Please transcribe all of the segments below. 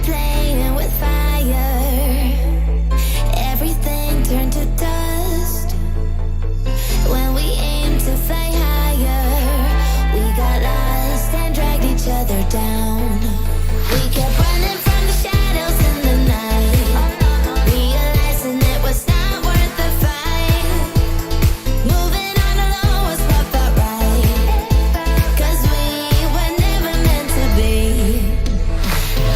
playing with fire. Everything turned to dust. When we aimed to fly higher, we got lost and dragged each other down. We kept running from the shadows in the night, realizing it was not worth the fight. Moving on alone was what felt right, 'cause we were never meant to be.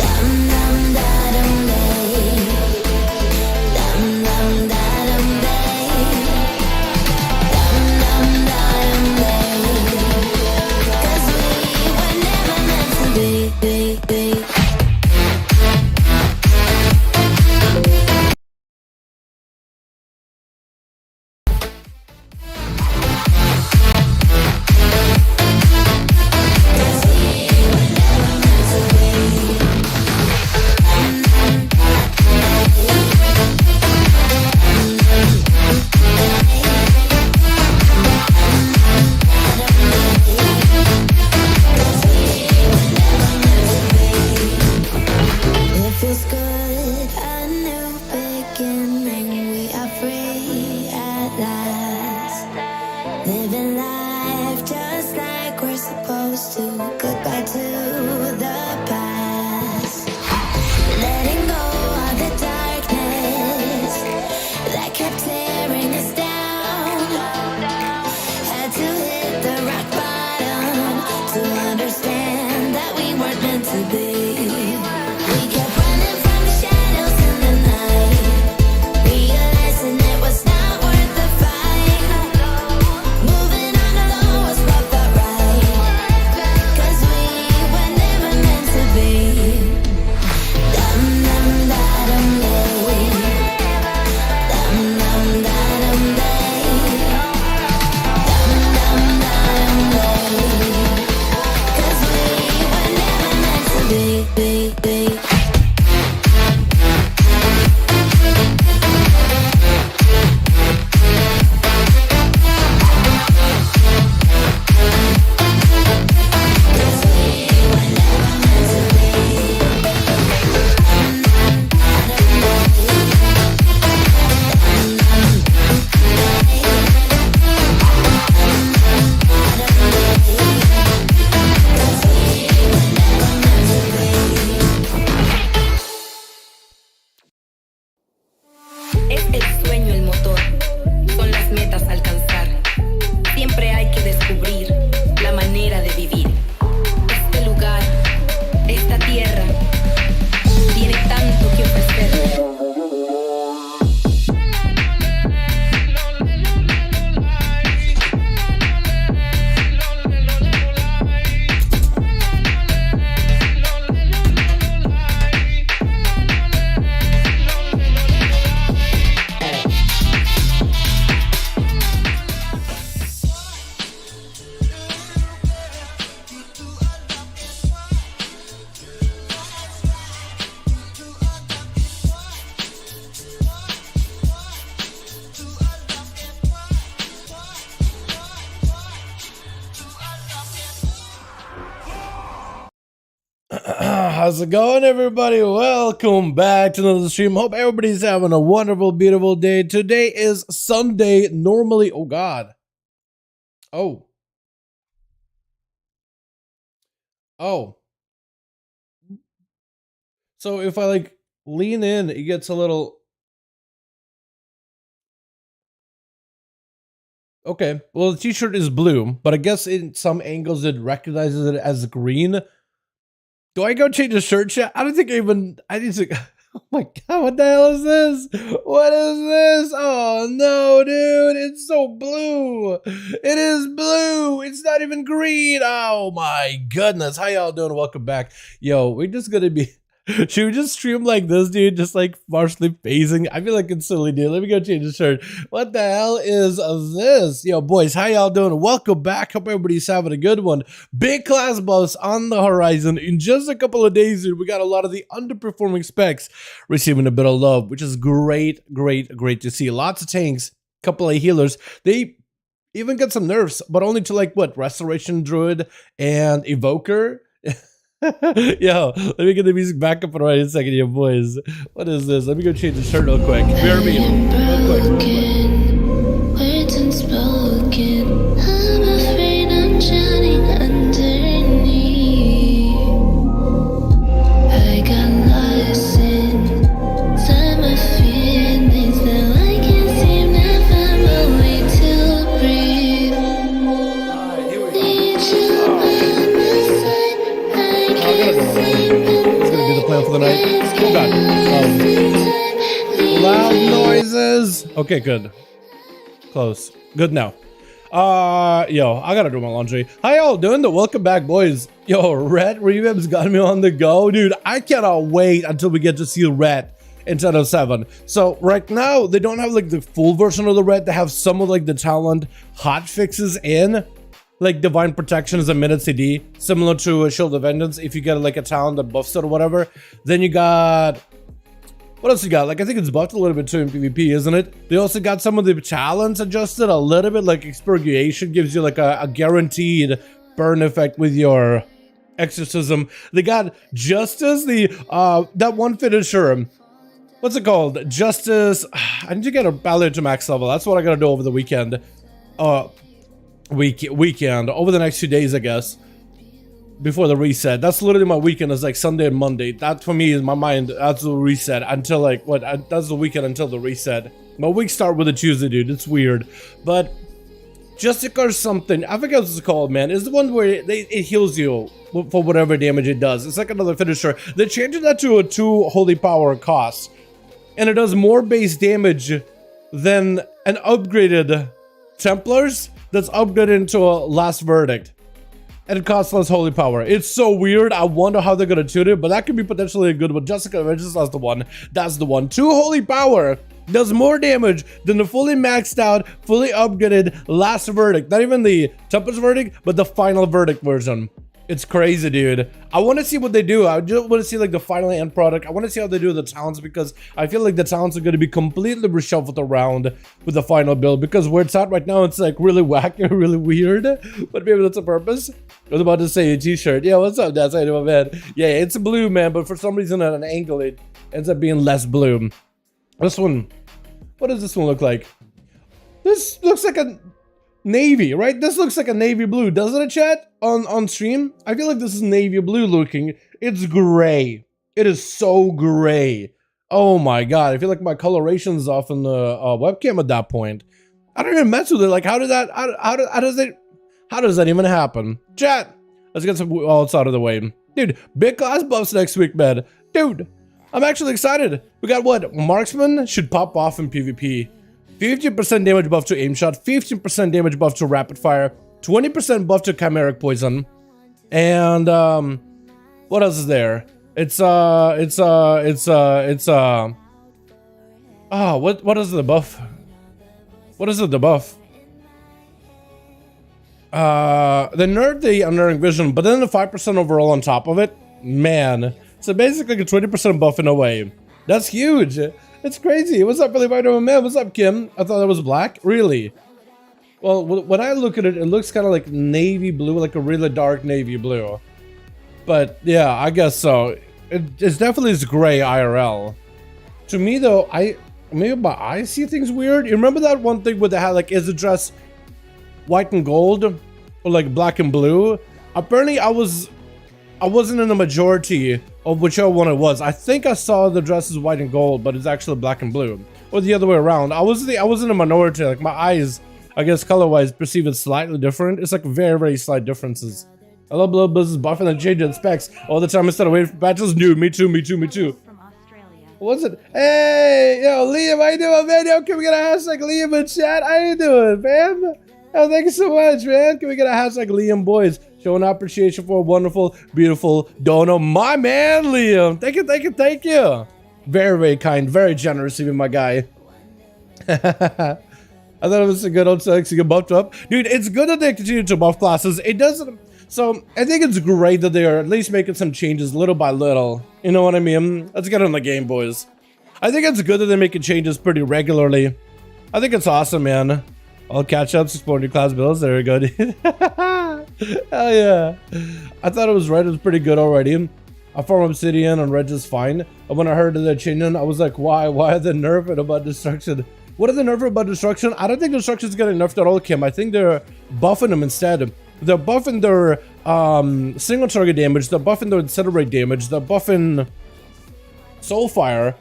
Dum dum da dum day. Dum dum da dum day. Dum dum da dum day. 'Cause we were never meant to be. It feels good, a new beginning. We are free at last, living life just like we're supposed to. Goodbye to the past, letting go of the darkness that kept tearing us down. Had to hit the rock bottom to understand that we weren't meant to be. We kept running from the shadows in the night, realizing it was not worth the fight. Moving on alone was what felt right, 'cause we were never meant to be. Dum dum da dum day. Dum dum da dum day. Dum dum da dum day. 'Cause we were never meant to be. Es el sueño el motor, son las metas a alcanzar. Siempre hay que descubrir la manera de vivir. Este lugar, esta tierra, tiene tanto que ofrecer. How's it going, everybody? Welcome back to another stream. Hope everybody's having a wonderful, beautiful day. Today is Sunday. Normally, oh God. Oh. So if I like lean in, it gets a little. Okay. Well, the t-shirt is blue, but I guess in some angles it recognizes it as green. Do I go change the shirt yet? I don't think I need to. Oh my God, what the hell is this? What is this? Oh no, dude, it's so blue. It is blue. It's not even green. Oh my goodness. How y'all doing? Welcome back. Yo, we're just gonna be. Should we just stream like this, dude? Just like partially phasing? I feel like it's silly, dude. Let me go change the shirt. What the hell is this? Yo, boys, how y'all doing? Welcome back. Hope everybody's having a good one. Big class buffs on the horizon. In just a couple of days, dude, we got a lot of the underperforming specs receiving a bit of love, which is great to see. Lots of tanks, couple of healers. They even got some nerfs, but only to like what? Restoration Druid and Evoker. Yo, let me get the music back up and right in a second, you boys. What is this? Let me go change the shirt real quick. Bear me. Real quick. Words unspoken. I'm afraid I'm drowning underneath. I got lost inside my feelings. Now I can't seem to find my way to breathe. Need you by my side. I can't seem to It's gonna be the plan for the night. Oh god. Loud noises. Okay, good. Close. Good now. Yo, I gotta do my laundry. How y'all doing? Welcome back, boys. Yo, Red Revam's got me on the go. Dude, I cannot wait until we get to see Red in 10.07. So right now, they don't have like the full version of the Red. They have some of like the talent hot fixes in. Like Divine Protection is a minute CD, similar to Shield of Vengeance. If you get like a talent that buffs it or whatever, then you got, what else you got? Like I think it's buffed a little bit too in PvP, isn't it? They also got some of the talents adjusted a little bit, like Expurgation gives you like a guaranteed burn effect with your Exorcism. They got Justice, the that one finisher. What's it called? Justice. I need to get a Ballet to max level. That's what I gotta do over the weekend. Weekend over the next few days, I guess, before the reset. That's literally my weekend, is like Sunday and Monday. That for me is my mind. That's the reset until like what? That's the weekend until the reset. My week start with a Tuesday, dude. It's weird, but Justica or something, I forget what it's called, man. It's the one where it heals you for whatever damage it does. It's like another finisher. They changed that to a 2 holy power cost, and it does more base damage than an upgraded Templars that's upgraded into a Last Verdict, and it costs less holy power. It's so weird. I wonder how they're gonna tune it, but that could be potentially a good one. Jessica Avengers, that's the one. That's the one. 2 holy power does more damage than the fully maxed out, fully upgraded Last Verdict. Not even the Tempest Verdict, but the Final Verdict version. It's crazy, dude. I want to see what they do. I just want to see like the final end product. I want to see how they do the talents, because I feel like the talents are going to be completely reshuffled around with the final build, because where it's at right now, it's like really wacky, really weird, but maybe that's a purpose. I was about to say a t-shirt. Yeah, what's up? That's how you do, man. Yeah, it's blue, man, but for some reason at an angle, it ends up being less blue. This one, what does this one look like? This looks like a navy, right? This looks like a navy blue, doesn't it, chat? On stream? I feel like this is navy blue looking. It's gray. It is so gray. Oh my god, I feel like my coloration's off in the webcam at that point. I don't even mess with it. Like, how does that even happen? Chat, let's get some, oh, it's out of the way. Dude, big class buffs next week, man. Dude, I'm actually excited. We got what? Marksman should pop off in PvP. 50% damage buff to aim shot, 15% damage buff to rapid fire, 20% buff to chimeric poison, and what else is there? What is the buff? What is it, the buff? They nerfed the Unnerving Vision, but then the 5% overall on top of it, man. So basically a 20% buff in a way. That's huge. It's crazy. What's up, Billy Vitamin Man? What's up, Kim? I thought that was black. Really? Well, when I look at it, it looks kind of like navy blue, like a really dark navy blue. But yeah, I guess so. It's definitely this gray IRL. To me, though, maybe my eyes see things weird. You remember that one thing where they had like, is the dress white and gold or like black and blue? Apparently, I wasn't in the majority of whichever one it was. I think I saw the dress is white and gold, but it's actually black and blue, or the other way around. I was in a minority. Like my eyes, I guess color-wise, perceive it slightly different. It's like very, very slight differences. I love Blood Business buffing and changing specs all the time instead of waiting for patches. New, me too. What's it? Hey, yo, Liam, how you doing, man? Yo, can we get a hashtag Liam in chat? How you doing, fam? Oh, thank you so much, man. Can we get a hashtag Liam boys? Showing appreciation for a wonderful, beautiful dono. My man, Liam. Thank you. Very, very kind, very generous of you, my guy. I thought it was a good old sexy buffed up. Dude, it's good that they continue to buff classes. It doesn't. So I think it's great that they are at least making some changes little by little. You know what I mean? Let's get on the game, boys. I think it's good that they're making changes pretty regularly. I think it's awesome, man. All catch-ups, explore new class builds. There we go, dude. Hell yeah. I thought it was red. It was pretty good already. I farm obsidian and red just fine. And when I heard of the changing, I was like, why? Why are they nerfing about destruction? What are they nerfing about destruction? I don't think destruction is getting nerfed at all, Kim. I think they're buffing them instead. They're buffing their single target damage. They're buffing their incinerate damage. They're buffing Soulfire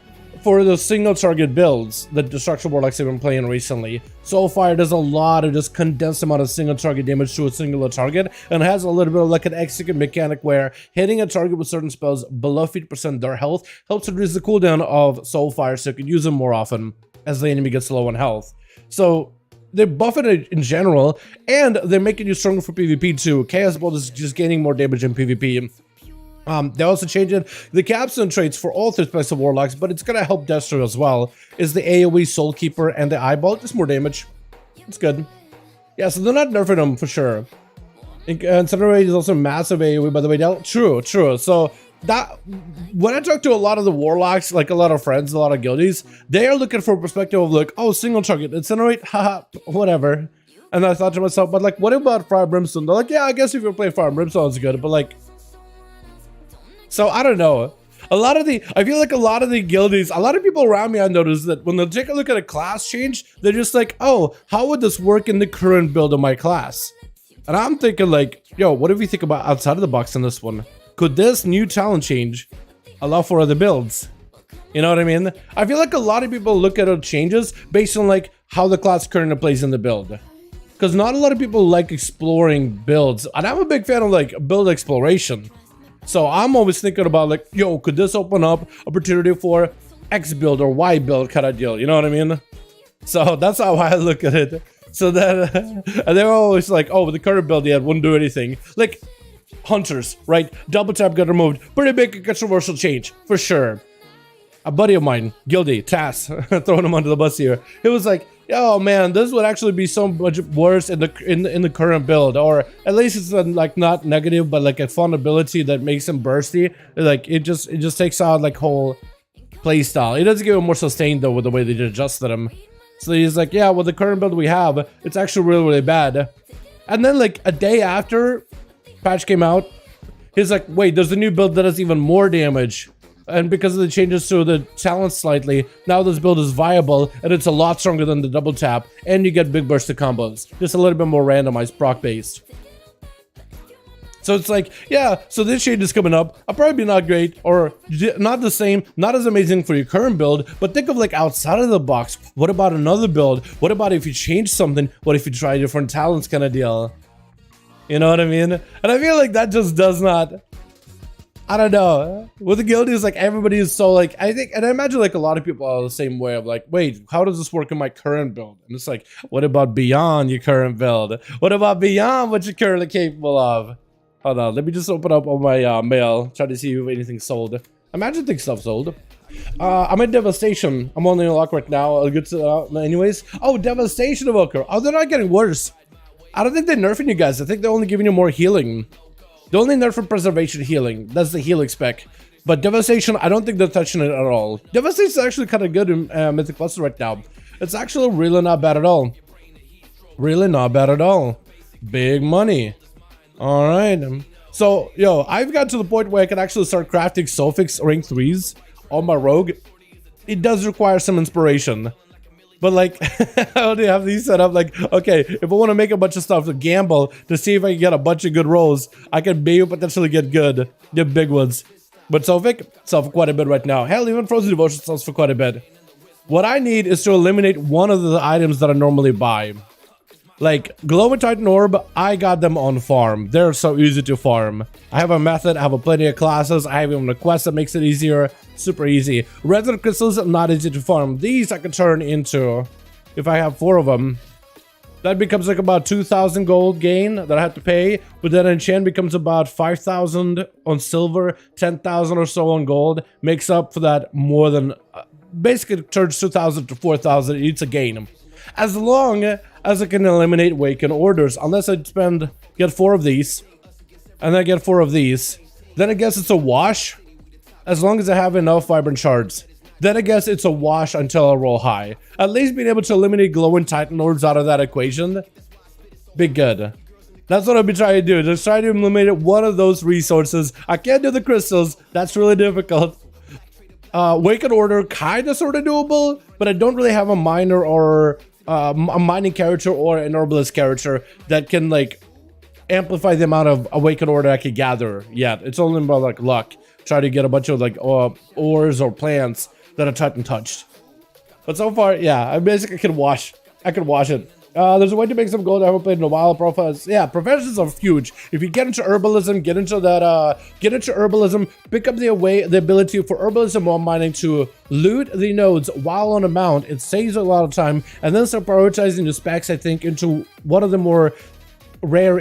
for the single target builds that Destruction Warlocks have been playing recently. Soulfire does a lot of just condensed amount of single target damage to a singular target, and has a little bit of like an execute mechanic where hitting a target with certain spells below 50% their health helps reduce the cooldown of Soulfire, so you can use them more often as the enemy gets low on health. So they're buffing it in general, and they're making you stronger for PvP too. Chaos Bolt is just gaining more damage in PvP. They're also changing the capstone traits for all 3 specs of Warlocks, but it's gonna help Destro as well. Is the AoE Soul Keeper and the Eyeball, just more damage. It's good. Yeah, so they're not nerfing them for sure. Incinerate is also massive AoE, by the way. True. So that when I talk to a lot of the Warlocks, like a lot of friends, a lot of guildies, they are looking for a perspective of like, oh, single target, Incinerate, haha, whatever. And I thought to myself, but like, what about Fire Brimstone? They're like, yeah, I guess if you play Fire Brimstone, it's good, but like. So I don't know. I feel like a lot of the guildies, a lot of people around me, I noticed that when they take a look at a class change, they're just like, oh, how would this work in the current build of my class? And I'm thinking like, yo, what if we think about outside of the box in this one? Could this new talent change allow for other builds? You know what I mean? I feel like a lot of people look at changes based on like how the class currently plays in the build. Because not a lot of people like exploring builds. And I'm a big fan of like build exploration. So I'm always thinking about like, yo, could this open up opportunity for X build or Y build kind of deal? You know what I mean? So that's how I look at it. So then, and they're always like, oh, the current build yet wouldn't do anything. Like Hunters, right? Double tap got removed. Pretty big controversial change for sure. A buddy of mine, Guildy, Tass, throwing him under the bus here. It was like, oh man, this would actually be so much worse in the current build, or at least it's like not negative, but like a fun ability that makes him bursty. Like it just takes out like whole play style. It doesn't give him more sustained though with the way they adjusted him. So he's like, yeah, with the current build we have, it's actually really bad. And then like a day after patch came out, he's like, wait, there's a new build that does even more damage. And because of the changes to the talent slightly, now this build is viable, and it's a lot stronger than the double tap, and you get big burst of combos. Just a little bit more randomized, proc-based. So it's like, yeah, so this change is coming up. I'll probably be not great, or not the same, not as amazing for your current build, but think of like outside of the box. What about another build? What about if you change something? What if you try different talents kind of deal? You know what I mean? And I feel like that just does not... I don't know. With the guildies, like everybody is so like, I think, and I imagine like a lot of people are the same way of like, wait, how does this work in my current build? And it's like, what about beyond your current build? What about beyond what you're currently capable of? Hold on, let me just open up on my mail, try to see if anything's sold. Imagine things stuff sold. I'm in Devastation. I'm only in lock right now. I'll get to anyways. Oh, Devastation Evoker. Oh, they're not getting worse. I don't think they're nerfing you guys. I think they're only giving you more healing. The only nerf for Preservation healing. That's the healing spec. But Devastation, I don't think they're touching it at all. Devastation is actually kind of good in Mythic Cluster right now. It's actually really not bad at all. Really not bad at all. Big money. Alright. So, yo, I've got to the point where I can actually start crafting Sophix rank 3s on my rogue. It does require some inspiration. But like, I already have these set up. Like, okay, if I want to make a bunch of stuff to gamble to see if I can get a bunch of good rolls, I can maybe potentially get big ones. But Sophic sells for quite a bit right now. Hell, even Frozen Devotion sells for quite a bit. What I need is to eliminate one of the items that I normally buy. Like, Glowing Titan Orb, I got them on farm. They're so easy to farm. I have a method, I have a plenty of classes, I have even a quest that makes it easier. Super easy. Resonant Crystals, not easy to farm. These I can turn into, if I have 4 of them. That becomes like about 2,000 gold gain that I have to pay. But then enchant becomes about 5,000 on silver, 10,000 or so on gold. Makes up for that more than, basically turns 2,000 to 4,000. It's a gain. As long as I can eliminate Awaken Orders. Unless I get 4 of these. And then I get 4 of these. Then I guess it's a wash. As long as I have enough Vibrant Shards. then I guess it's a wash until I roll high. At least being able to eliminate glowing Titan orbs out of that equation, be good. That's what I'll be trying to do. Just try to eliminate one of those resources. I can't do the crystals. That's really difficult. Awakened Order, kind of sort of doable, but I don't really have a miner or a mining character or an herbalist character that can like amplify the amount of Awakened Order I could gather yet. It's only about like luck. Try to get a bunch of like ores or plants that are Titan touched. But so far, yeah, I basically can wash. I could wash it. There's a way to make some gold. I haven't played in a while. Profiles, yeah, professions are huge. If you get into herbalism, get into herbalism, pick up the ability for herbalism while mining to loot the nodes while on a mount. It saves a lot of time, and then start prioritizing the specs. I think into one of the more rare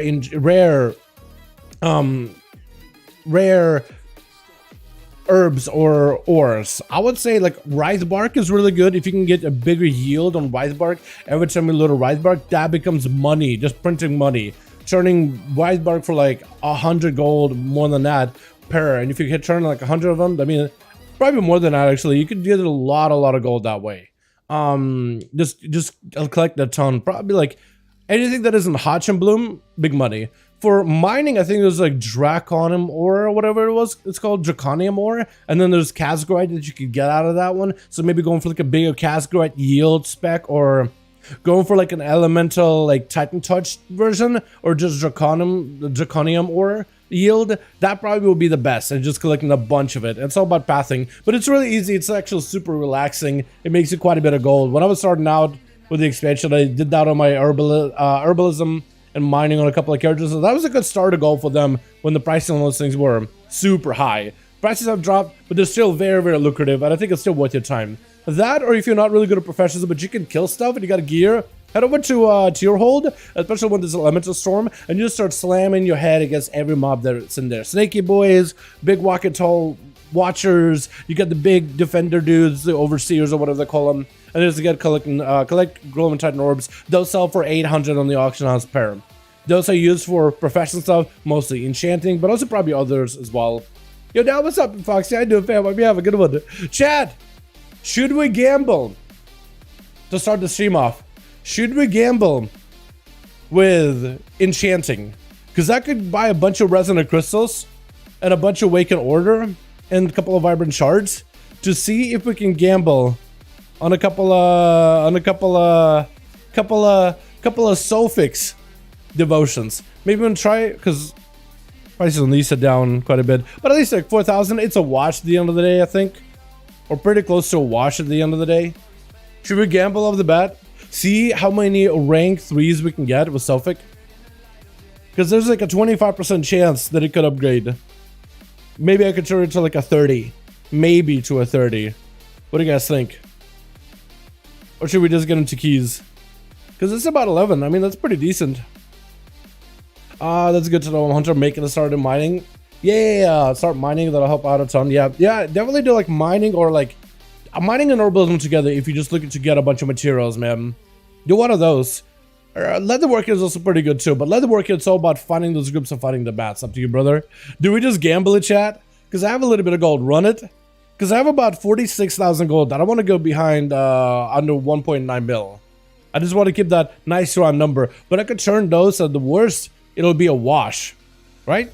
herbs or ores. I would say like rice bark is really good. If you can get a bigger yield on rice bark every time you load a rice bark, that becomes money, just printing money, turning rice bark for like 100 gold, more than that per. And if you can turn like 100 of them, I mean probably more than that actually, you could get a lot of gold that way. Just collect a ton, probably like anything that isn't Hotch and Bloom, big money. For mining, I think there's like Draconium ore or whatever it was. It's called Draconium ore. And then there's Casgorite that you could get out of that one. So maybe going for like a bigger Casgorite yield spec, or going for like an elemental like Titan touch version, or just Draconium ore yield. That probably will be the best, and just collecting a bunch of it. It's all about pathing, but it's really easy. It's actually super relaxing. It makes you quite a bit of gold. When I was starting out with the expansion, I did that on my herbalism and mining on a couple of characters, so that was a good starter goal for them when the pricing on those things were super high. Prices have dropped, but they're still very lucrative, and I think it's still worth your time. That, or if you're not really good at professions, but you can kill stuff and you got a gear, head over to Tier Hold, especially when there's Elemental Storm, and you just start slamming your head against every mob that's in there. Snaky boys, big walking tall watchers, you got the big defender dudes, the overseers or whatever they call them. And just get collect glowing Titan orbs. Those sell for 800 on the auction house per. Those are used for professional stuff, mostly enchanting, but also probably others as well. Yo, Dal, what's up, Foxy? How you doing, fam? Hope you have a good one. Chat, should we gamble to start the stream off? Should we gamble with enchanting? Because I could buy a bunch of resonant crystals and a bunch of Awakened Order and a couple of vibrant shards to see if we can gamble on a couple of Sulfix devotions. Maybe we'll try, because prices on these are down quite a bit, but at least like 4,000. It's a wash at the end of the day, I think, or pretty close to a wash at the end of the day. Should we gamble off the bat? See how many rank 3s we can get with Sulfic, because there's like a 25% chance that it could upgrade. Maybe I could turn it to like a 30, maybe to a 30. What do you guys think? Or should we just get into keys? Because it's about 11. I mean, that's pretty decent. That's good to know. Hunter making a start in mining. Yeah, start mining. That'll help out a ton. Yeah, definitely do like mining, or like mining and herbalism together if you're just looking to get a bunch of materials, man. Do one of those. Leatherworking is also pretty good too, but leatherworking, it's all about finding those groups and fighting the bats. Up to you, brother. Do we just gamble it, chat? Because I have a little bit of gold. Run it. Because I have about 46,000 gold. I don't want to go behind under 1.9 mil. I just want to keep that nice round number. But I could turn those at the worst. It'll be a wash, right?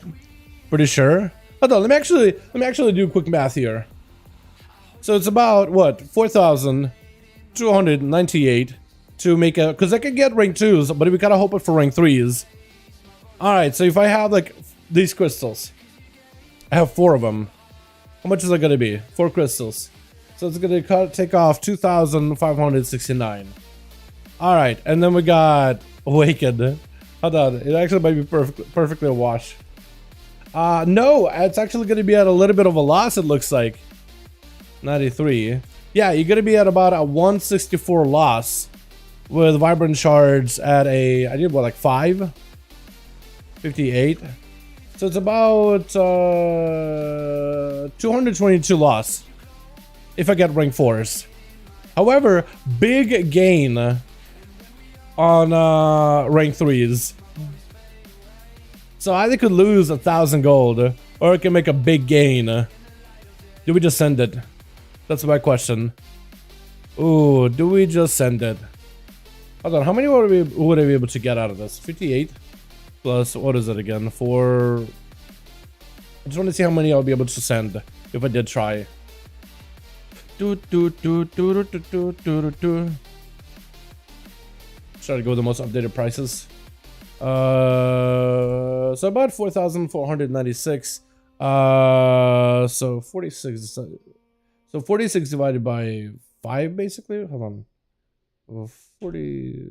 Pretty sure. Hold on. Let me actually do quick math here. So it's about what, 4,298 to make a, because I could get rank 2s, but we gotta hope it for rank 3s. All right. So if I have like these crystals, I have 4 of them. How much is that going to be? 4 crystals. So it's going to take off 2,569. All right. And then we got Awakened. Hold on. It actually might be perfectly a wash. No, it's actually going to be at a little bit of a loss, it looks like. 93. Yeah, you're going to be at about a 164 loss with Vibrant Shards at a, I need what, like 5? 58. So it's about 222 loss if I get rank 4s. However, big gain on rank 3s. So I either could lose 1,000 gold, or I can make a big gain. Do we just send it? That's my question. Ooh, do we just send it? Hold on, how many would I be able to get out of this? 58 plus, what is it again? 4. I just want to see how many I'll be able to send if I did try. Try to go with the most updated prices. So about 4,496. So 46. So 46 divided by 5, basically. Hold on. 40.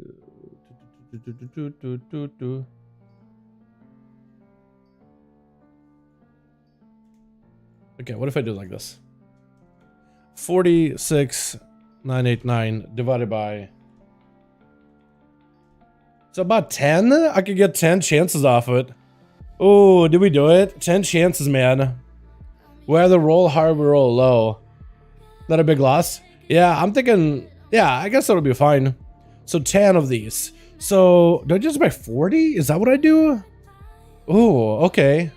Okay, what if I do it like this? 46,989 divided by. So about 10? I could get 10 chances off it. Oh, did we do it? 10 chances, man. We either roll high or we roll low. Not a big loss? Yeah, I'm thinking, yeah, I guess that'll be fine. So 10 of these. So, do I just buy 40? Is that what I do? Oh, okay.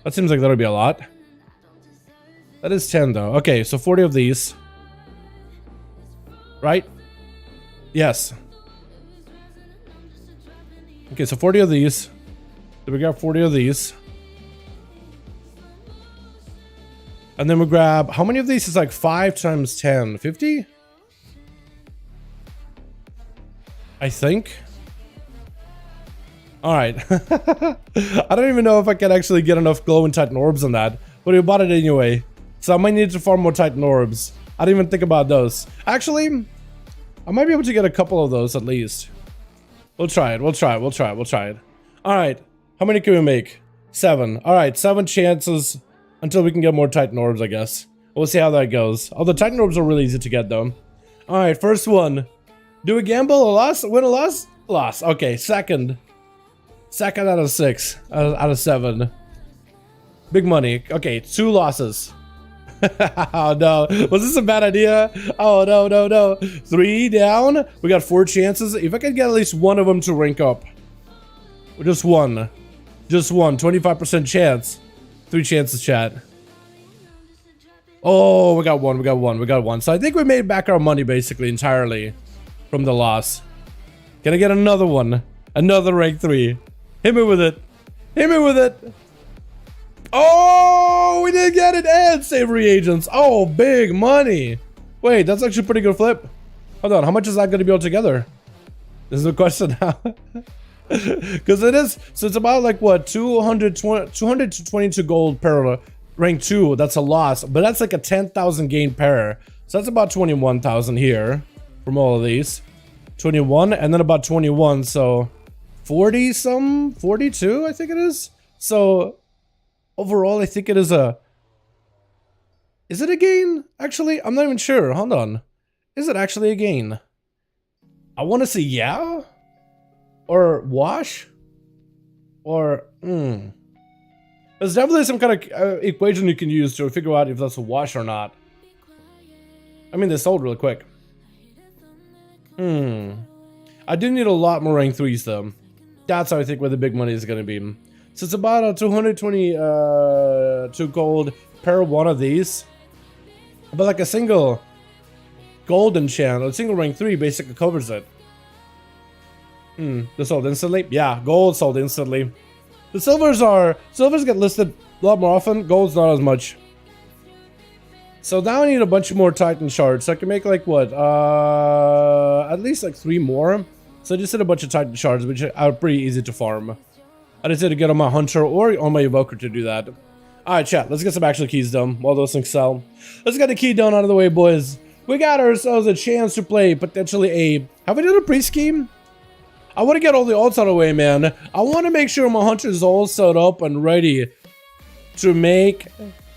That seems like that'll be a lot. That is 10 though. Okay, so 40 of these. Right? Yes. Okay, so 40 of these. Then we got 40 of these. And then we grab, how many of these is like 5 times 10? 50? I think. Alright. I don't even know if I can actually get enough glowing Titan orbs on that. But we bought it anyway. So I might need to farm more Titan orbs. I didn't even think about those. Actually, I might be able to get a couple of those at least. We'll try it. We'll try it. We'll try it. We'll try it. Alright. How many can we make? 7. Alright, 7 chances until we can get more Titan orbs, I guess. We'll see how that goes. Oh, the Titan orbs are really easy to get, though. Alright, first one. Do we gamble? A loss? Win a loss? Loss. Okay, second. Second out of 6. Out of 7. Big money. Okay, 2 losses. Oh no, was this a bad idea? Oh no, no, no. 3 down. We got 4 chances. If I could get at least one of them to rank up. Just one. Just one. 25% chance. 3 chances, chat. Oh, we got one. We got one. We got one. So I think we made back our money basically entirely from the loss. Can I get another one? Another rank 3. Hit me with it. Hit me with it. Oh, we did get it, and save reagents. Oh, big money. Wait, that's actually a pretty good flip. Hold on, how much is that going to be altogether? This is the question now. Because it is, so it's about like what, 200 to 22 gold per rank 2. That's a loss, but that's like a 10,000 gain pair. So that's about 21,000 here from all of these. 21, and then about 21, so 40 some, 42, I think it is. So overall, I think it is a... Is it a gain? Actually, I'm not even sure. Hold on. Is it actually a gain? I want to say yeah? Or wash? Or... There's definitely some kind of equation you can use to figure out if that's a wash or not. I mean, they sold really quick. I do need a lot more rank 3s, though. That's how I think where the big money is going to be. So it's about a 222 gold per one of these. But like a single gold enchant, or a single rank 3 basically covers it. They sold instantly? Yeah, gold sold instantly. The silvers get listed a lot more often, gold's not as much. So now I need a bunch more Titan shards. So I can make like what? At least like 3 more. So I just did a bunch of Titan shards, which are pretty easy to farm. I just had to get on my Hunter or on my Evoker to do that. Alright, chat, let's get some actual keys done while those things sell. Let's get the key done out of the way, boys. We got ourselves a chance to play potentially a... Have we done a pre-scheme? I want to get all the ults out of the way, man. I want to make sure my Hunter is all set up and ready to make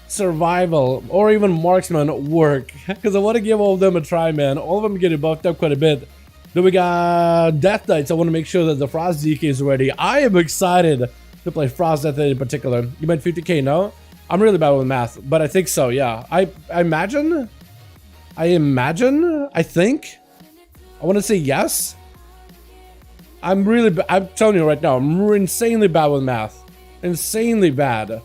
survival or even marksman work. Because I want to give all of them a try, man. All of them are getting buffed up quite a bit. Then we got Death Knights. I want to make sure that the Frost DK is ready. I am excited to play Frost Death Knight in particular. You meant 50k, no? I'm really bad with math, but I think so, yeah. I imagine? I think? I want to say yes. I'm telling you right now, I'm insanely bad with math. Insanely bad.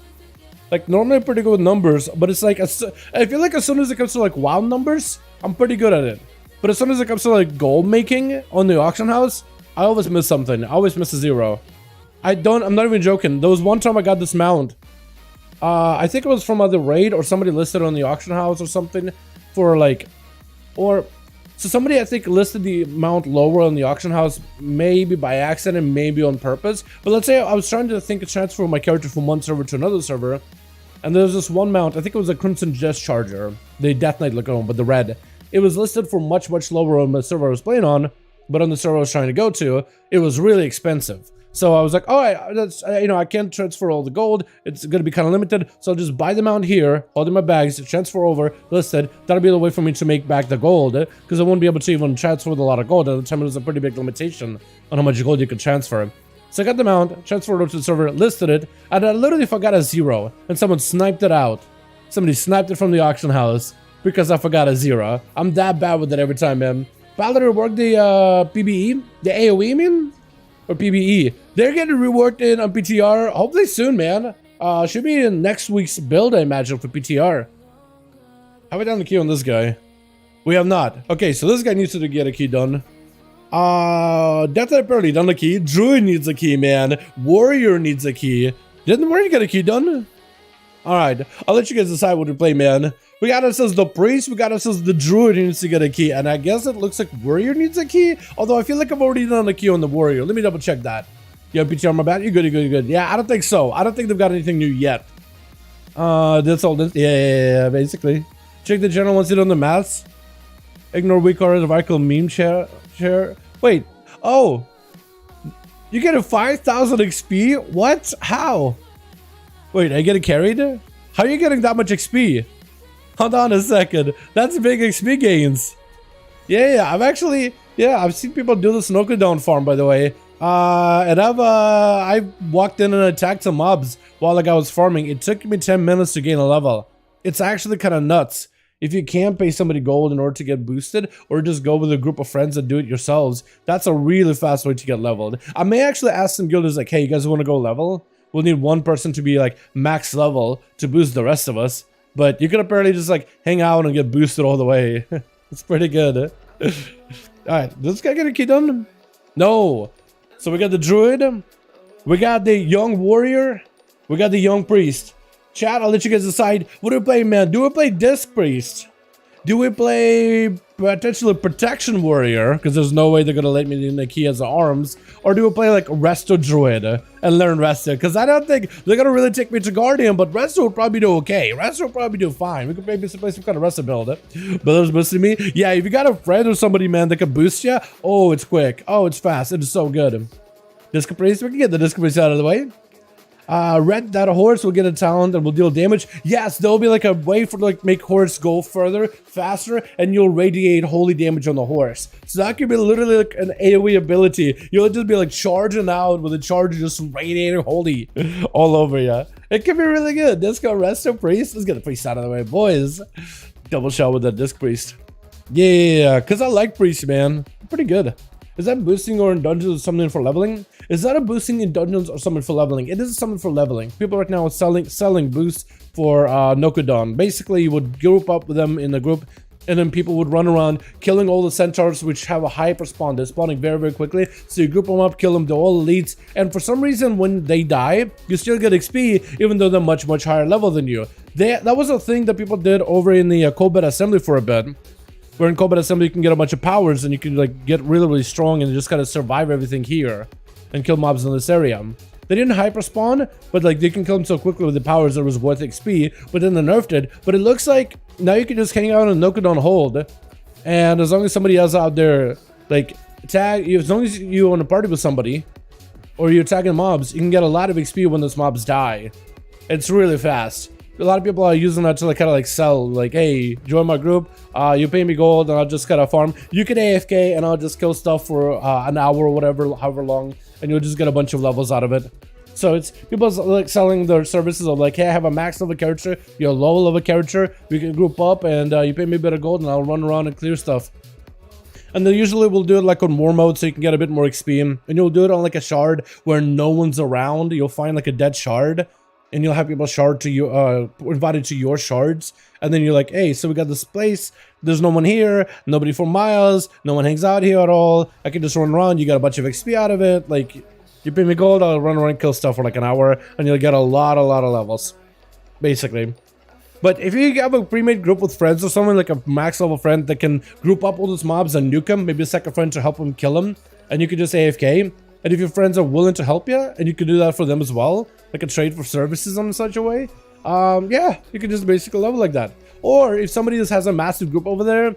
Like Like normally I'm pretty good with numbers, but it's like I feel like as soon as it comes to like WoW numbers, I'm pretty good at it. But as soon as it comes to like gold making on the auction house, I always miss something. I always miss a 0. I'm not even joking. There was one time I got this mount. I think it was from either raid or somebody listed on the auction house or something for like, so somebody I think listed the mount lower on the auction house, maybe by accident, maybe on purpose. But let's say I was trying to think of transfer my character from one server to another server, and there's this one mount. I think it was a Crimson Discharger, the Death Knight Lagoon, but the red. It was listed for much lower on the server I was playing on, but on the server I was trying to go to, it was really expensive. So I was like, oh, I can't transfer all the gold. It's going to be kind of limited. So I'll just buy the mount here, hold in my bags, transfer over, listed. That'll be the way for me to make back the gold, because I won't be able to even transfer with a lot of gold. At the time, it was a pretty big limitation on how much gold you could transfer. So I got the mount, transferred over to the server, listed it, and I literally forgot a 0, and someone sniped it out. Somebody sniped it from the auction house because I forgot a 0. I'm that bad with it every time, man. Valor reworked the PBE, the AoE, I mean? Or PBE. They're getting reworked in on PTR hopefully soon, man. Should be in next week's build, I imagine, for PTR. Have we done the key on this guy? We have not. Okay, so this guy needs to get a key done. Death Knight apparently done the key. Druid needs a key, man. Warrior needs a key. Didn't Warrior get a key done? Alright, I'll let you guys decide what to play, man. We got ourselves the Priest, we got ourselves the Druid who needs to get a key, and I guess it looks like Warrior needs a key, although I feel like I've already done a key on the Warrior. Let me double check that. You have PTR on my back? You're good, you're good, you're good. Yeah, I don't think so. I don't think they've got anything new yet. That's all this. Yeah, basically. Check the general once you on the maths. Ignore weak orders of article meme share. Wait, oh. You get a 5,000 XP? What? How? Wait, I get it carried? How are you getting that much XP? Hold on a second. That's big XP gains. Yeah, I've seen people do this Nokudon farm, by the way. And I walked in and attacked some mobs while like I was farming. It took me 10 minutes to gain a level. It's actually kind of nuts. If you can't pay somebody gold in order to get boosted, or just go with a group of friends and do it yourselves, that's a really fast way to get leveled. I may actually ask some guilders like, hey, you guys want to go level? We'll need one person to be like max level to boost the rest of us. But you can apparently just like hang out and get boosted all the way. It's pretty good. Alright, did this guy get a key done? No. So we got the Druid. We got the Young Warrior. We got the Young Priest. Chat, I'll let you guys decide. What do we play, man? Do we play Disc Priest? Do we play potentially Protection Warrior? Because there's no way they're going to let me in the key as arms. Or do we play like Resto Druid and learn Resto? Because I don't think they're going to really take me to Guardian, but Resto will probably do okay. Resto will probably do fine. We could maybe play some kind of Resto build. But there's boosting me. Yeah, if you got a friend or somebody, man, that can boost you, oh, it's quick. Oh, it's fast. It is so good. Disc Priest, we can get the Disc Priest out of the way. Red that horse will get a talent and will deal damage. Yes, there'll be like a way for like make horse go further, faster, and you'll radiate holy damage on the horse. So that could be literally like an AoE ability. You'll just be like charging out with a charge just radiating holy all over you. It could be really good. Let's go Resto Priest. Let's get the Priest out of the way, boys. Double shot with that Disc Priest. Yeah, because I like Priest, man. Pretty good. Is that boosting or in dungeons or something for leveling? Is that a boosting in dungeons or something for leveling? It is something for leveling. People right now are selling boosts for Nokudon. Basically, you would group up with them in a group, and then people would run around killing all the centaurs which have a hyper spawn. They're spawning very quickly. So you group them up, kill them, they're all elites. And for some reason, when they die, you still get XP, even though they're much higher level than you. That was a thing that people did over in the Combat Assembly for a bit. Where in Combat Assembly you can get a bunch of powers and you can like get really strong and just gotta survive everything here and kill mobs in this area. They didn't hyper spawn, but like they can kill them so quickly with the powers that it was worth XP, but then they nerfed it. But it looks like now you can just hang out and Nokudon hold, and as long as somebody else out there like as long as you on a party with somebody or you're attacking mobs, you can get a lot of XP when those mobs die. It's really fast. A lot of people are using that to like kind of like sell, like, hey, join my group, you pay me gold and I'll just kind of farm. You can AFK and I'll just kill stuff for an hour or whatever, however long, and you'll just get a bunch of levels out of it. So it's people like selling their services of like, hey, I have a max level character, you're a low level character, we can group up and you pay me a bit of gold and I'll run around and clear stuff. And they usually will do it like on war mode so you can get a bit more XP, and you'll do it on like a shard where no one's around. You'll find like a dead shard. and you'll have people shard to you, invited to your shards, and then you're like, hey, so we got this place, there's no one here, nobody for miles, no one hangs out here at all, I can just run around, you got a bunch of XP out of it, like, you pay me gold, I'll run around and kill stuff for like an hour, and you'll get a lot of levels, basically. But if you have a pre-made group with friends or someone, like a max level friend that can group up all those mobs and nuke them, maybe a second friend to help them kill them, and you can just AFK, and if your friends are willing to help you, and you can do that for them as well, like a trade for services in such a way, yeah, you can just basically level like that. Or if somebody just has a massive group over there,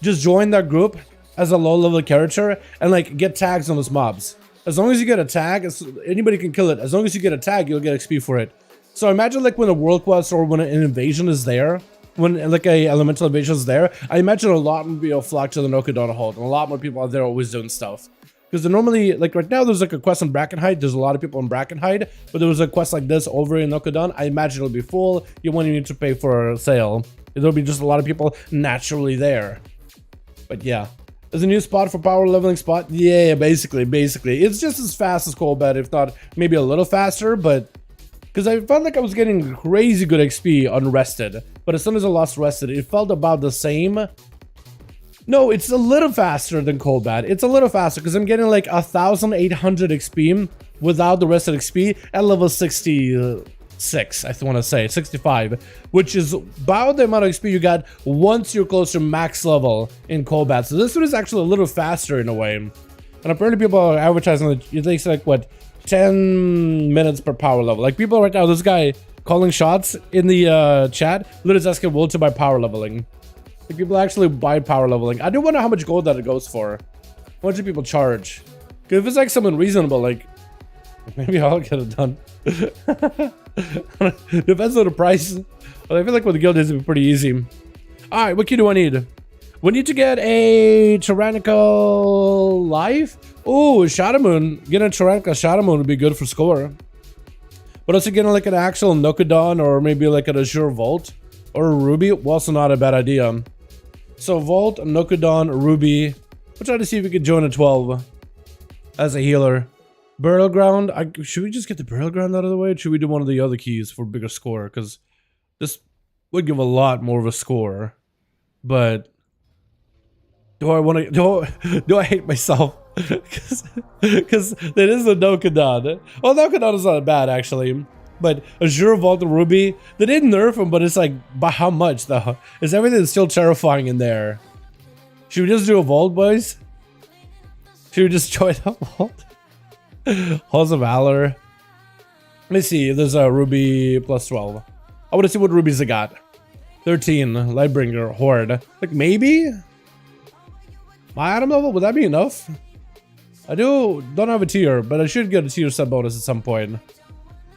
just join that group as a low level character and like get tags on those mobs. As long as you get a tag, anybody can kill it. As long as you get a tag, you'll get XP for it. So imagine like when a world quest or when an invasion is there, when like a elemental invasion is there, I imagine a lot would be flock to the Nokudon hold, and a lot more people out there always doing stuff. Because normally, like right now, there's like a quest in Brackenhide. There's a lot of people in Brackenhide, but there was a quest like this over in Nokudon. I imagine it'll be full. You won't need to pay for a sale. There'll be just a lot of people naturally there. But yeah, there's a new spot for power leveling spot. Yeah, basically, it's just as fast as Combat, if not maybe a little faster. But because I felt like I was getting crazy good XP on Rested, but as soon as I lost Rested, it felt about the same. No, it's a little faster than Combat. It's a little faster because I'm getting like 1,800 XP without the Rested XP at level 66, I want to say, 65, which is about the amount of XP you got once you're close to max level in Combat. So this one is actually a little faster in a way. And apparently people are advertising that it takes like, what, 10 minutes per power level. Like people right now, this guy calling shots in the chat, literally asking Will to buy power leveling. Like people actually buy power leveling. I do wonder how much gold that it goes for. How much do people charge? Because if it's like something reasonable, like maybe I'll get it done. Depends on the price. But I feel like with the guild is pretty easy. All right, what key do I need? We need to get a tyrannical life. Oh, Shadow Moon. Getting a tyrannical Shadow Moon would be good for score. But also getting like an actual Nokudon or maybe like an Azure Vault or a Ruby, also not a bad idea. So Vault, Nokudon, Ruby. We'll try to see if we can join a 12 as a healer. Burial Ground. Should we just get the Burial Ground out of the way? Or should we do one of the other keys for bigger score? Because this would give a lot more of a score. But do I want to? Do I hate myself? Because there is a Nokudon. Well, Nokudon is not bad actually. But Azure Vault and Ruby, they didn't nerf them, but it's like, by how much though? Is everything still terrifying in there? Should we just do a Vault, boys? Should we just join a Vault? Halls of Valor. Let me see if there's a Ruby plus 12. I want to see what Rubies I got. 13, Lightbringer, Horde. Like maybe? My item level, would that be enough? I don't have a tier, but I should get a tier sub bonus at some point.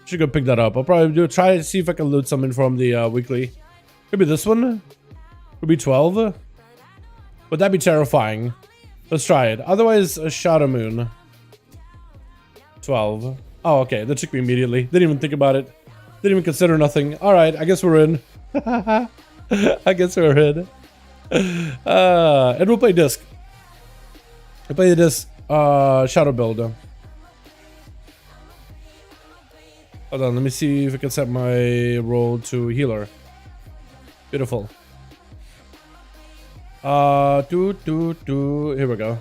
Should go pick that up. I'll probably try to see if I can loot something from the weekly. Maybe this one? Maybe 12? Would that be terrifying? Let's try it. Otherwise, a Shadow Moon. 12. Oh, okay. That took me immediately. Didn't even think about it. Didn't even consider nothing. Alright, I guess we're in. I guess we're in. And we'll play disc. We'll play the disc Shadow build. Hold on, let me see if I can set my role to healer. Beautiful. Here we go.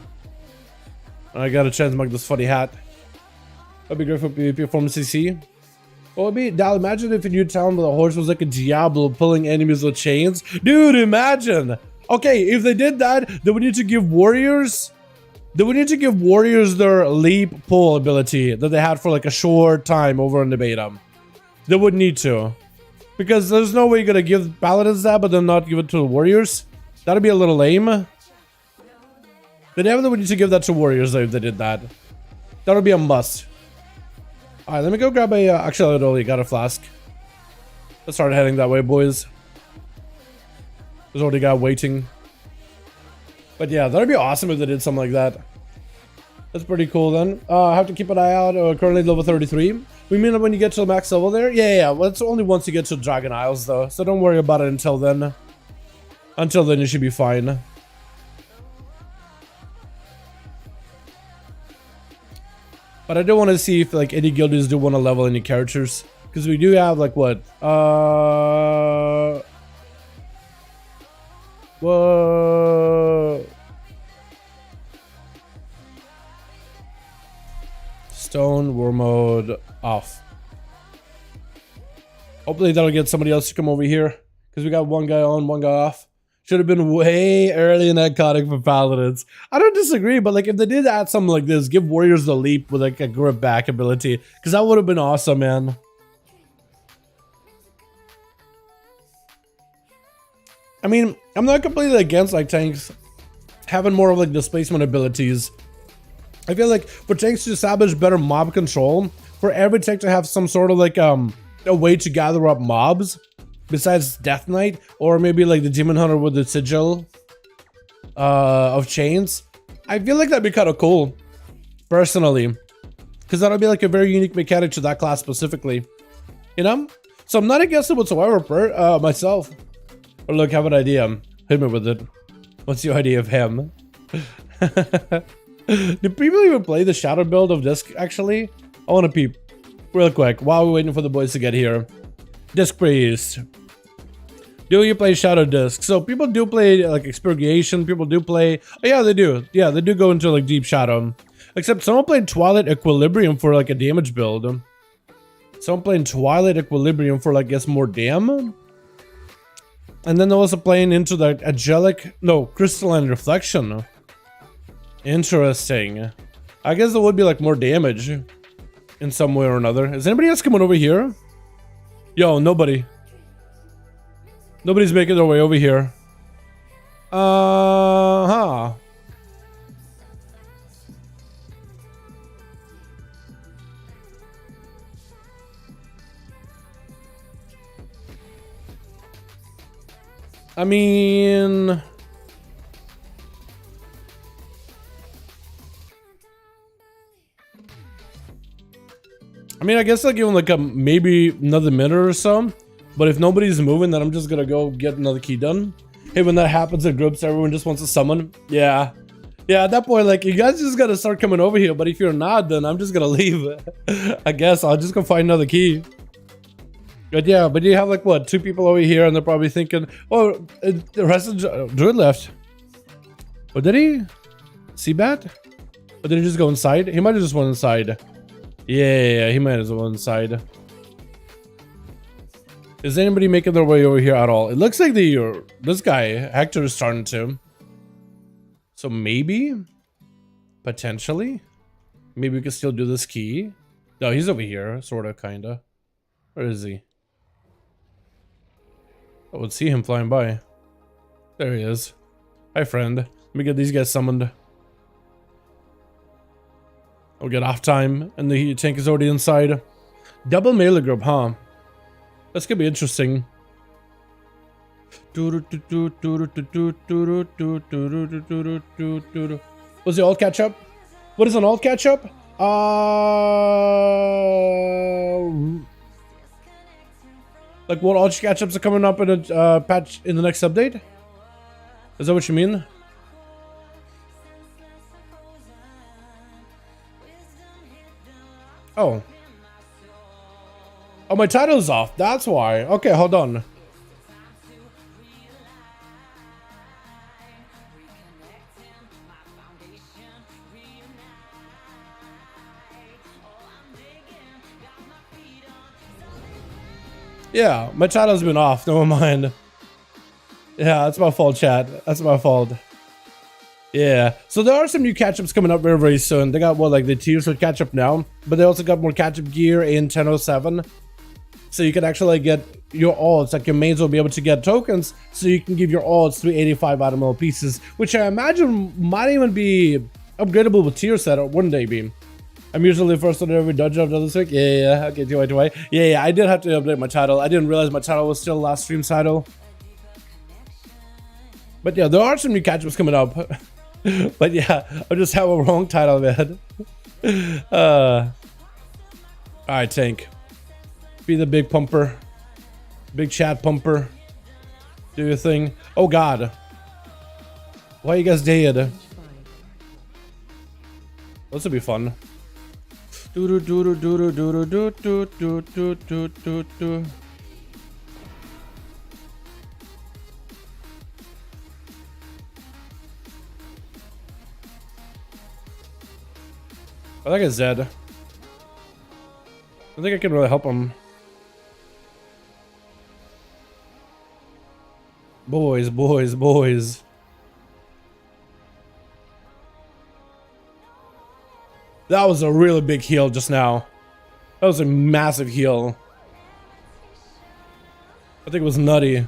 I gotta transmog this funny hat. That'd be great for PvP from CC. What would be, Dal, imagine if in your town the horse was like a Diablo pulling enemies with chains. Dude, imagine! Okay, if they did that, then we need to give warriors... Then we need to give warriors their leap pull ability that they had for like a short time over in the beta. They would need to. Because there's no way you're gonna give paladins that, but then not give it to the warriors. That'd be a little lame. They definitely would need to give that to warriors though if they did that. That would be a must. Alright, let me go grab a... actually, I already got a flask. Let's start heading that way, boys. There's already a guy waiting. But yeah, that'd be awesome if they did something like that. That's pretty cool then. I have to keep an eye out. Currently level 33. We mean when you get to the max level there? Yeah. Well, it's only once you get to Dragon Isles though. So don't worry about it until then. Until then, you should be fine. But I do want to see if like any guildies do want to level any characters. Because we do have like what? Whoa. Stone war mode off. Hopefully that'll get somebody else to come over here. Because we got one guy on, one guy off. Should have been way early in that coding for paladins. I don't disagree, but like if they did add something like this, give warriors the leap with like a grip back ability. Because that would have been awesome, man. I mean, I'm not completely against like tanks having more of like displacement abilities. I feel like for tanks to establish better mob control, for every tank to have some sort of like a way to gather up mobs besides Death Knight, or maybe like the Demon Hunter with the sigil of chains. I feel like that'd be kind of cool, personally, because that'll be like a very unique mechanic to that class specifically, you know. So I'm not against it whatsoever, myself. Or look, have an idea. Hit me with it. What's your idea of him? Do people even play the shadow build of Disc, actually? I want to peep real quick while we're waiting for the boys to get here. Disc Priest. Do you play Shadow Disc? So people do play like Expurgation. People do play... Oh yeah, they do. Yeah, they do go into like Deep Shadow. Except someone played Twilight Equilibrium for like a damage build. Someone playing Twilight Equilibrium for like, I guess, more dam. And then they're also playing into the Angelic... No, Crystalline Reflection. Interesting. I guess there would be like more damage in some way or another. Is anybody else coming over here? Yo, nobody. Nobody's making their way over here. Huh. I mean... I guess I'll give him like maybe another minute or so. But if nobody's moving, then I'm just gonna go get another key done. Hey, when that happens in groups, everyone just wants to summon. Yeah. Yeah, at that point, like, you guys just gotta start coming over here. But if you're not, then I'm just gonna leave. I guess I'll just go find another key. But yeah, but you have like, what, 2 people over here, and they're probably thinking, oh, the rest of Druid left. Or did he? Seabat? Or did he just go inside? He might have just went inside. Yeah, he might as well inside. Is anybody making their way over here at all? It looks like this guy, Hector, is starting to. So maybe, potentially, maybe we can still do this key. No, he's over here, sorta, kinda. Where is he? I would see him flying by. There he is. Hi, friend. Let me get these guys summoned. We'll get off time, and the tank is already inside. Double melee group, huh? That's gonna be interesting. Was the alt catch up? What is an alt catch up? Like what alt catch ups are coming up in a patch in the next update? Is that what you mean? Oh. Oh, my title's off. That's why. Okay, hold on. Yeah, my title's been off. Never mind. Yeah, that's my fault, chat. That's my fault. Yeah, so there are some new catch-ups coming up very, very soon. They got, what, like the tiers for catch-up now, but they also got more catch-up gear in 10.07. So you can actually get your alts, like your mains will be able to get tokens, so you can give your alts 385 automatic pieces, which I imagine might even be upgradable with tier set, or wouldn't they be? I'm usually first on every dungeon I've done this week. Yeah, okay, 2 Yeah, I did have to update my title. I didn't realize my title was still last stream title. But yeah, there are some new catch-ups coming up. But yeah, I just have a wrong title, man. Alright, tank. Be the big pumper. Big chat pumper. Do your thing. Oh god. Why you guys dead? This will be fun. Do do do do do do do do do do do do do. I think it's Zed. I don't think I can really help him. Boys, boys, boys. That was a really big heal just now. That was a massive heal. I think it was nutty.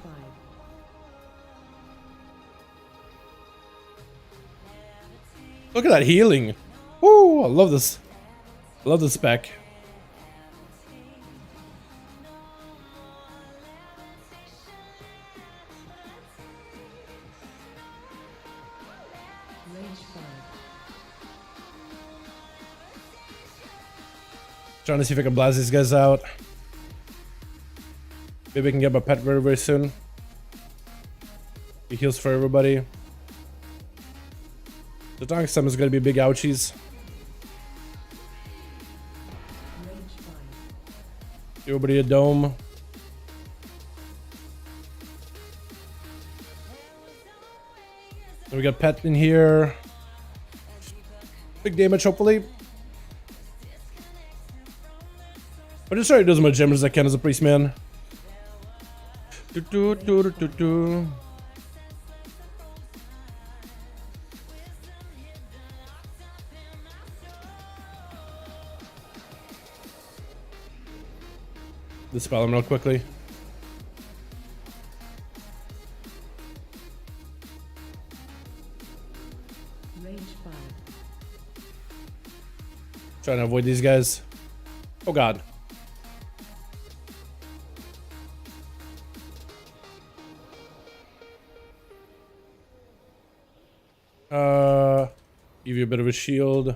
Look at that healing. Woo, I love this. I love the spec. Trying to see if I can blast these guys out. Maybe I can get my pet very, very soon. He heals for everybody. The tank stem is gonna be big ouchies. Everybody a dome. And we got pet in here. Big damage, hopefully. I'm just trying to do as much damage as I can as a priest man. Do, do, do, do, do, do. Dispel him real quickly. Trying to avoid these guys. Oh god. Give you a bit of a shield.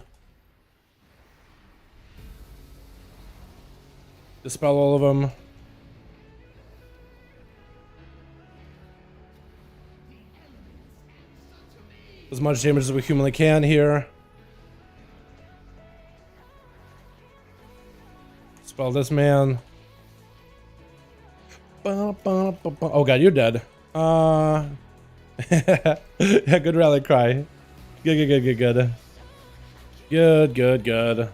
Dispel all of them. As much damage as we humanly can here. Dispel this man. Oh god, you're dead. Yeah, good rally cry. Good. Good.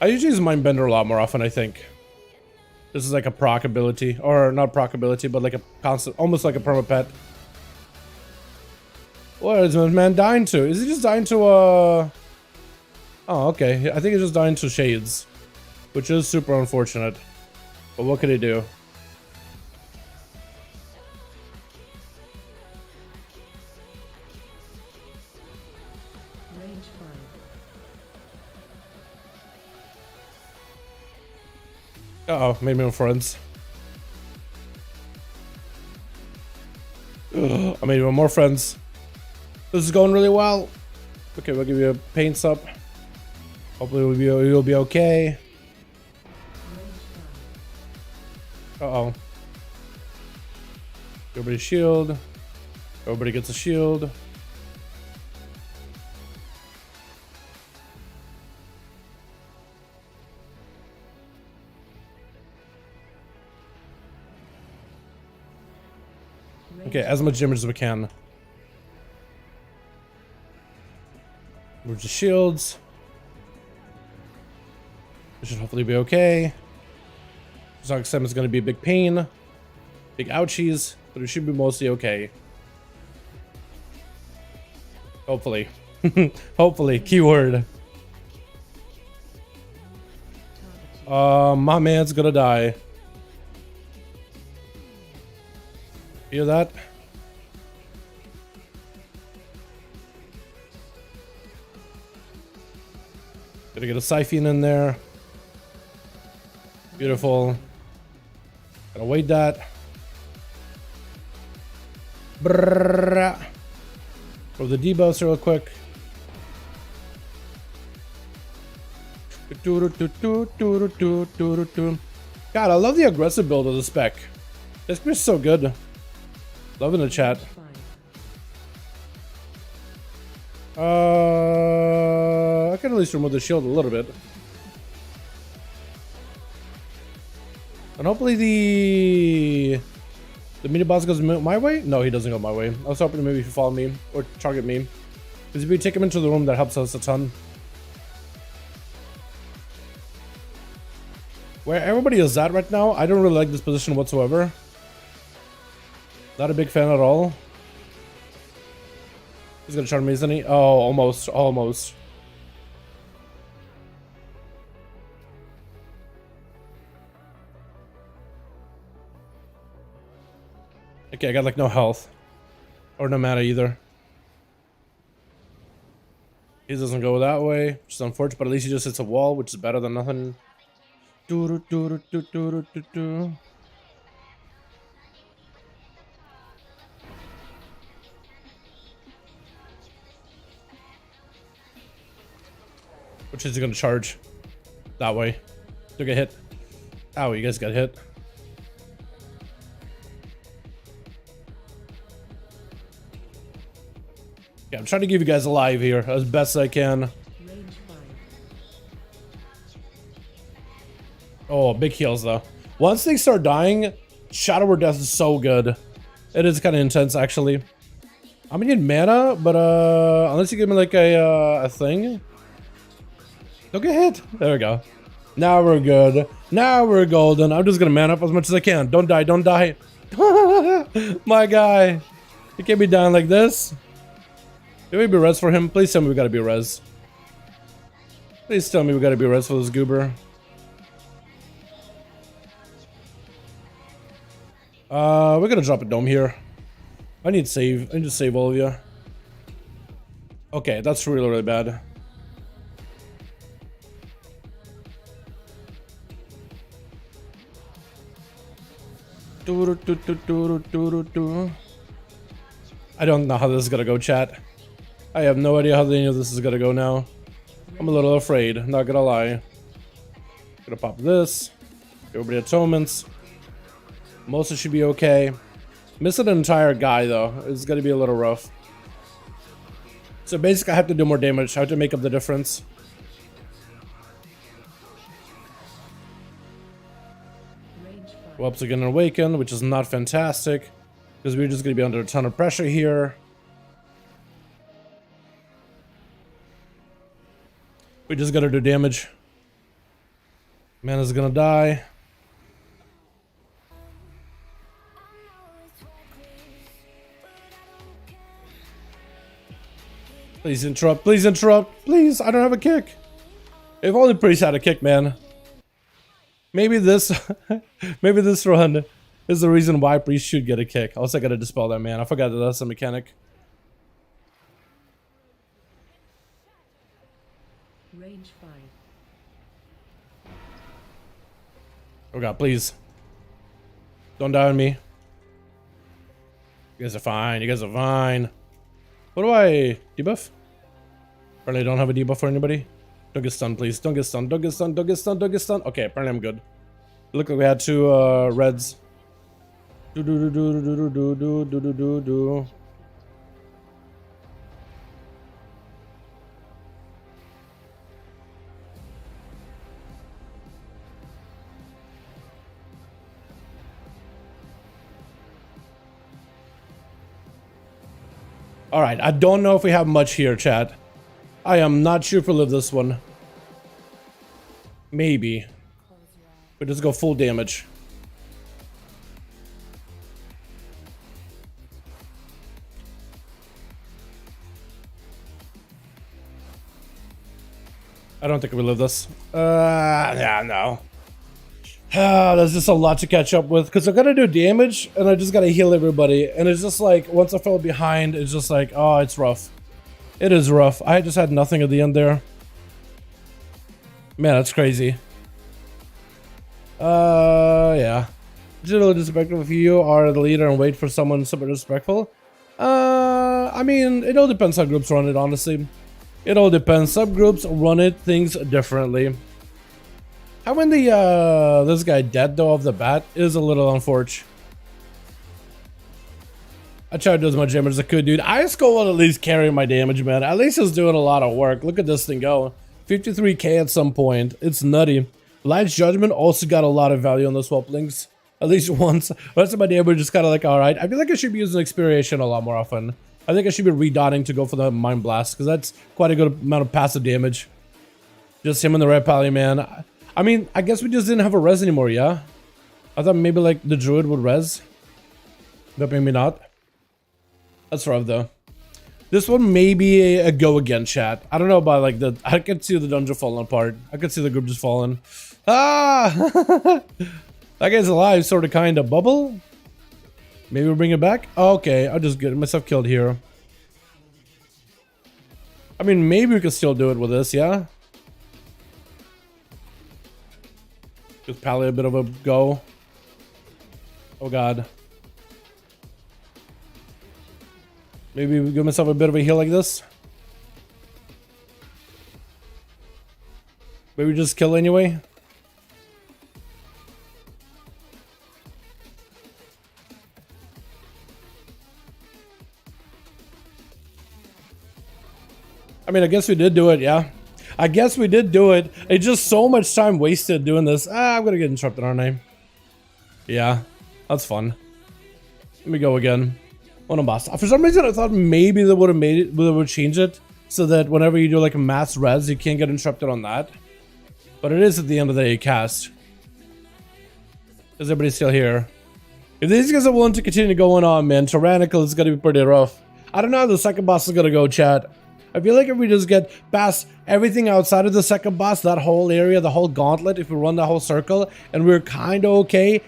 I usually use Mindbender a lot more often, I think. This is like a proc ability. Or not proc ability, but like a constant, almost like a perma pet. What is this man dying to? Is he just dying to, Oh, okay. I think he's just dying to shades. Which is super unfortunate. But what could he do? Uh-oh, made me no friends. Ugh, I made even more friends. This is going really well. Okay, we'll give you a paint up. Hopefully you'll be okay. Uh-oh. Everybody shield. Everybody gets a shield. Okay, as much damage as we can. Move the shields. We should hopefully be okay. Zog 7 is going to be a big pain. Big ouchies, but it should be mostly okay. Hopefully. Hopefully, keyword. My man's gonna die. Hear that? Gotta get a siphon in there. Beautiful. Gotta wait that. Brrrr. Throw the debuffs real quick. God, I love the aggressive build of the spec. This is so good. Loving the chat. I can at least remove the shield a little bit. And hopefully the mini boss goes my way? No, he doesn't go my way. I was hoping maybe if you follow me or target me. Because if we take him into the room, that helps us a ton. Where everybody is at right now, I don't really like this position whatsoever. Not a big fan at all. He's gonna charm me, isn't he? Oh, almost, almost. Okay, I got like no health. Or no mana either. He doesn't go that way, which is unfortunate, but at least he just hits a wall, which is better than nothing. Which is he gonna charge? That way. Took a hit. Ow, you guys got hit. Yeah, I'm trying to give you guys a live here as best I can. Oh, big heals though. Once they start dying, Shadow or Death is so good. It is kind of intense actually. I'm gonna need mana, but unless you give me like a thing. Don't get hit. There we go. Now we're good. Now we're golden. I'm just gonna man up as much as I can. Don't die, don't die. My guy. You can't be dying like this. Can we be res for him? Please tell me we gotta be res. Please tell me we gotta be res for this goober. We're gonna drop a dome here. I need save. I need to save all of you. Okay, that's really, really bad. I don't know how this is gonna go, chat. I have no idea how any of this is gonna go now. I'm a little afraid, not gonna lie. Gonna pop this. Everybody atonements. Most of it should be okay. Missing an entire guy though is gonna be a little rough. So basically I have to do more damage. I have to make up the difference. Whelps are gonna awaken, which is not fantastic. Because we're just gonna be under a ton of pressure here. We just gotta do damage. Mana's gonna die. Please interrupt, please interrupt, please, I don't have a kick. If only Priest had a kick, man. Maybe this maybe this run is the reason why Priest should get a kick. Also, I gotta dispel that, man. I forgot that that's a mechanic. Range 5. Oh god, please. Don't die on me. You guys are fine, you guys are fine. What do I debuff? Apparently I don't have a debuff for anybody. Don't get stunned, please. Don't get stunned, don't get stunned, don't get stunned, don't get stunned. Okay, apparently I'm good. Look like we had two reds. Do do do do do do do do do do do. Alright, I don't know if we have much here, chat. I am not sure if we'll live this one. Maybe. But just go full damage. I don't think we live this. Yeah, no. There's just a lot to catch up with because I gotta do damage and I just gotta heal everybody. And it's just like once I fell behind, it's just like, oh, it's rough. It is rough. I just had nothing at the end there. Man, that's crazy. Yeah. Generally disrespectful if you are the leader and wait for someone super disrespectful. I mean, it all depends how groups run it, honestly. It all depends. Subgroups run it things differently. Having the this guy dead though off the bat is a little unfortunate. I tried to do as much damage as I could, dude. ISO will at least carry my damage, man. At least it's doing a lot of work. Look at this thing go. 53k at some point. It's nutty. Light's Judgment also got a lot of value on the swap links. At least once. The rest of my damage is kind of like, alright. I feel like I should be using Expiration a lot more often. I think I should be redotting to go for the Mind Blast, because that's quite a good amount of passive damage. Just him and the Red Pally, man. I mean, I guess we just didn't have a res anymore, yeah? I thought maybe like the Druid would res. But maybe not. That's rough though. This one may be a go again, chat. I don't know about like the... I can see the dungeon falling apart. I can see the group just falling. Ah! That guy's alive, sort of, kind of. Bubble? Maybe we'll bring it back? Oh, okay, I'll just get myself killed here. I mean, maybe we can still do it with this, yeah? Just Pally a bit of a go. Oh god. Maybe give myself a bit of a heal like this. Maybe just kill anyway. I mean, I guess we did do it, yeah. I guess we did do it. It's just so much time wasted doing this. I'm gonna get interrupted, aren't I? Yeah, that's fun. Let me go again. Oh no, boss. For some reason, I thought maybe they would have made it, they would change it so that whenever you do like a mass res, you can't get interrupted on that. But it is at the end of the day cast. Is everybody still here? If these guys are willing to continue going on, man, Tyrannical is gonna be pretty rough. I don't know how the second boss is gonna go, chat. I feel like if we just get past everything outside of the second boss, that whole area, the whole gauntlet, if we run the whole circle, and we're kind of okay,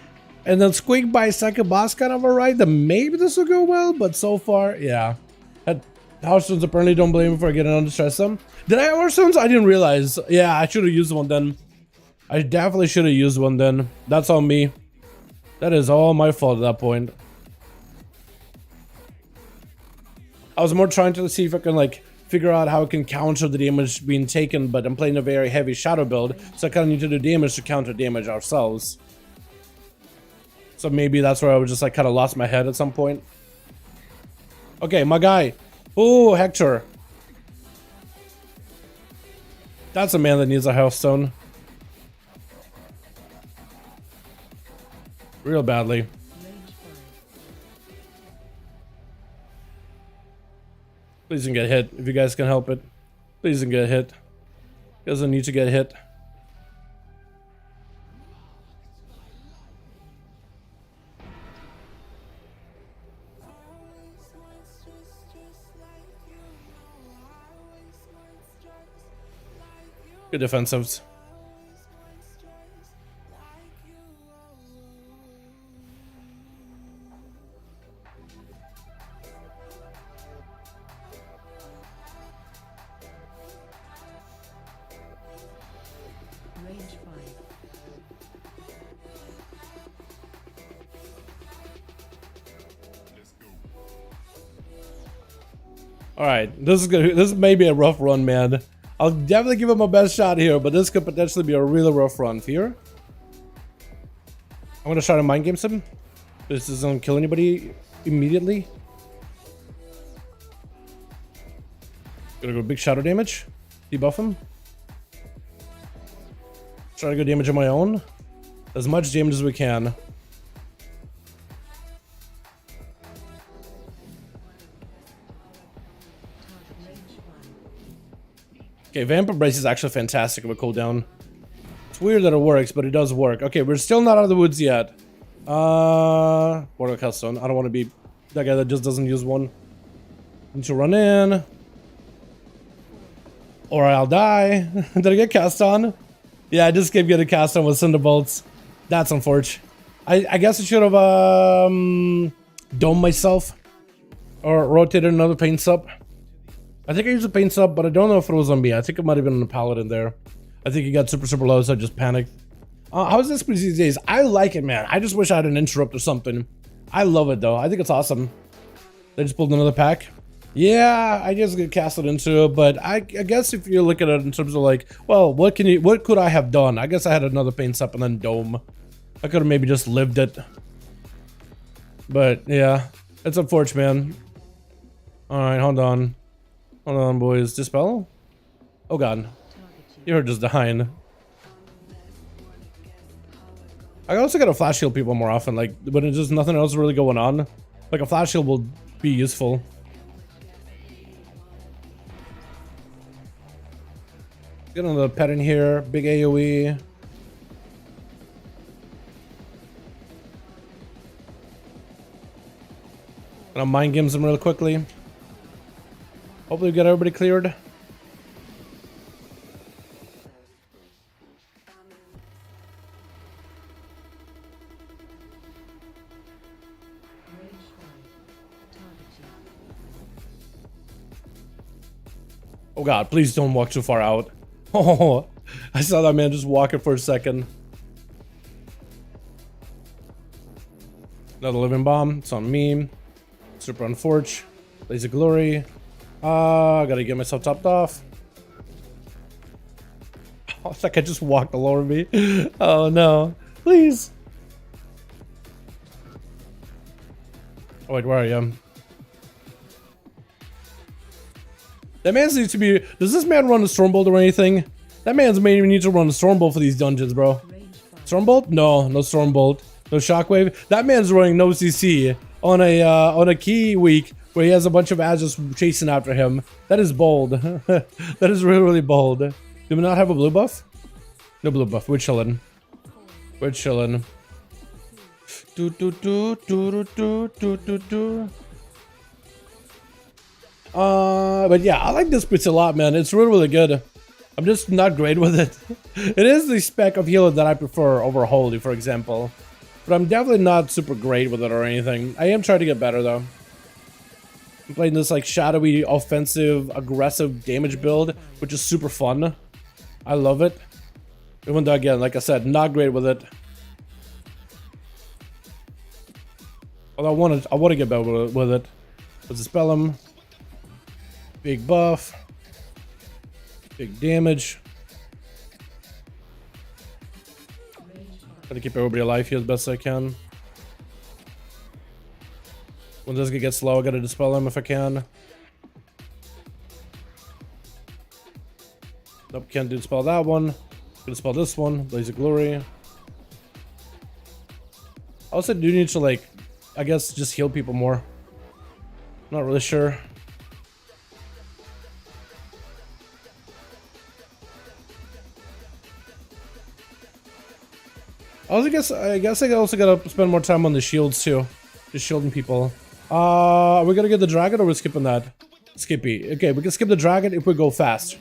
and then squeak by second boss kind of alright, then maybe this will go well, but so far, yeah. Hearthstones apparently don't blame me for getting on to stress them. Did I have Hearthstones? I didn't realize. Yeah, I should have used one then. I definitely should have used one then. That's on me. That is all my fault at that point. I was more trying to see if I can, like, figure out how I can counter the damage being taken, but I'm playing a very heavy shadow build, so I kind of need to do damage to counter damage ourselves. So maybe that's where I was just like kind of lost my head at some point. Okay, my guy. Oh, Hector. That's a man that needs a Hearthstone. Real badly. Please don't get hit, if you guys can help it. Please don't get hit. Doesn't need to get hit. Good defensives. Alright, this is good. This may be a rough run, man. I'll definitely give it my best shot here, but this could potentially be a really rough run. Fear. I'm gonna try to mind game him. This doesn't kill anybody immediately. Gonna go big shadow damage. Debuff him. Try to go damage on my own. As much damage as we can. Okay, Vamp Embrace is actually fantastic of a cooldown. It's weird that it works, but it does work. Okay, we're still not out of the woods yet. Warlock Hearthstone. I don't want to be that guy that just doesn't use one. Need to run in. Or I'll die. Did I get cast on? Yeah, I just kept getting cast on with Cinderbolts. That's unfortunate. I guess I should have domed myself. Or rotated another paint sub. I think I used a paint sub, but I don't know if it was on me. I think it might have been on the Paladin there. I think he got super low, so I just panicked. How's this these days? I like it, man. I just wish I had an interrupt or something. I love it, though. I think it's awesome. They just pulled another pack. Yeah, I just get casted into it, but I guess if you look at it in terms of like, well, what could I have done? I guess I had another paint sub and then dome. I could have maybe just lived it. But yeah, It's unfortunate, man. Alright, hold on. Hold on, boys. Dispel? Oh god. You're just dying. I also gotta flash heal people more often, like when there's just nothing else really going on. Like a flash heal will be useful. Get on the pet in here, big AoE. Gonna mind games them really quickly. Hopefully we get everybody cleared. Oh god, please don't walk too far out. Oh, I saw that man just walking for a second. Another living bomb. It's on me. Super unfortunate. Blaze of glory. I gotta get myself topped off. Oh, it's like I just walked all over me. Oh no. Please. Oh wait, where are you? That man needs to be. Does this man run a Stormbolt or anything? That man's may even need to run a Stormbolt for these dungeons, bro. Stormbolt? No, no Stormbolt. No Shockwave. That man's running no CC on a key week where he has a bunch of ASUS chasing after him. That is bold. That is really, really bold. Do we not have a blue buff? No blue buff. We're chilling. We're chilling. Do do do do do do do do. But yeah, I like this bit a lot, man. It's really, really good. I'm just not great with it. It is the spec of healer that I prefer over Holy, for example. But I'm definitely not super great with it or anything. I am trying to get better, though. I'm playing this, like, shadowy, offensive, aggressive damage build, which is super fun. I love it. Even though, again, like I said, not great with it. Although I want to get better with it. Let's dispel him. Big buff. Big damage. Try to keep everybody alive here as best I can. When this gets slow, I gotta dispel him if I can. Nope, can't dispel that one. Gonna dispel this one. Blaze of Glory. I also do need to, like, I guess just heal people more. Not really sure. I guess I also gotta spend more time on the shields too. Just shielding people. Are we gonna get the dragon or we're skipping that? Skippy. Okay, we can skip the dragon if we go fast.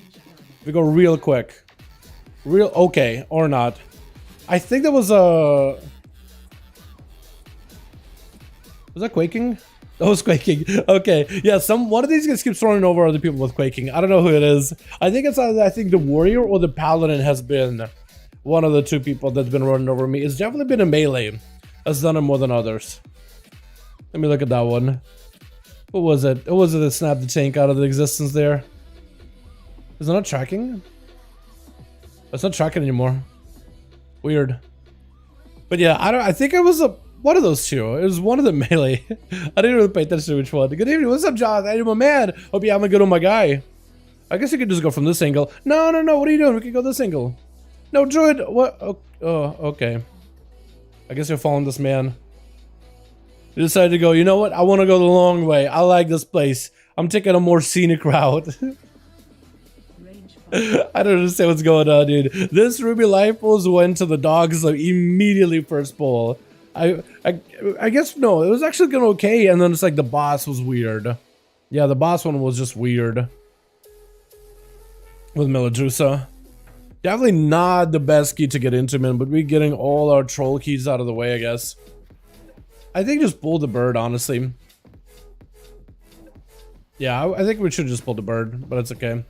If we go real quick. Real okay, or not. I think that was a... Was that quaking? That was quaking. Okay. Yeah, one of these guys keeps throwing over other people with quaking. I don't know who it is. I think it's either the warrior or the paladin has been one of the two people that's been running over me. It's definitely been a melee that's done it more than others. Let me look at that one. What was it? What was it that snapped the tank out of the existence there? Is it not tracking? It's not tracking anymore. Weird. But yeah, I think it was one of those two. It was one of the melee. I didn't really pay attention to which one. Good evening. What's up, John? Hey, my man. Hope you having a good on my guy. I guess you could just go from this angle. No. What are you doing? We can go this angle. No, Druid. What? Oh, okay. I guess you're following this man. You decided to go, you know what? I want to go the long way. I like this place. I'm taking a more scenic route. I don't understand what's going on, dude. This Ruby Lifefuls went to the dogs like immediately first pull. I guess no, it was actually going okay, and then it's like the boss was weird. Yeah, the boss one was just weird. With Meladrusa. Definitely not the best key to get into, man, but we're getting all our troll keys out of the way, I guess. I think just pull the bird, honestly. Yeah, I think we should just pull the bird, but it's okay.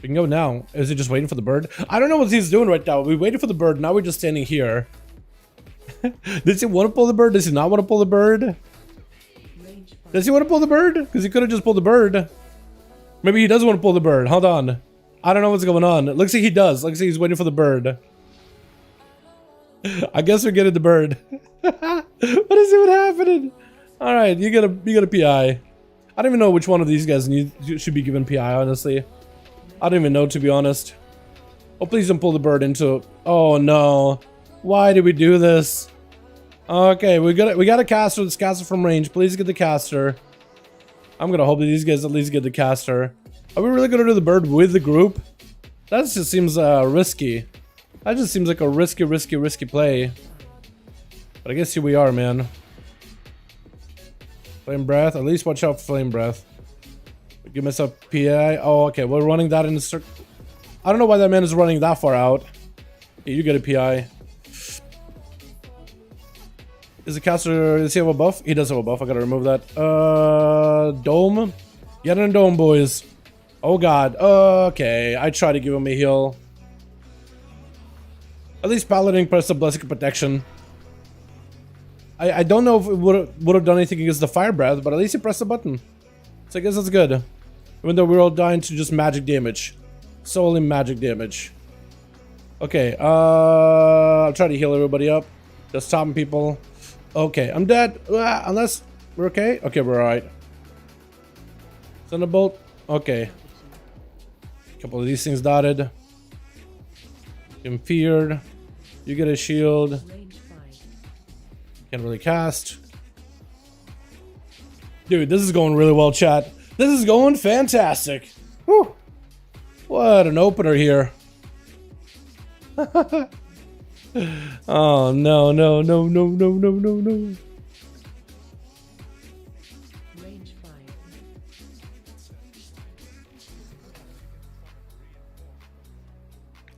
We can go now. Is he just waiting for the bird? I don't know what he's doing right now. We waited for the bird, now we're just standing here. Does he want to pull the bird? Does he not want to pull the bird? Does he want to pull the bird? Because he could have just pulled the bird. Maybe he does want to pull the bird. Hold on. I don't know what's going on. It looks like he does. Looks like he's waiting for the bird. I guess we're getting the bird. What is even happening? All right, you get a PI. I don't even know which one of these guys should be given PI, honestly. I don't even know, to be honest. Oh, please don't pull the bird into... Oh, no. Why did we do this? Okay, we got a caster. This caster from range. Please get the caster. I'm gonna hope that these guys at least get the caster. Are we really gonna do the bird with the group? That just seems risky. That just seems like a risky play. But I guess here we are, man. Flame breath. At least watch out for flame breath. Give myself PI. Oh, okay. We're running that in the circle. I don't know why that man is running that far out. Yeah, you get a PI. Is the caster, does he have a buff? He does have a buff. I gotta remove that. Dome? Get in a dome, boys. Oh god. Okay. I try to give him a heal. At least Paladin pressed the Blessing of Protection. I don't know if it would have done anything against the Fire Breath, but at least he pressed the button. So I guess that's good. Even though we're all dying to just magic damage. Solely magic damage. Okay, I'll try to heal everybody up. Just stopping people. Okay, I'm dead. Unless we're okay. Okay, we're alright. Thunderbolt. Okay. A couple of these things dotted. I'm feared. You get a shield. Can't really cast. Dude, this is going really well, chat. This is going fantastic. Whew. What an opener here. Oh, no.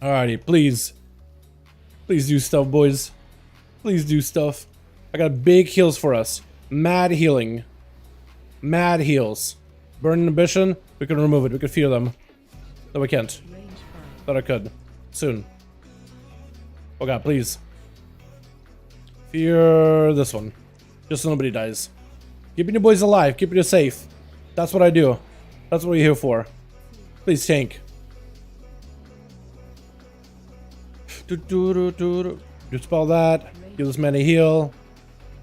Alrighty, please. Please do stuff, boys. Please do stuff. I got big heals for us. Mad healing. Mad heals. Burn inhibition. We can remove it. We can fear them. No, we can't. Thought I could. Soon. Oh god, please. Fear this one. Just so nobody dies. Keeping your boys alive. Keeping you safe. That's what I do. That's what we're here for. Please tank. Dispel that. Give this man a heal.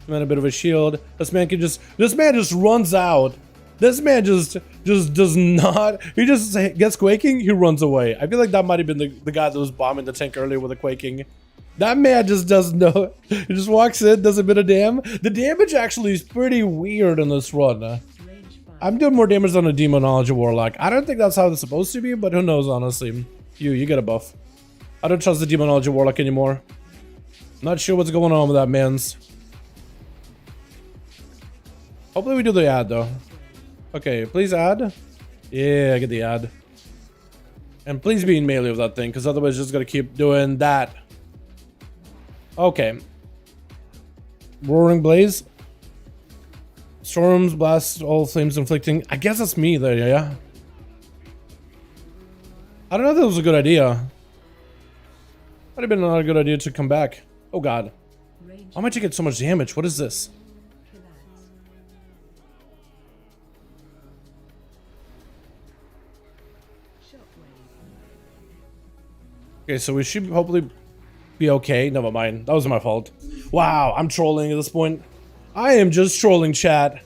This man a bit of a shield. This man just runs out. This man just does not. He just gets quaking. He runs away. I feel like that might have been the guy that was bombing the tank earlier with the quaking. That man just doesn't know. He just walks in, does a bit of damage. The damage actually is pretty weird in this run. I'm doing more damage than a Demonology Warlock. I don't think that's how it's supposed to be, but who knows, honestly. You get a buff. I don't trust the Demonology Warlock anymore. Not sure what's going on with that man's. Hopefully we do the ad, though. Okay, please add. Yeah, I get the ad. And please be in melee with that thing, because otherwise it's just gonna keep doing that. Okay. Roaring Blaze. Storms, blast, all flames inflicting. I guess that's me there, yeah. I don't know if that was a good idea. Might have been not a good idea to come back. Oh god. Why am I taking so much damage? What is this? Okay, so we should hopefully be okay. Never mind. That was my fault. Wow, I'm trolling at this point. I am just trolling, chat.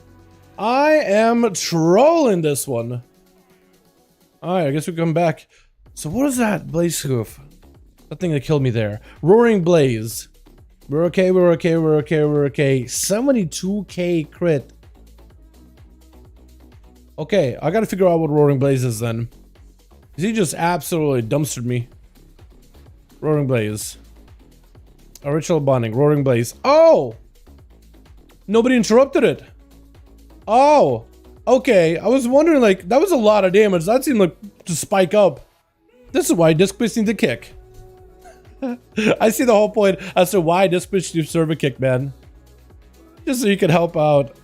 I am trolling this one. Alright, I guess we come back. So what is that? Blaze hoof. That thing that killed me there. Roaring Blaze. We're okay, we're okay, we're okay, we're okay. 72k crit. Okay, I gotta figure out what Roaring Blaze is then. He just absolutely dumpstered me. Roaring Blaze. A ritual bonding. Roaring Blaze. Oh! Nobody interrupted it. Oh! Okay, I was wondering, like, that was a lot of damage. That seemed like to spike up. This is why Disc Bitch needs a kick. I see the whole point as to why Disc Bitch deserve a kick, man. Just so you can help out.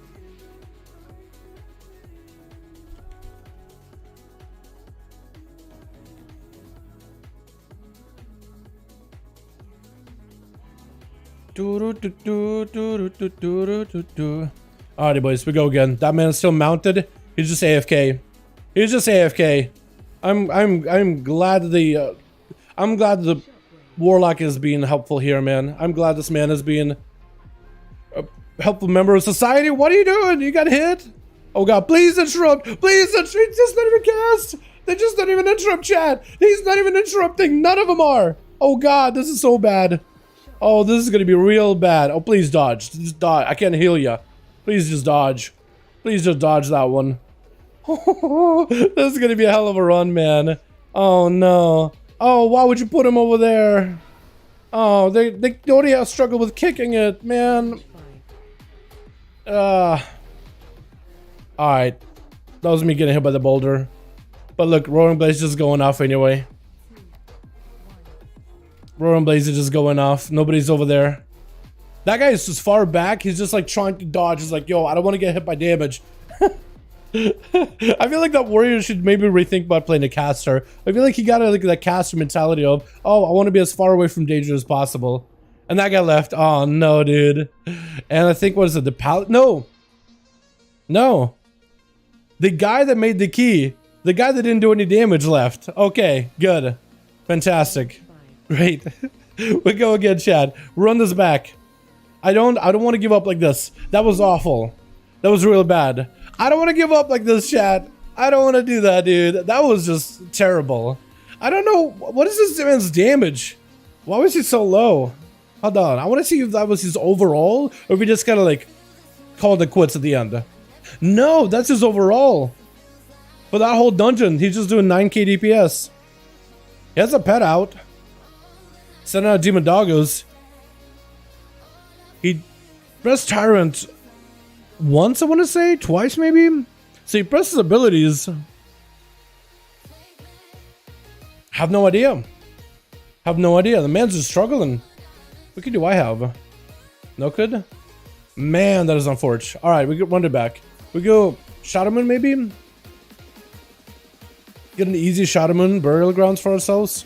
Alrighty, boys, we go again. That man is still mounted. He's just AFK. He's just AFK. I'm glad the Warlock is being helpful here, man. I'm glad this man is being helpful member of society. What are you doing? You got hit? Oh god, please interrupt. Please interrupt. Just not even cast. They just not even interrupt chat. He's not even interrupting. None of them are. Oh god, this is so bad. Oh, this is gonna be real bad. Oh, please dodge. Just dodge. I can't heal you. Please just dodge. Please just dodge that one. This is gonna be a hell of a run, man. Oh no. Oh, why would you put him over there? Oh, they already have struggled with kicking it, man. Alright. That was me getting hit by the boulder. But look, Roaring Blaze just going off anyway. Roaring Blaze is just going off. Nobody's over there. That guy is just far back. He's just like trying to dodge. He's like, yo, I don't want to get hit by damage. I feel like that warrior should maybe rethink about playing a caster. I feel like he got like that caster mentality of, oh, I want to be as far away from danger as possible. And that guy left. Oh no, dude. And I think, what is it? The pallet? No. No. The guy that made the key. The guy that didn't do any damage left. Okay, good. Fantastic. Great. We go again, Chad. Run this back. I don't want to give up like this. That was awful. That was real bad. I don't want to give up like this, Chad. I don't want to do that, dude. That was just terrible. I don't know. What is this man's damage? Why was he so low? Hold on. I want to see if that was his overall, or if we just kind of like called it quits at the end. No, that's his overall. For that whole dungeon, he's just doing 9k DPS. He has a pet out. Sending out demon doggos. He pressed Tyrant once, I want to say, twice maybe. So he pressed his abilities. Have no idea. Have no idea. The man's just struggling. What kid do I have? No kid? Man, that is unfortunate. Alright, we get Wonder back. We go Shadowmoon maybe? Get an easy Shadowmoon burial grounds for ourselves.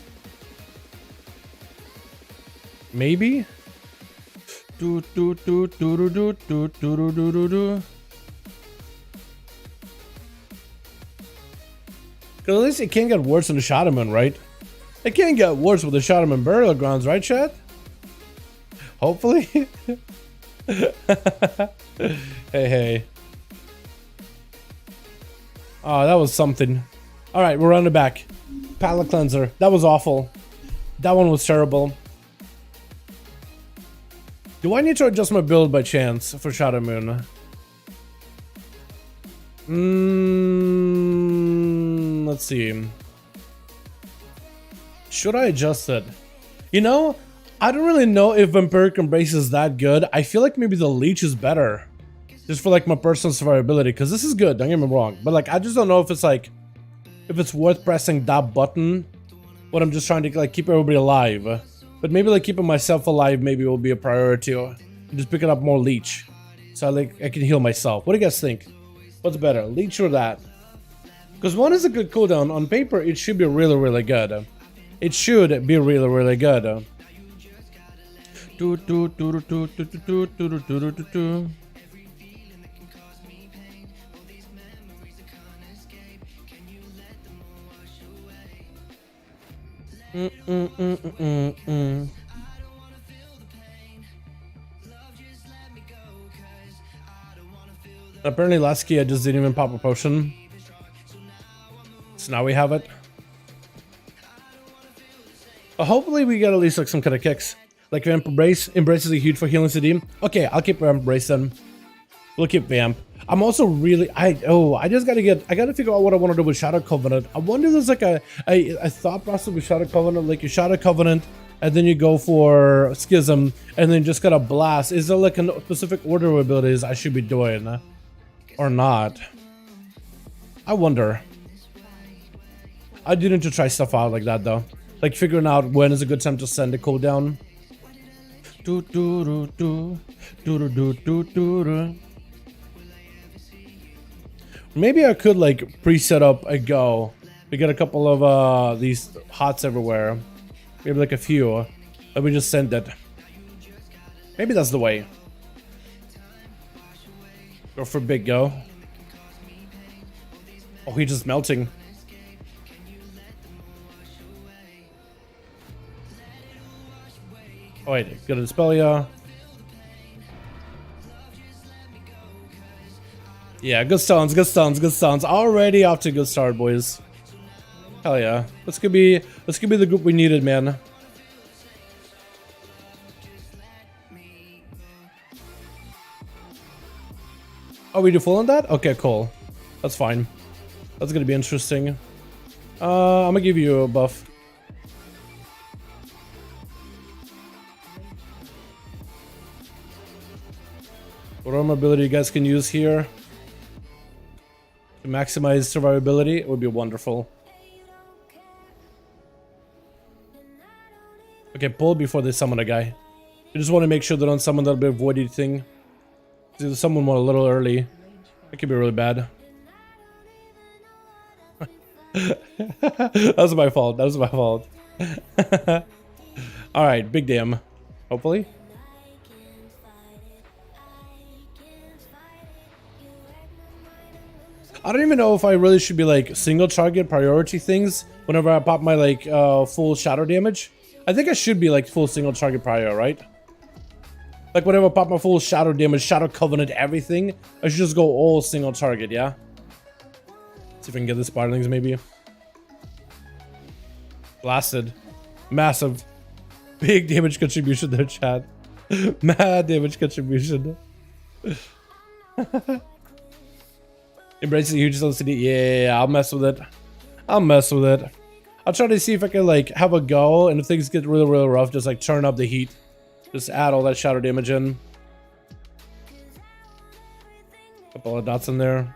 Maybe? Do do do do do do do do do do do. Cause at least it can't get worse than the Shadowmoon, right? It can't get worse with the Shadowmoon burial grounds, right, chat? Hopefully. Hey. Oh, that was something. Alright, we're on the back. Palette cleanser. That was awful. That one was terrible. Do I need to adjust my build by chance for Shadowmoon? Let's see. Should I adjust it? You know, I don't really know if Vampiric Embrace is that good. I feel like maybe the Leech is better. Just for like my personal survivability, because this is good, don't get me wrong. But like, I just don't know if it's like, if it's worth pressing that button when I'm just trying to like keep everybody alive. But maybe like keeping myself alive maybe will be a priority, or just picking up more Leech. So I can heal myself. What do you guys think? What's better, Leech or that? Because one is a good cooldown. On paper, it should be really, really good. It should be really, really good. Apparently last key I just didn't even pop a potion. So now we have it. But hopefully we get at least like some kind of kicks. Like Vamp Embrace. Embrace is a huge for healing CD. Okay, I'll keep Vamp Embrace then. We'll keep Vamp. I'm also really I gotta figure out what I want to do with Shadow Covenant. I wonder if there's like a thought process with Shadow Covenant, like you Shadow Covenant and then you go for Schism and then just got a blast. Is there like a specific order of abilities I should be doing or not? I wonder. I do need to try stuff out like that though. Like figuring out when is a good time to send a cooldown. Maybe I could like pre-set up a go. We get a couple of these hots everywhere. Maybe like a few. Let me just send it. Maybe that's the way. Go for big go. Oh, he's just melting. Oh wait, gonna dispel ya. Yeah, good stuns, good stuns, good stuns. Already off to a good start, boys. Hell yeah. This could be the group we needed, man. Oh, we do full on that? Okay, cool. That's fine. That's gonna be interesting. I'm gonna give you a buff. What armor ability you guys can use here to maximize survivability? It would be wonderful. Okay, pull before they summon a guy. You just want to make sure they don't summon that big voidy thing. If someone went a little early, it could be really bad. That was my fault. That was my fault. Alright, big damn. Hopefully. I don't even know if I really should be like single target priority things whenever I pop my like full shadow damage. I think I should be like full single target prior, right? Like whenever I pop my full shadow damage, shadow covenant, everything, I should just go all single target, yeah? See if I can get the spiderlings maybe. Blasted. Massive. Big damage contribution there, chat. Mad damage contribution. Embrace the huge LCD. Yeah, I'll mess with it. I'll mess with it. I'll try to see if I can like have a go, and if things get really, really rough, just like turn up the heat. Just add all that shadow damage in. Couple of dots in there.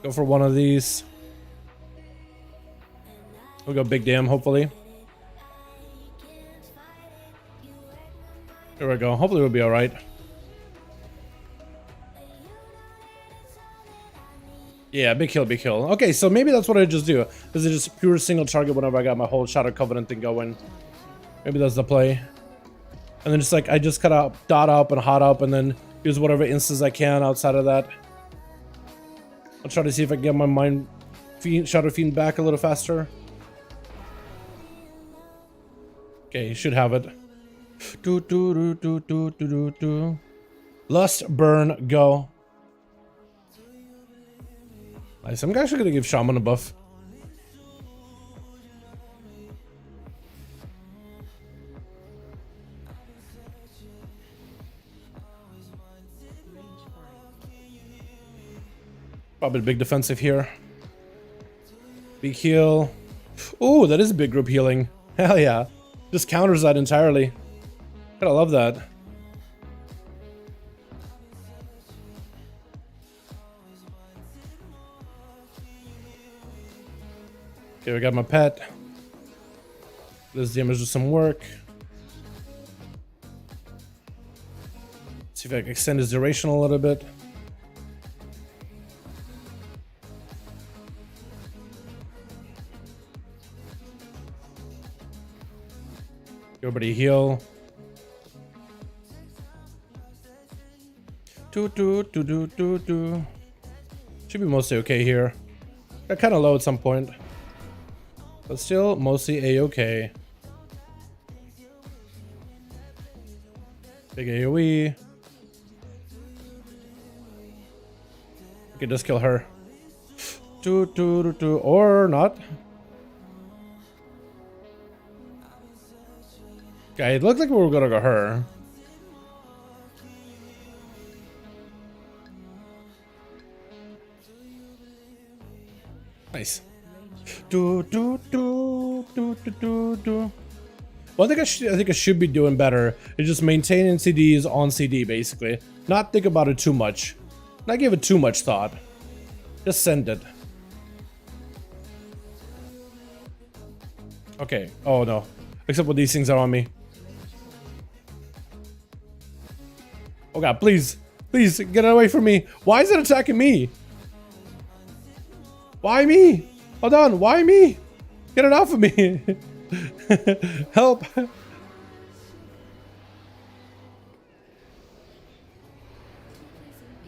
Go for one of these. We'll go big damn, hopefully. Here we go. Hopefully we'll be alright. Yeah, big kill, big kill. Okay, so maybe that's what I just do. Is it just pure single target whenever I got my whole Shadow Covenant thing going? Maybe that's the play. And then just like, I just cut out dot up and hot up and then use whatever instance I can outside of that. I'll try to see if I can get my Mind Fiend, Shadow Fiend back a little faster. Okay, you should have it. Lust, burn, go. Nice. I'm actually gonna give Shaman a buff. Probably big defensive here. Big heal. Oh, that is a big group healing. Hell yeah. Just counters that entirely. I love that. Okay, we got my pet. This damage does some work. See if I can extend his duration a little bit. Everybody heal. Should be mostly okay here. Got kind of low at some point, but still mostly a-okay. Big AoE. We can just kill her. Or not. Okay, it looked like we were gonna go her. Nice. One thing I think I should be doing better is just maintaining CDs on CD, basically. Not think about it too much. Not give it too much thought. Just send it. Okay. Oh no. Except when these things are on me. Oh god, please. Please, get it away from me. Why is it attacking me? Why me? Hold on, why me? Get it off of me. Help.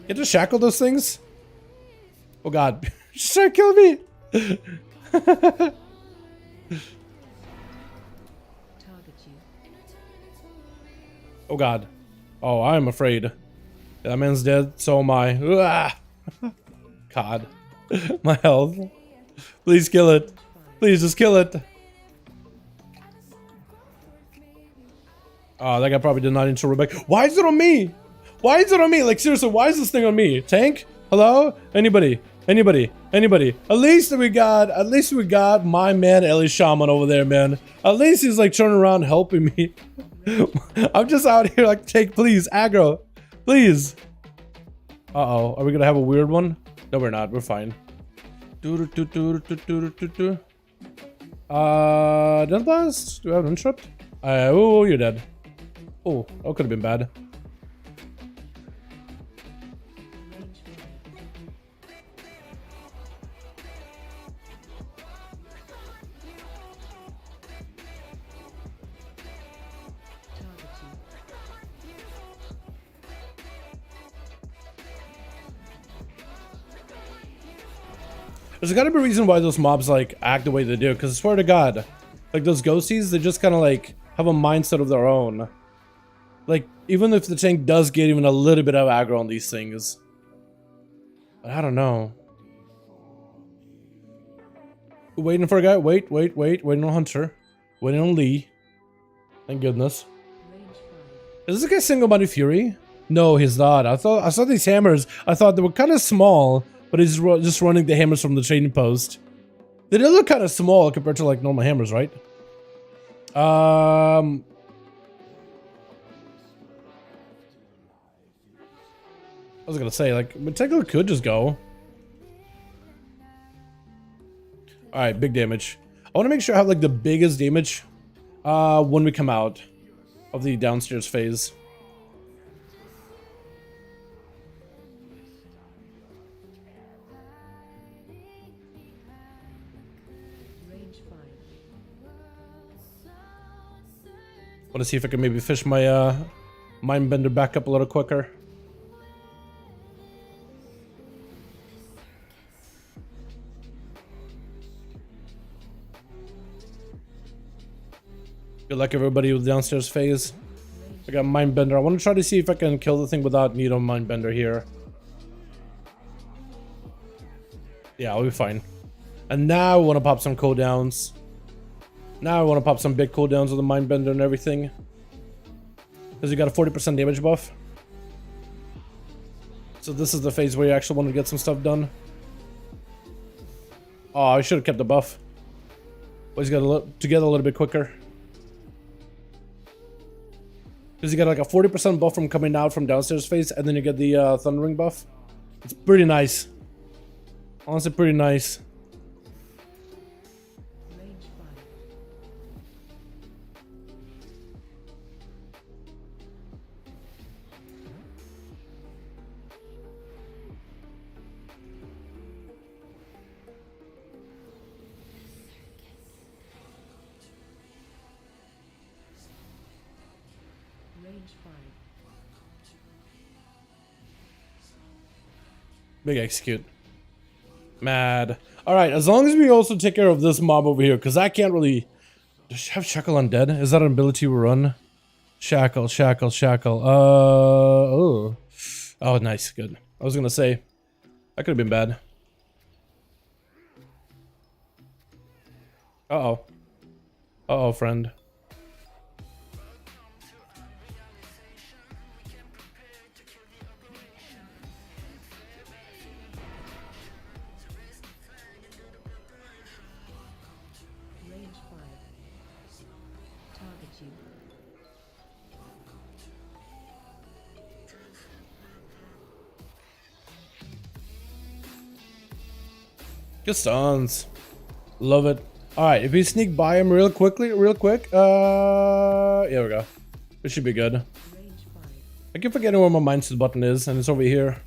Get to shackle those things? Oh god. Just try to kill me. Oh god. Oh, I'm afraid. That man's dead, so am I. Ah! God. My health. Please kill it. Please just kill it. Oh, that guy probably did not intro back. Why is it on me? Why is it on me? Like, seriously, why is this thing on me? Tank? Hello? Anybody? Anybody? Anybody? At least we got my man Ellie Shaman over there, man. At least he's like turning around helping me. I'm just out here like, take, please, aggro. Please. Uh-oh. Are we gonna have a weird one? No, we're not. We're fine. Death blast? Do I have an interrupt? Oh, you're dead. Oh, that could have been bad. There's gotta be a reason why those mobs like act the way they do, because I swear to God, like those ghosties, they just kind of like have a mindset of their own. Like, even if the tank does get even a little bit of aggro on these things. But I don't know. Waiting for a guy. Waiting on Hunter. Waiting on Lee. Thank goodness. Is this guy single-body Fury? No, he's not. I saw these hammers. I thought they were kind of small, but he's just running the hammers from the trading post. They did look kind of small compared to like normal hammers, right? I was gonna say, like, technically could just go. Alright, big damage. I want to make sure I have like the biggest damage when we come out of the downstairs phase. Want to see if I can maybe fish my mind bender back up a little quicker. Good luck everybody with the downstairs phase. I got mind bender. I want to try to see if I can kill the thing without need of mind bender here. Yeah, I'll be fine. And now I want to pop some cooldowns. Now I want to pop some big cooldowns with the mind bender and everything. Because you got a 40% damage buff. So this is the phase where you actually want to get some stuff done. Oh, I should have kept the buff. But he's got to get a little bit quicker. Because you got like a 40% buff from coming out from downstairs phase, and then you get the thundering buff. It's pretty nice. Honestly, pretty nice. Big execute. Mad. Alright, as long as we also take care of this mob over here, because I can't really... Does she have Shackle Undead? Is that an ability we run? Shackle, Shackle, Shackle. Oh. Oh, nice. Good. I was gonna say, that could have been bad. Uh-oh. Uh-oh, friend. Good stuns. Love it. Alright, if we sneak by him real quick. Here we go. This should be good. I keep forgetting where my mindset button is, and it's over here.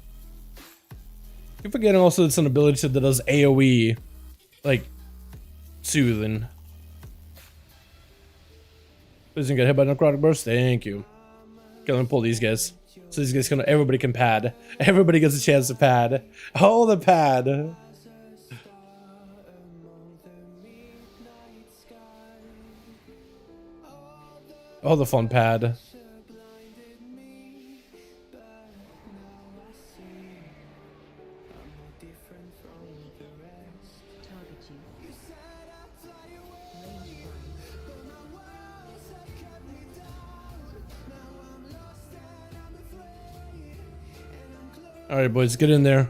I keep forgetting also it's an ability that does AoE, like, soothing. Please don't get hit by necrotic burst. Thank you. Okay, let me pull these guys. So these guys everybody can pad. Everybody gets a chance to pad. Oh, the pad. Oh, the fun pad. All right, boys, get in there.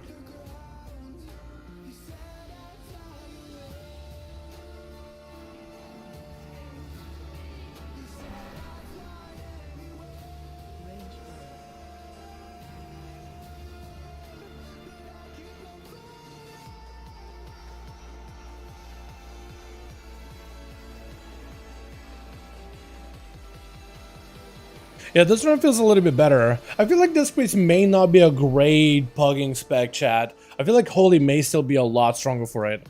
Yeah, this one feels a little bit better. I feel like this piece may not be a great pugging spec, chat. I feel like Holy may still be a lot stronger for it.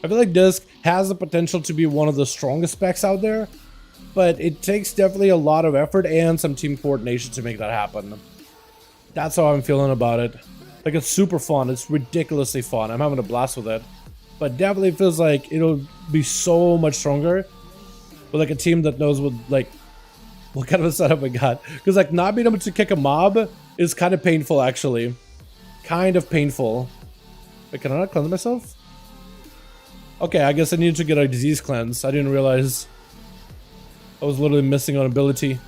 I feel like this has the potential to be one of the strongest specs out there, but it takes definitely a lot of effort and some team coordination to make that happen. That's how I'm feeling about it. Like, it's super fun. It's ridiculously fun. I'm having a blast with it. But definitely feels like it'll be so much stronger with like a team that knows what kind of a setup we got. Because like not being able to kick a mob is kind of painful, actually. Kind of painful. Wait, can I not cleanse myself? Okay, I guess I needed to get a disease cleanse. I didn't realize I was literally missing on ability.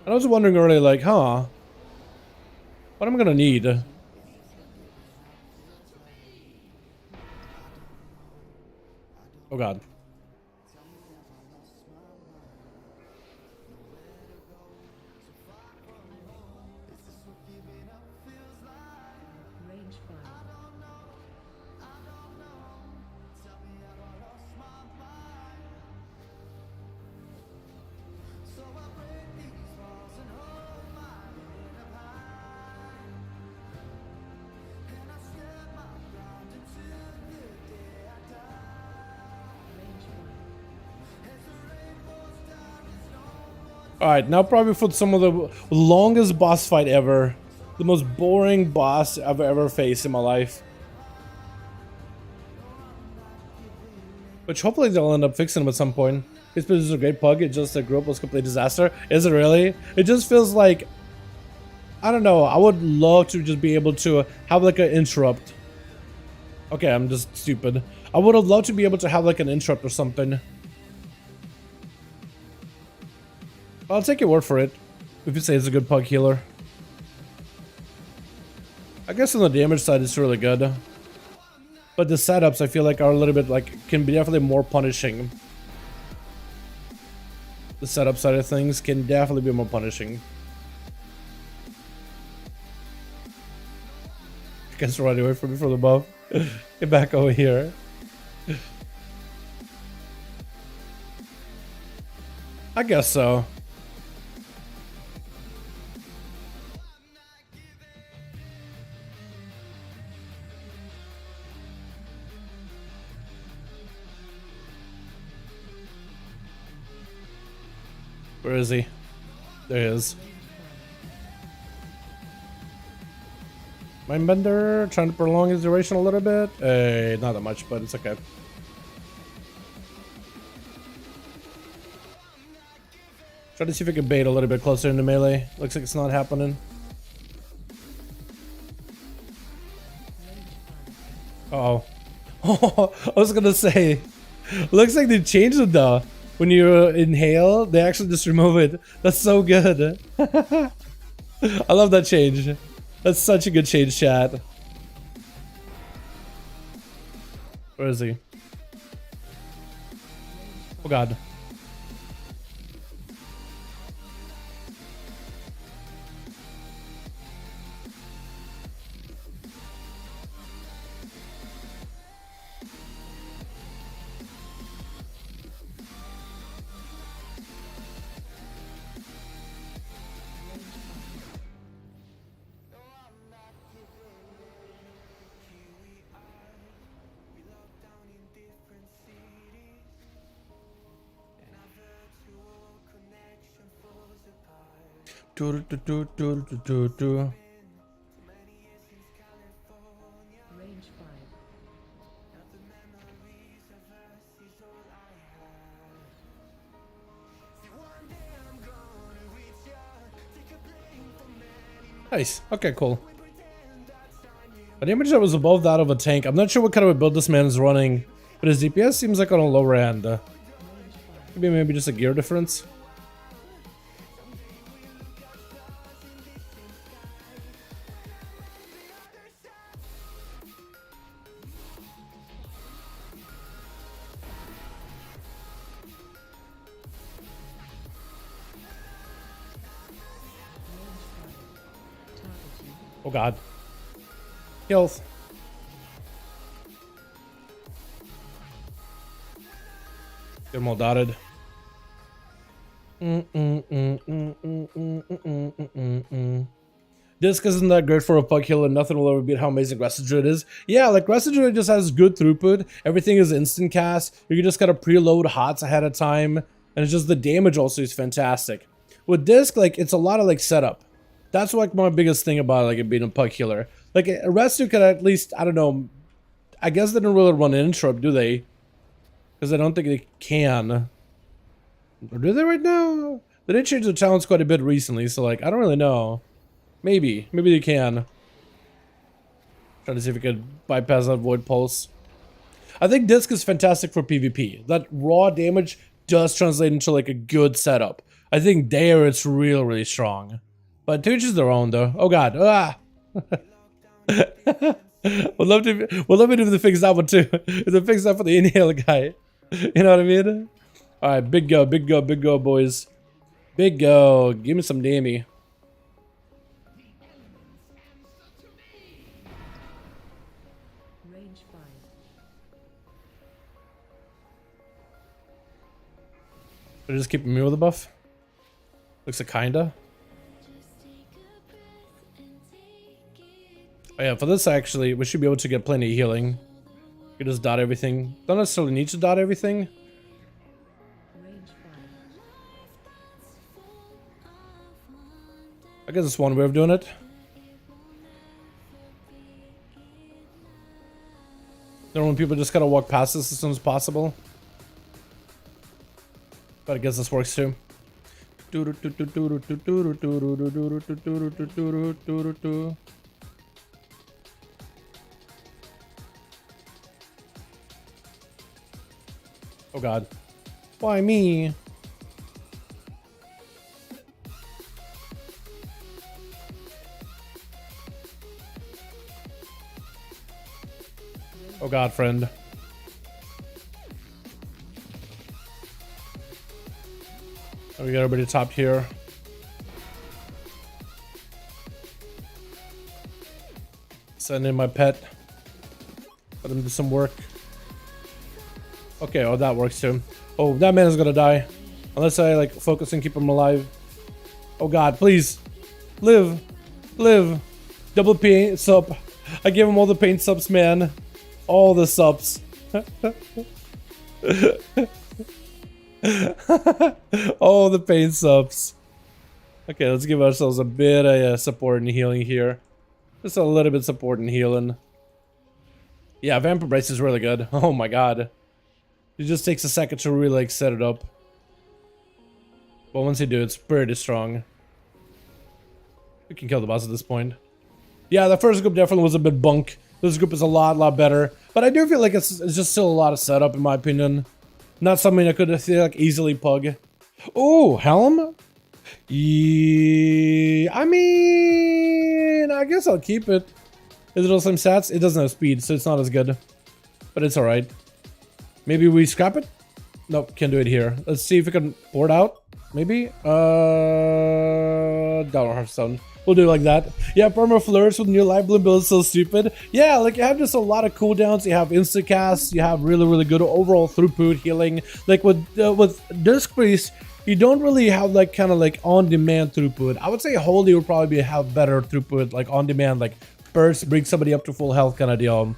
And I was wondering earlier, like, huh? What am I gonna need? Oh god. Alright, now probably for some of the longest boss fight ever. The most boring boss I've ever faced in my life. Which hopefully they'll end up fixing them at some point. This is a great pug, it just the group was a complete disaster. Is it really? It just feels like, I don't know, I would love to just be able to have like an interrupt. Okay, I'm just stupid. I would have loved to be able to have like an interrupt or something. I'll take your word for it, if you say it's a good pug healer. I guess on the damage side it's really good. But the setups I feel like are a little bit like, can be definitely more punishing. The setup side of things can definitely be more punishing. You guys run away from me from the buff. Get back over here. I guess so. Where is he? There he is. Mindbender, trying to prolong his duration a little bit. Not that much, but it's okay. Try to see if we can bait a little bit closer into melee. Looks like it's not happening. Uh-oh. I was gonna say, looks like they changed it though. When you inhale, they actually just remove it. That's so good. I love that change. That's such a good change, chat. Where is he? Oh god. Do. Nice. Okay, cool. The damage that was above that of a tank. I'm not sure what kind of a build this man is running, but his DPS seems like on a lower end. Maybe just a gear difference. Oh god. Health. Get them all dotted. Disc isn't that great for a pug healer. Nothing will ever beat how amazing Rested Druid is. Yeah, like Rested Druid just has good throughput. Everything is instant cast. You just gotta preload HOTS ahead of time. And it's just the damage also is fantastic. With Disc, like, it's a lot of like setup. That's like my biggest thing about like it being a pug healer. Like a Restu could at least, I don't know, I guess they don't really run an interrupt, do they? Because I don't think they can. Or do they right now? They did change the challenge quite a bit recently, so like I don't really know. Maybe they can. Trying to see if we could bypass that void pulse. I think Disc is fantastic for PvP. That raw damage does translate into like a good setup. I think there it's really strong. But to each is their own, though. Oh god. Ah. We'll love to do the fix that one too. The fix that for the inhale guy. You know what I mean? All right, big go, boys. Big go. Give me some dammy. Range 5. Should I just keep me with a buff? Looks like kinda. Oh yeah, for this actually, we should be able to get plenty of healing. You can just dot everything. Don't necessarily need to dot everything. Range 5. I guess it's one way of doing it. Then when people just gotta walk past this as soon as possible. But I guess this works too. Oh god. Why me? Oh god, friend. Oh, we got everybody topped here. Send in my pet. Let him do some work. Okay, oh, that works too. Oh, that man is gonna die. Unless I, like, focus and keep him alive. Oh god, please. Live. Live. Double paint sub. I gave him all the paint subs, man. All the subs. All the paint subs. Okay, let's give ourselves a bit of support and healing here. Just a little bit support and healing. Yeah, Vampire Brace is really good. Oh my god. It just takes a second to really like set it up. But once you do, it's pretty strong. We can kill the boss at this point. Yeah, the first group definitely was a bit bunk. This group is a lot better. But I do feel like it's just still a lot of setup in my opinion. Not something I could like easily pug. Oh, Helm? Yeah, I mean, I guess I'll keep it. Is it all same stats? It doesn't have speed, so it's not as good. But it's alright. Maybe we scrap it? Nope, can't do it here. Let's see if we can board out. Maybe? Dollar Hearthstone. We'll do it like that. Yeah, perma flourish with new live bloom build is so stupid. Yeah, like you have just a lot of cooldowns. You have insta casts. You have really good overall throughput healing. Like with Disc Priest, you don't really have like kind of like on demand throughput. I would say Holy would probably have better throughput, like on demand, like burst, bring somebody up to full health kind of deal.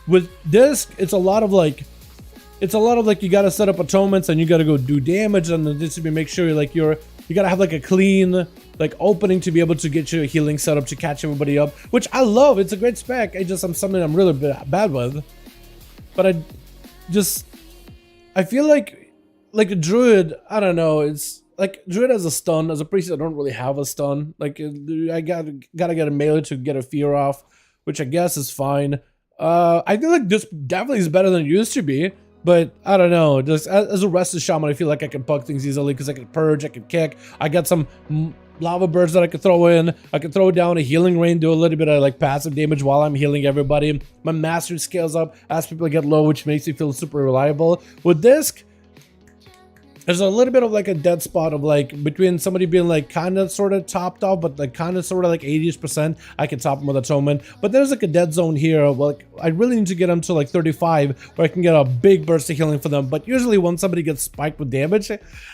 With Disc, it's a lot of like you gotta set up atonements and you gotta go do damage, and then just to make sure you gotta have like a clean like opening to be able to get your healing set up to catch everybody up, which I love. It's a great spec. I'm something I'm really bad with. But I feel like a druid, I don't know, it's like druid has a stun. As a priest, I don't really have a stun. Like I gotta get a melee to get a fear off. which I guess is fine. I feel like this definitely is better than it used to be, but I don't know. Just as a rested shaman, I feel like I can bug things easily because I can purge, I can kick. I got some lava birds that I could throw in. I could throw down a healing rain, do a little bit of like passive damage while I'm healing everybody. My mastery scales up as people get low, which makes me feel super reliable. With Disc, there's a little bit of like a dead spot of like between somebody being like kind of sort of topped off, but like kind of sort of like 80%. I can top them with Atonement, but there's like a dead zone here. Like I really need to get them to like 35 where I can get a big burst of healing for them. But usually when somebody gets spiked with damage,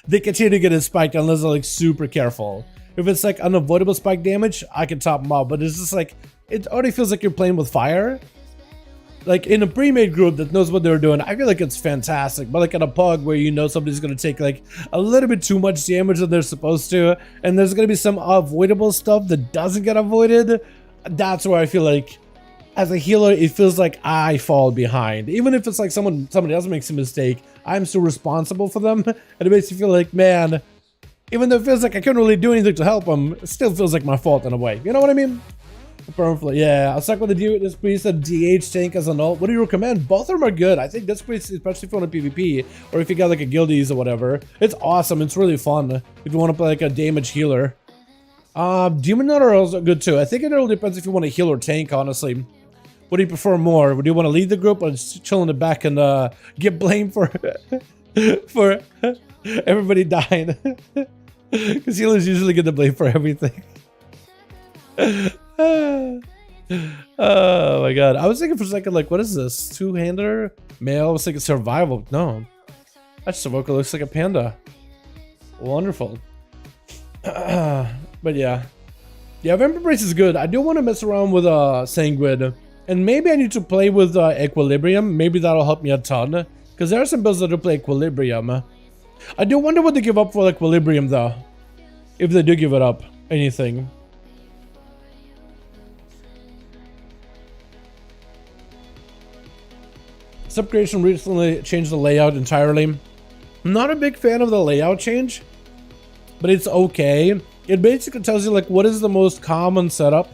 they continue to get it spiked unless they're like super careful. If it's like unavoidable spike damage, I can top them out, but it's just like, it already feels like you're playing with fire. Like in a pre-made group that knows what they're doing, I feel like it's fantastic. But like in a pug where you know somebody's going to take like a little bit too much damage than they're supposed to, and there's going to be some avoidable stuff that doesn't get avoided, that's where I feel like as a healer, it feels like I fall behind. Even if it's like somebody else makes a mistake, I'm still responsible for them. And it makes me feel like, man, even though it feels like I couldn't really do anything to help them, it still feels like my fault in a way. You know what I mean? Yeah, I'll stuck with the Disc Priest and DH tank as an ult. What do you recommend? Both of them are good. I think Disc Priest, especially if you want a PvP, or if you got like a guildies or whatever. It's awesome. It's really fun if you want to play like a damage healer. Demon Knight are also good too. I think it all depends if you want to heal or tank, honestly. What do you prefer more? Would you want to lead the group or just chill in the back and get blamed for for everybody dying? Because healers usually get the blame for everything. Oh my god. I was thinking for a second, like, what is this? Two-hander? Male? I was thinking survival. No. That Savoka looks like a panda. Wonderful. But yeah. Yeah, Vampire Brace is good. I do want to mess around with Sanguine. And maybe I need to play with Equilibrium. Maybe that'll help me a ton. Because there are some builds that do play Equilibrium. I do wonder what they give up for Equilibrium though. If they do give it up. Anything. Subcreation recently changed the layout entirely. I'm not a big fan of the layout change, but it's okay. It basically tells you like what is the most common setup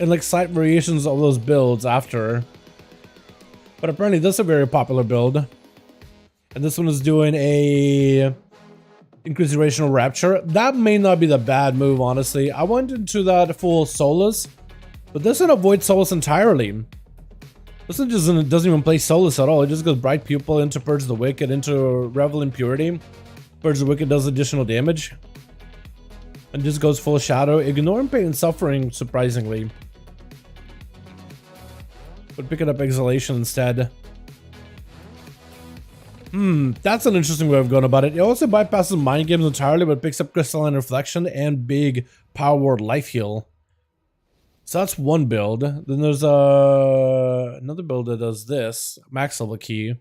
and like slight variations of those builds after. But apparently this is a very popular build. And this one is doing a increased duration of rapture. That may not be the bad move, honestly. I went into that full Solus, but this one avoids Solus entirely. This one just doesn't even play Solus at all. It just goes Bright Pupil into Purge the Wicked, into Revel in Purity. Purge the Wicked does additional damage. And just goes full Shadow. Ignoring Pain and Suffering, surprisingly. But picking up Exhalation instead. That's an interesting way of going about it. It also bypasses Mind Games entirely, but picks up Crystalline Reflection and big Power Word Life Heal. So that's one build. Then there's another build that does this. Max level key.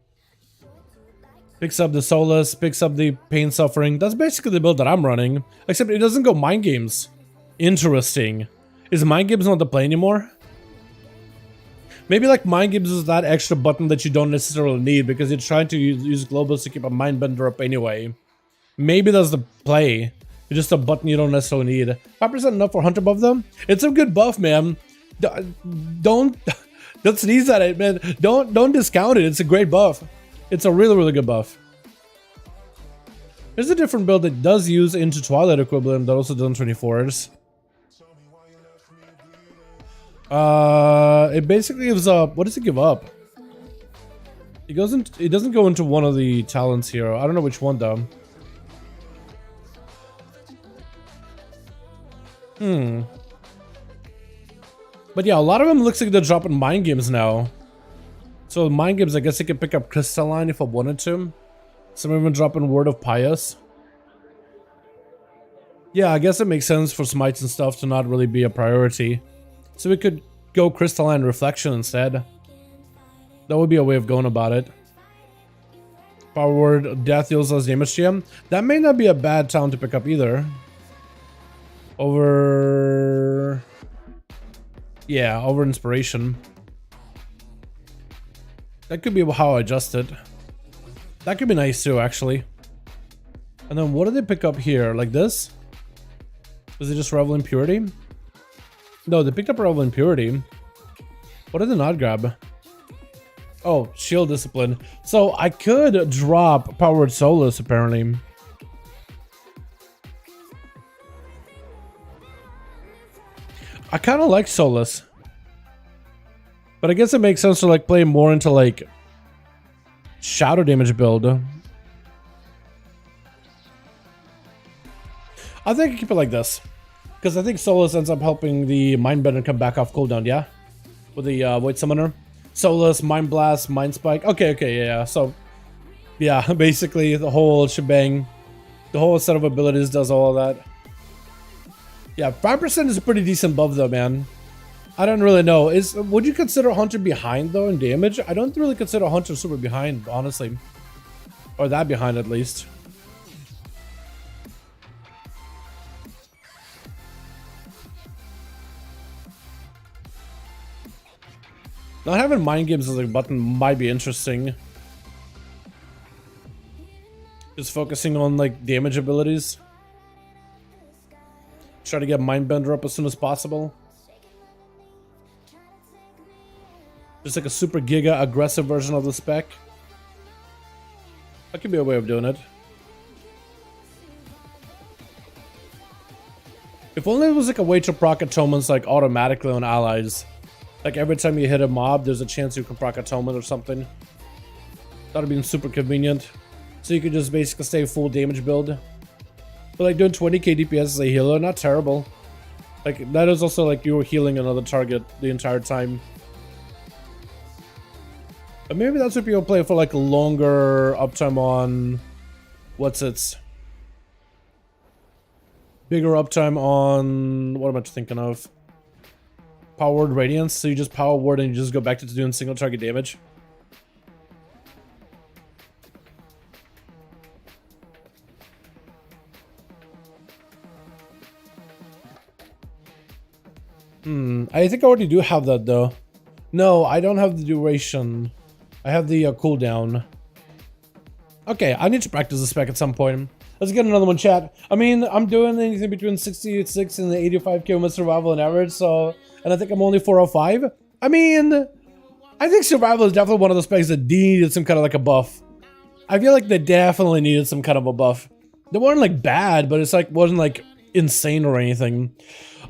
Picks up the Solus, picks up the Pain Suffering. That's basically the build that I'm running. Except it doesn't go Mind Games. Interesting. Is Mind Games not the play anymore? Maybe like Mind Games is that extra button that you don't necessarily need because you're trying to use Globals to keep a Mind Bender up anyway. Maybe that's the play. It's just a button you don't necessarily need. 5% enough for Hunter buff though? It's a good buff, man. Don't sneeze at it, man. Don't discount it. It's a great buff. It's a really, really good buff. There's a different build that does use into Twilight Equivalent that also does 24s. It basically gives up. What does it give up? It doesn't go into one of the talents here. I don't know which one though. But yeah, a lot of them looks like they're dropping Mind Games now. So Mind Games, I guess I could pick up Crystalline if I wanted to. Some of them dropping Word of Pious. Yeah, I guess it makes sense for smites and stuff to not really be a priority. So we could go Crystalline Reflection instead. That would be a way of going about it. Power Word, Death deals less damage to him. That may not be a bad talent to pick up either. Over... Yeah, over Inspiration. That could be how I adjust it. That could be nice too, actually. And then what do they pick up here? Like this? Is it just Revel in Purity? No, they picked up Revel in Purity. What did it not grab? Oh, shield discipline. So I could drop powered Solus apparently. I kind of like Solus. But I guess it makes sense to like play more into like shadow damage build. I think I keep it like this. Because I think Solus ends up helping the Mindbender come back off cooldown, yeah? With the Void Summoner. Solus, Mind Blast, Mind Spike. Okay, yeah. So, yeah, basically the whole shebang. The whole set of abilities does all of that. Yeah, 5% is a pretty decent buff though, man. I don't really know. Would you consider Hunter behind though in damage? I don't really consider Hunter super behind, honestly. Or that behind at least. Not having mind games as a button might be interesting. Just focusing on like damage abilities. Try to get Mindbender up as soon as possible. Just like a super giga aggressive version of the spec. That could be a way of doing it. If only it was like a way to proc atonements like automatically on allies. Like every time you hit a mob, there's a chance you can proc atonement or something. That would be super convenient. So you could just basically stay full damage build. But like doing 20k DPS as a healer, not terrible. Like that is also like you were healing another target the entire time. But maybe that's what people play for like longer uptime on... What's its... Bigger uptime on... What am I thinking of? Powered Radiance, so you just power ward and you just go back to doing single target damage. I think I already do have that though. No, I don't have the duration. I have the cooldown. Okay, I need to practice the spec at some point. Let's get another one, chat. I mean, I'm doing anything between 66 and the 85k with survival and average, so... And I think I'm only 405. I mean, I think survival is definitely one of the specs that needed some kind of like a buff. I feel like they definitely needed some kind of a buff. They weren't like bad, but it's like wasn't like insane or anything.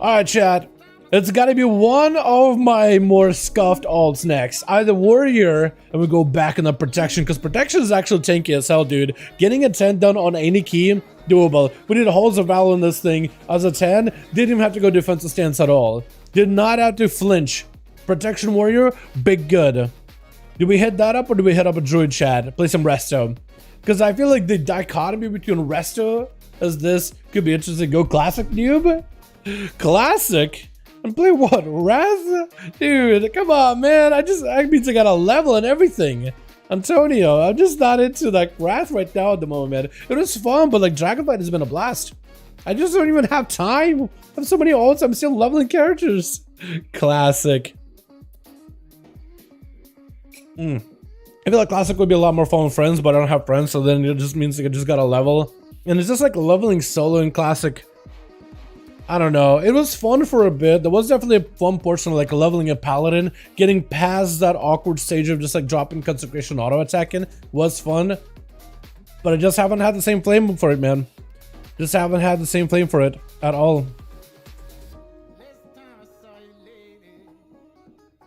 Alright, chat. It's gotta be one of my more scuffed alts next. Either Warrior, and we go back in the Protection, because Protection is actually tanky as hell, dude. Getting a 10 done on any key, doable. We did Halls of Valor in this thing as a 10. Didn't even have to go defensive stance at all. Did not have to flinch. Protection Warrior, big good. Do we hit that up or do we hit up a Druid, chat? Play some Resto. Because I feel like the dichotomy between Resto as this could be interesting. Go Classic, noob? Classic? And play what? Wrath? Dude, come on, man. I mean, I got a level and everything. Antonio, I'm just not into like Wrath right now at the moment. It was fun, but like Dragonflight has been a blast. I just don't even have time. I have so many ults, I'm still leveling characters. Classic. I feel like Classic would be a lot more fun with friends, but I don't have friends, so then it just means like I just gotta level. And it's just like leveling solo in Classic. I don't know. It was fun for a bit. There was definitely a fun portion of like leveling a Paladin. Getting past that awkward stage of just like dropping Consecration auto attacking was fun. But I just haven't had the same flame for it, man. Just haven't had the same flame for it at all.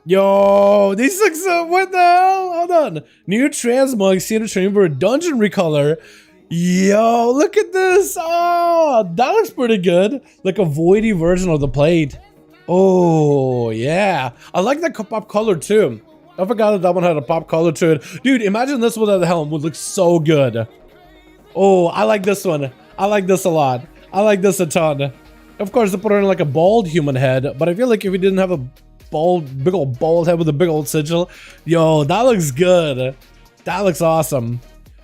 Yo, these look so... What the hell? Hold on. New transmog, Cedar Chamber, Dungeon Recolor. Yo, look at this. Oh, that looks pretty good. Like a voidy version of the plate. Oh, yeah. I like that pop color too. I forgot that one had a pop color to it. Dude, imagine this without the helm would look so good. Oh, I like this one. I like this a lot. I like this a ton. Of course, they put in like a bald human head, but I feel like if we didn't have a big old bald head with a big old sigil, yo, that looks good. That looks awesome.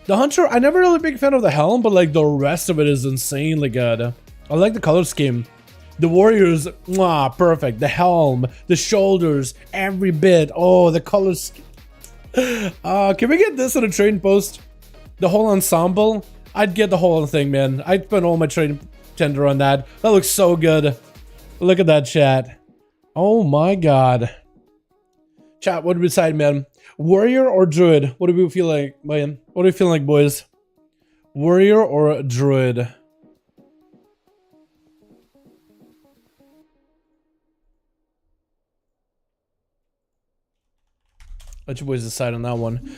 The Hunter, I never really big fan of the helm, but like the rest of it is insanely good. I like the color scheme. The Warriors, mwah, perfect. The helm, the shoulders, every bit. Oh, the colors. Can we get this in a trading post? The whole ensemble? I'd get the whole thing, man. I'd spend all my trading tender on that. That looks so good. Look at that, chat. Oh my god. Chat, what do we decide, man? Warrior or druid? What do we feel like, man? What do you feel like, boys? Warrior or druid? Let you boys decide on that one.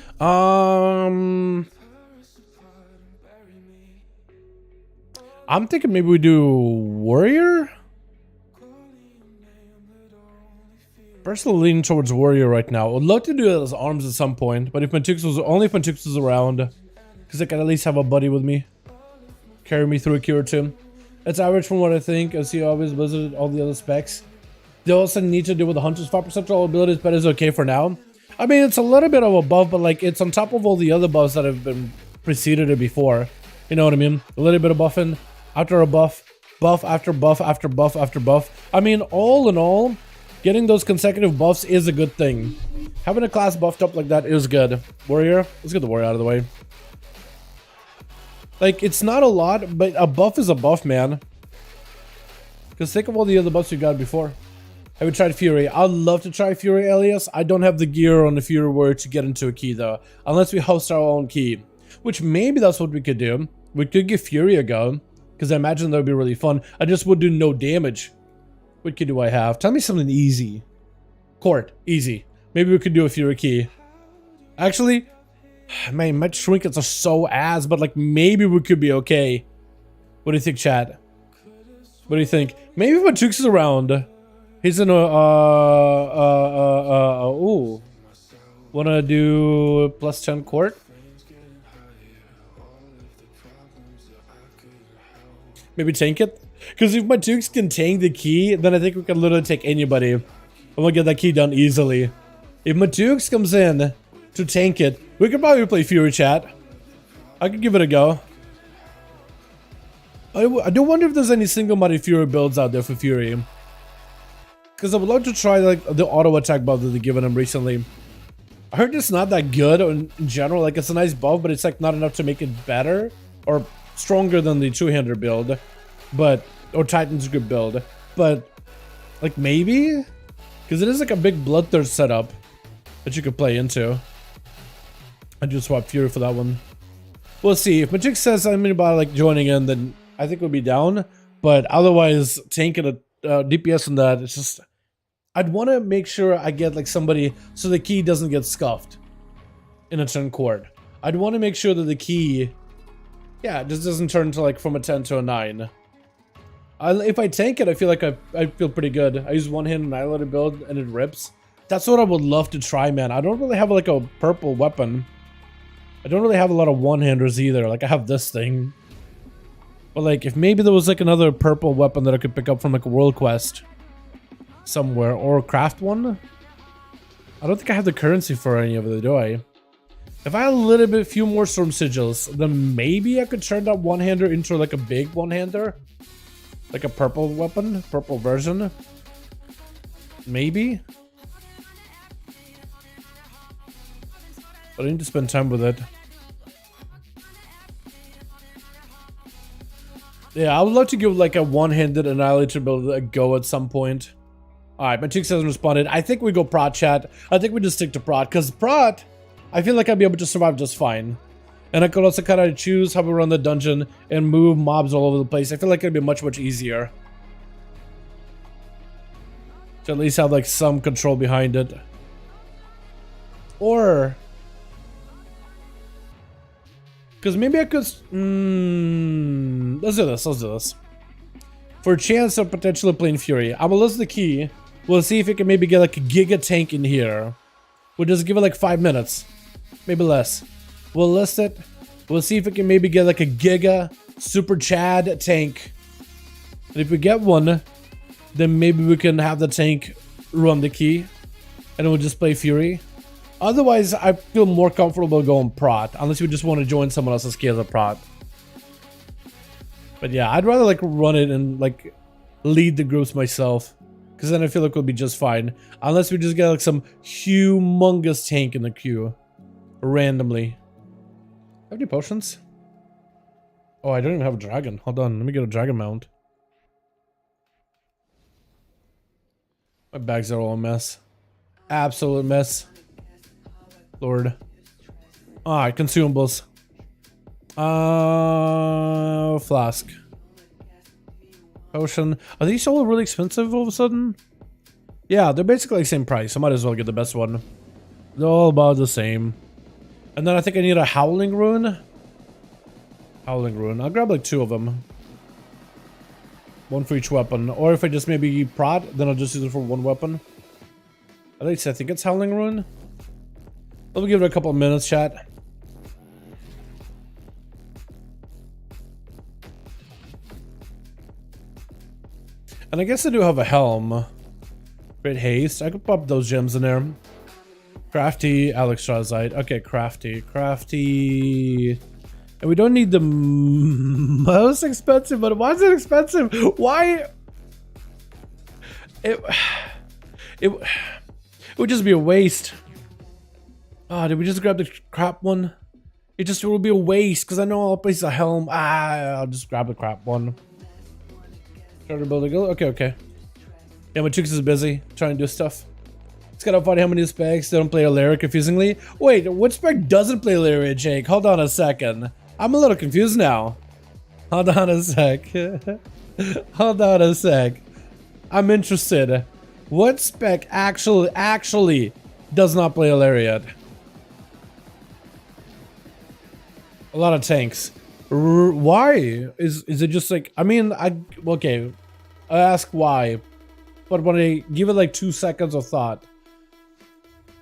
I'm thinking maybe we do warrior. Personally leaning towards warrior right now. Would love to do it as arms at some point, but if Mythic was only if Mythic was around, because I can at least have a buddy with me, carry me through a queue or two. It's average from what I think. I see always visited all the other specs. They also need to do with the hunter's 5% all abilities, but it's okay for now. I mean, it's a little bit of a buff, but like it's on top of all the other buffs that have been preceded it before. You know what I mean? A little bit of buffing after a buff, buff after buff after buff after buff. I mean, all in all, getting those consecutive buffs is a good thing. Having a class buffed up like that is good. Warrior, let's get the warrior out of the way. Like, it's not a lot, but a buff is a buff, man. Because think of all the other buffs you got before. Have you tried Fury? I'd love to try Fury, Elias. I don't have the gear on the Fury Warrior to get into a key, though. Unless we host our own key. Which maybe that's what we could do. We could give Fury a go. Because I imagine that would be really fun. I just would do no damage. What key do I have? Tell me something easy. Court. Easy. Maybe we could do a Fury key. Actually, man, my trinkets are so ass. But like, maybe we could be okay. What do you think, chat? What do you think? Maybe if Matrix is around... He's in a, ooh. Wanna do plus 10 court? Maybe tank it? Because if my Dukes can tank the key, then I think we can literally take anybody. I'm gonna get that key done easily. If my Dukes comes in to tank it, we could probably play Fury, chat. I could give it a go. I do wonder if there's any single-minded Fury builds out there for Fury. Because I would love to try like the auto attack buff that they've given him recently. I heard it's not that good in general. Like, it's a nice buff, but it's like not enough to make it better or stronger than the two-hander build, or Titan's Grip build. But like maybe, because it is like a big bloodthirst setup that you could play into. I just swap Fury for that one. We'll see. If Magic says something about like joining in, then I think we'll be down. But otherwise, tanking a DPS on that, it's just, I'd want to make sure I get like somebody so the key doesn't get scuffed in a turn court. I'd want to make sure that the key, yeah, just doesn't turn to like from a 10 to a 9. If I tank it, I feel like I feel pretty good. I use one hand annihilator build and it rips. That's what I would love to try, man. I don't really have like a purple weapon. I don't really have a lot of one-handers either. Like, I have this thing. But like, if maybe there was like another purple weapon that I could pick up from like a world quest somewhere, or craft one. I don't think I have the currency for any of it, do I? If I had a little bit, few more storm sigils, then maybe I could turn that one-hander into like a big one-hander, like a purple weapon, purple version. Maybe. But I need to spend time with it. Yeah, I would love to give like a one-handed annihilator build a go at some point. Alright, my Chicks hasn't responded. I think we go prot, chat. I think we just stick to prot, because prot, I feel like I'd be able to survive just fine. And I could also kind of choose how we run the dungeon and move mobs all over the place. I feel like it'd be much, much easier to at least have like some control behind it. Or, because maybe I could... let's do this. For a chance of potentially playing Fury, I'm gonna list the key. We'll see if we can maybe get like a Giga tank in here. We'll just give it like 5 minutes. Maybe less. We'll list it. We'll see if we can maybe get like a Giga Super Chad tank. And if we get one, then maybe we can have the tank run the key. And we'll just play Fury. Otherwise, I feel more comfortable going prot, unless you just want to join someone else's key as a prot. But yeah, I'd rather like run it and like lead the groups myself, because then I feel like we'll be just fine. Unless we just get like some humongous tank in the queue randomly. Have any potions? Oh, I don't even have a dragon. Hold on, let me get a dragon mount. My bags are all a mess. Absolute mess. Lord. Alright, consumables. Flask. Potion. Are these all really expensive all of a sudden? Yeah, they're basically the same price. I might as well get the best one. They're all about the same. And then I think I need a Howling Rune. Howling Rune. I'll grab like 2 of them. 1 for each weapon. Or if I just maybe prod, then I'll just use it for 1 weapon. At least I think it's Howling Rune. Let me give it a couple of minutes, chat. And I guess I do have a helm. Great haste. I could pop those gems in there. Crafty, Alex Strazite. Okay, crafty. Crafty. And we don't need the most expensive, but why is it expensive? Why? It would just be a waste. Ah, did we just grab the crap one? It will be a waste because I know I'll place a helm. I'll just grab the crap one. Try to build a go. Okay. Yeah, my Chooks is busy trying to do stuff. It's gotta find how many specs don't play Alaria confusingly. Wait, what spec doesn't play Alaria, Jake? Hold on a second. I'm a little confused now. Hold on a sec. Hold on a sec. I'm interested. What spec actually does not play Alaria? A lot of tanks. Why? Is it just like, I mean, okay. I ask why. But when I give it like 2 seconds of thought,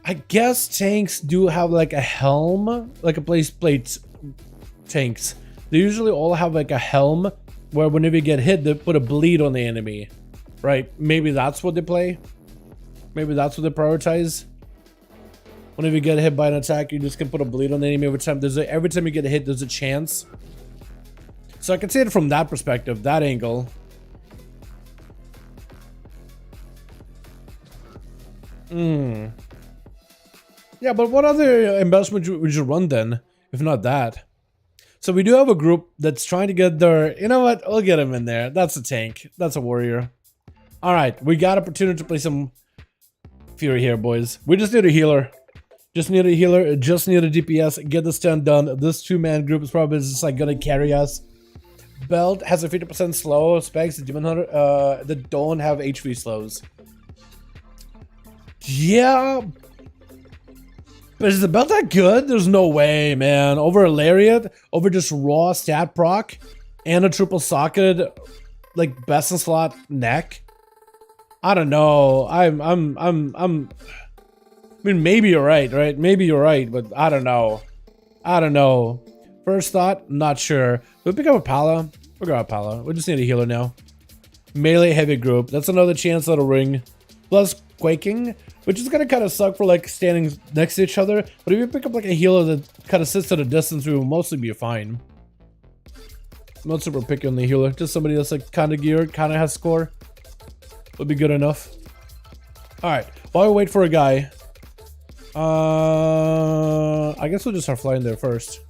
I guess tanks do have like a helm, like a plate tanks. They usually all have like a helm where whenever you get hit, they put a bleed on the enemy, right? Maybe that's what they play. Maybe that's what they prioritize. Whenever you get hit by an attack, you just can put a bleed on the enemy every time. Every time you get hit, there's a chance. So I can see it from that perspective, that angle. Yeah, but what other embellishment would you run then, if not that? So we do have a group that's trying to get their... You know what? We'll get him in there. That's a tank. That's a warrior. Alright, we got opportunity to play some Fury here, boys. We just need a healer. Just need a healer. Just need a DPS. Get this 10 done. This 2-man group is probably just like gonna carry us. Belt has a 50% slow. Specs, the Demon Hunter, that don't have HV slows. Yeah, but is the belt that good? There's no way, man. Over a lariat, over just raw stat proc, and a triple socketed, like best in slot neck. I don't know. I mean, maybe you're right? Maybe you're right, but I don't know. First thought, not sure. We'll pick up a Pala. We'll grab a Pala. We just need a healer now. Melee heavy group. That's another chance that'll ring. Plus quaking, which is gonna kind of suck for like standing next to each other. But if you pick up like a healer that kind of sits at a distance, we will mostly be fine. I'm not super picky on the healer. Just somebody that's like kind of geared, kind of has score. Would be good enough. All right. While we wait for a guy, I guess we'll just start flying there first.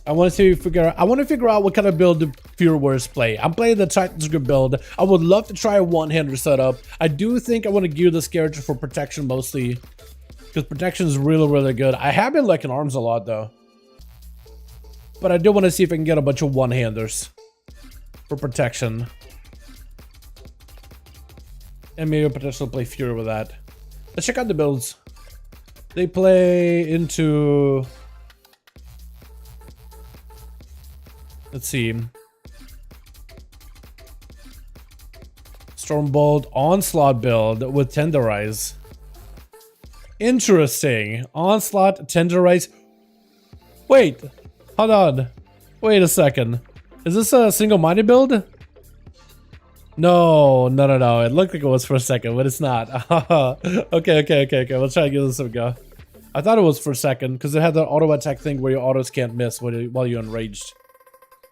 I want to figure out what kind of build the Fury Warriors play. I'm playing the Titan's Grip build. I would love to try a one-hander setup. I do think I want to gear this character for protection mostly, because protection is really good. I have been liking arms a lot though, but I do want to see if I can get a bunch of one-handers for protection, and maybe potentially play Fury with that. Let's check out the builds. They play into... Let's see. Stormbolt Onslaught build with Tenderize. Interesting. Onslaught, Tenderize. Wait. Hold on. Wait a second. Is this a single-minded build? No. It looked like it was for a second, but it's not. Okay. Let's try to give this a go. I thought it was for a second, because it had the auto attack thing where your autos can't miss while you're enraged.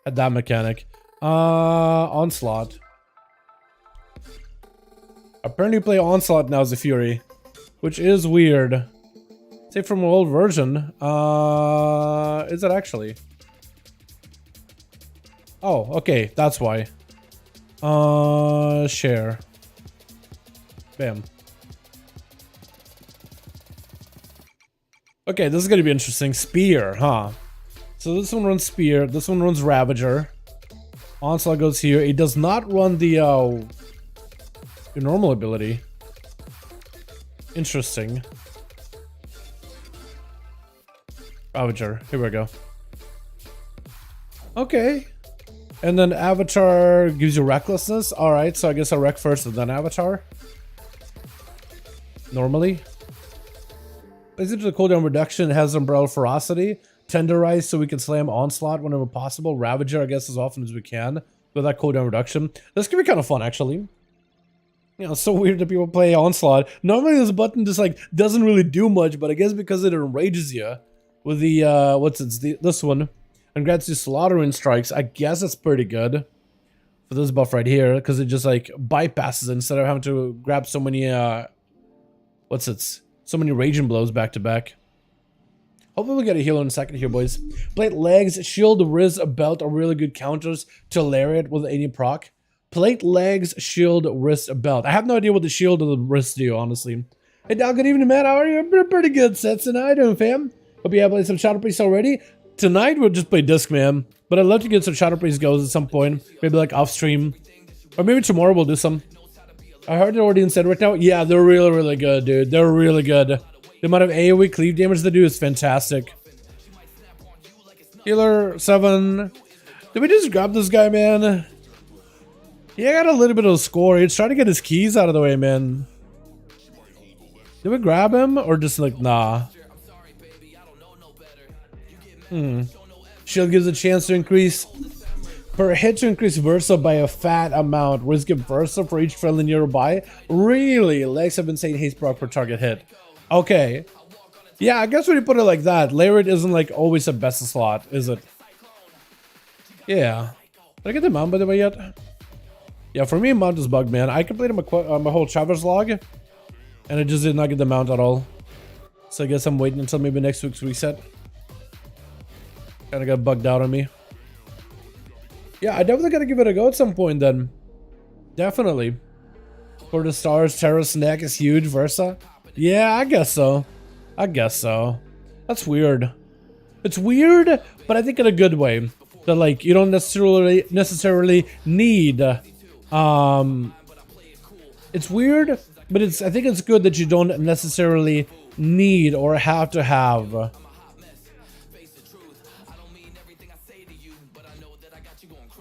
At that mechanic. Onslaught. Apparently you play Onslaught now as a Fury, which is weird. Say from an old version. Is it actually? Oh, okay, that's why. Share. Bam. Okay, this is gonna be interesting. Spear, huh? So this one runs Spear, this one runs Ravager. Onslaught goes here. It does not run the normal ability. Interesting. Ravager, here we go. Okay. And then Avatar gives you Recklessness. Alright, so I guess I'll Wreck first and then Avatar. Normally. Is it the cooldown reduction? It has Umbrella Ferocity. Tenderize so we can slam Onslaught whenever possible. Ravager, I guess, as often as we can with that cooldown reduction. This could be kind of fun, actually. You know, it's so weird that people play Onslaught. Normally this button just like doesn't really do much, but I guess because it enrages you with the this one and grants you slaughtering strikes, I guess it's pretty good for this buff right here because it just like bypasses it instead of having to grab so many so many raging blows back to back. Hopefully we'll get a healer in a second here, boys. Plate Legs, Shield, Riz, Belt are really good counters to Lariat with any proc. Plate Legs, Shield, Wrist, Belt. I have no idea what the Shield or the Wrist do, honestly. Hey, Dal, good evening, man. How are you? Pretty good sets tonight, fam. Hope you have played some Shadow Priest already. Tonight, we'll just play Disc, man. But I'd love to get some Shadow Priest goes at some point. Maybe like off stream. Or maybe tomorrow we'll do some. I heard it already instead right now. Yeah, they're really, really good, dude. They're really good. The amount of AoE cleave damage they do is fantastic. Healer 7. Did we just grab this guy, man? He got a little bit of a score. He's trying to get his keys out of the way, man. Did we grab him or just like, nah? Shield gives a chance to increase per hit to increase Versa by a fat amount. Risk give Versa for each friendly nearby. Really? Legs have insane haste proc per target hit. Okay. Yeah, I guess when you put it like that, Lariat isn't like always the best slot, is it? Yeah. Did I get the mount by the way yet? Yeah, for me, mount is bugged, man. I completed my whole Traverse log, and I just did not get the mount at all. So I guess I'm waiting until maybe next week's reset. Kinda got bugged out on me. Yeah, I definitely gotta give it a go at some point then. Definitely. For the stars, Terra's neck is huge, Versa. Yeah, I guess so. I guess so. That's weird. It's weird, but I think in a good way. That like you don't necessarily need it's weird, but I think it's good that you don't necessarily need or have to have.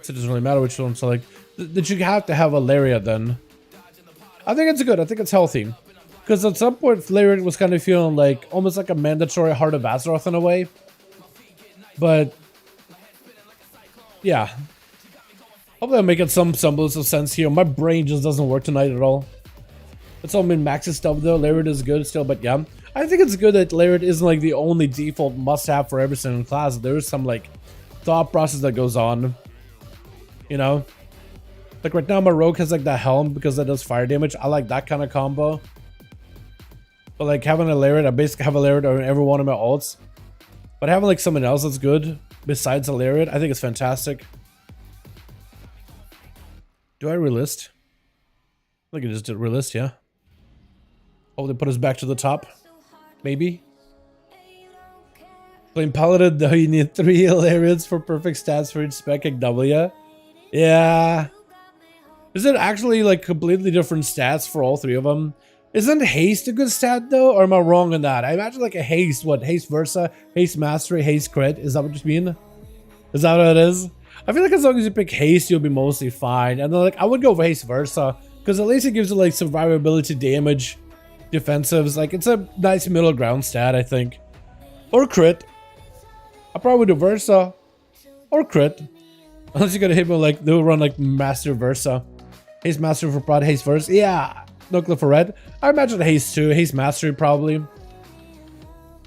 So it doesn't really matter which one. So like that you have to have a Lariat then. I think it's good. I think it's healthy. Because at some point Lariat was kind of feeling like almost like a mandatory Heart of Azeroth in a way. But yeah. Hopefully I'm making some semblance of sense here. My brain just doesn't work tonight at all. It's all min-maxed stuff though. Lariat is good still, but yeah. I think it's good that Lariat isn't like the only default must-have for every single class. There is some like thought process that goes on. You know? Like right now my rogue has like that helm because that does fire damage. I like that kind of combo. But like having a Lariat, I basically have a Lariat on every one of my ults. But having like someone else that's good besides a Lariat, I think it's fantastic. Do I relist? I think I just did relist, yeah. Oh, they put us back to the top. Maybe. Playing Paladin though, you need 3 Lariats for perfect stats for each spec W. Yeah. Is it actually like completely different stats for all 3 of them? Isn't haste a good stat though, or am I wrong on that? I imagine like a haste, what? Haste Versa, haste Mastery, haste Crit. Is that what you mean? Is that what it is? I feel like as long as you pick haste, you'll be mostly fine. And then like I would go for haste Versa, because at least it gives you like survivability, damage, defensives. Like it's a nice middle ground stat, I think. Or Crit. I probably would do Versa. Or Crit. Unless you're gonna hit me like, they'll run like Master Versa. Haste Mastery for Prod, haste Versa. Yeah. Nuclear for red. I imagine haste too. Haste Mastery probably.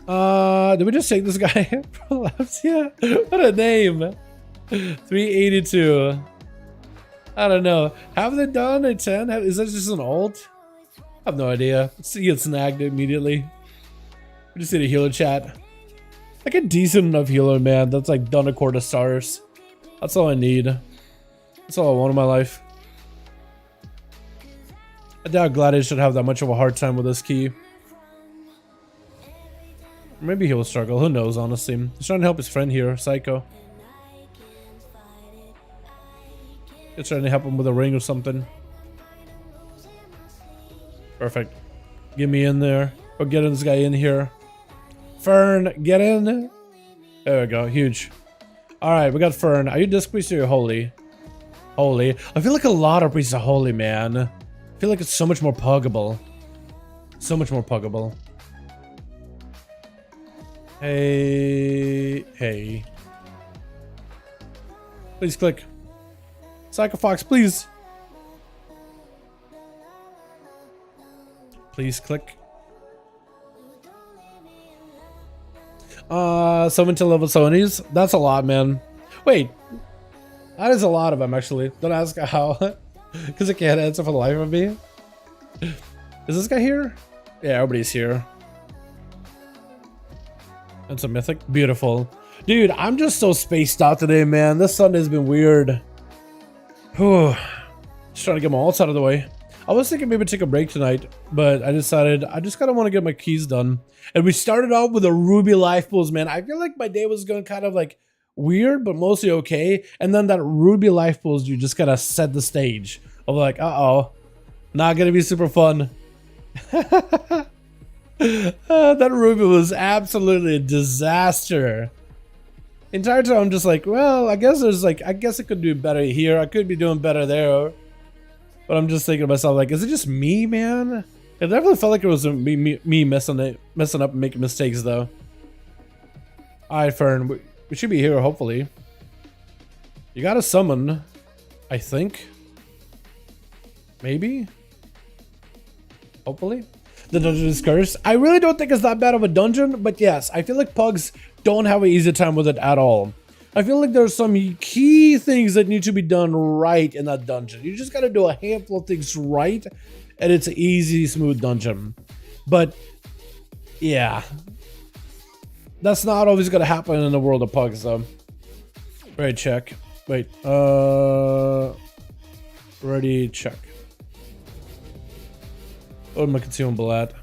Did we just take this guy from left? Yeah. What a name. 382. I don't know. Have they done a 10? Is that just an ult? I have no idea. Let's get snagged immediately. We just need a healer chat. Like a decent enough healer, man. That's like done a quarter stars. That's all I need. That's all I want in my life. I doubt Gladius should have that much of a hard time with this key. Maybe he will struggle. Who knows, honestly. He's trying to help his friend here, Psycho. He's trying to help him with a ring or something. Perfect. Get me in there. Or get this guy in here. Fern, get in. There we go. Huge. Alright, we got Fern. Are you disc priest or holy? Holy. I feel like a lot of priests are holy, man. I feel like it's so much more puggable. So much more puggable. Hey. Hey. Please click. Psycho Fox, please. Please click. Summon to level 70s. That's a lot, man. Wait. That is a lot of them, actually. Don't ask how. Because I can't answer for the life of me. Is this guy here? Yeah, everybody's here. That's a mythic. Beautiful. Dude, I'm just so spaced out today, man. This Sunday's been weird. Whew. Just trying to get my alts out of the way. I was thinking maybe take a break tonight, but I decided I just kind of want to get my keys done. And we started off with a Ruby life pools, man. I feel like my day was going kind of like weird, but mostly okay. And then that Ruby life pools, you just gotta set the stage. I'm like, uh-oh, not gonna be super fun. That Ruby was absolutely a disaster. Entire time I'm just like, well, I guess I could do better here. I could be doing better there. But I'm just thinking to myself, like, is it just me, man? It definitely felt like it was me messing up and making mistakes, though. Alright, Fern, we should be here, hopefully. You gotta summon, I think. Maybe? Hopefully? The dungeon is cursed. I really don't think it's that bad of a dungeon, but yes, I feel like pugs don't have an easy time with it at all. I feel like there's some key things that need to be done right in that dungeon. You just gotta do a handful of things right, and it's an easy, smooth dungeon. But, yeah. That's not always gonna happen in the world of pugs, though. Ready, check. Wait, ready, check. What am I consumable at?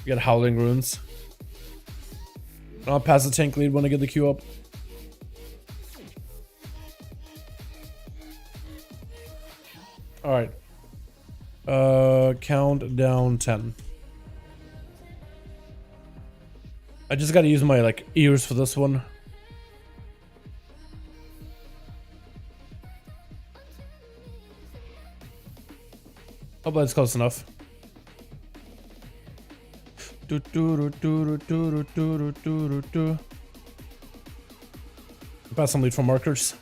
We got Howling Runes. I'll pass the tank lead when I get the queue up. Alright. Count down 10. I just gotta use my like ears for this one. Hope that's close enough. Pass some lead for markers.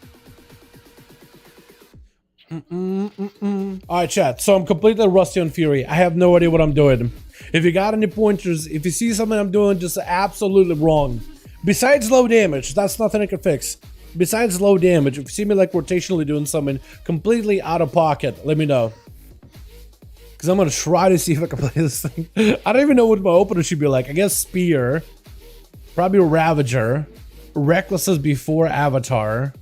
Alright, chat. So I'm completely rusty on Fury. I have no idea what I'm doing. If you got any pointers, if you see something I'm doing just absolutely wrong, besides low damage, that's nothing I can fix. Besides low damage, if you see me like rotationally doing something completely out of pocket, let me know. Because I'm going to try to see if I can play this thing. I don't even know what my opener should be like. I guess Spear. Probably Ravager. Reckless is before Avatar.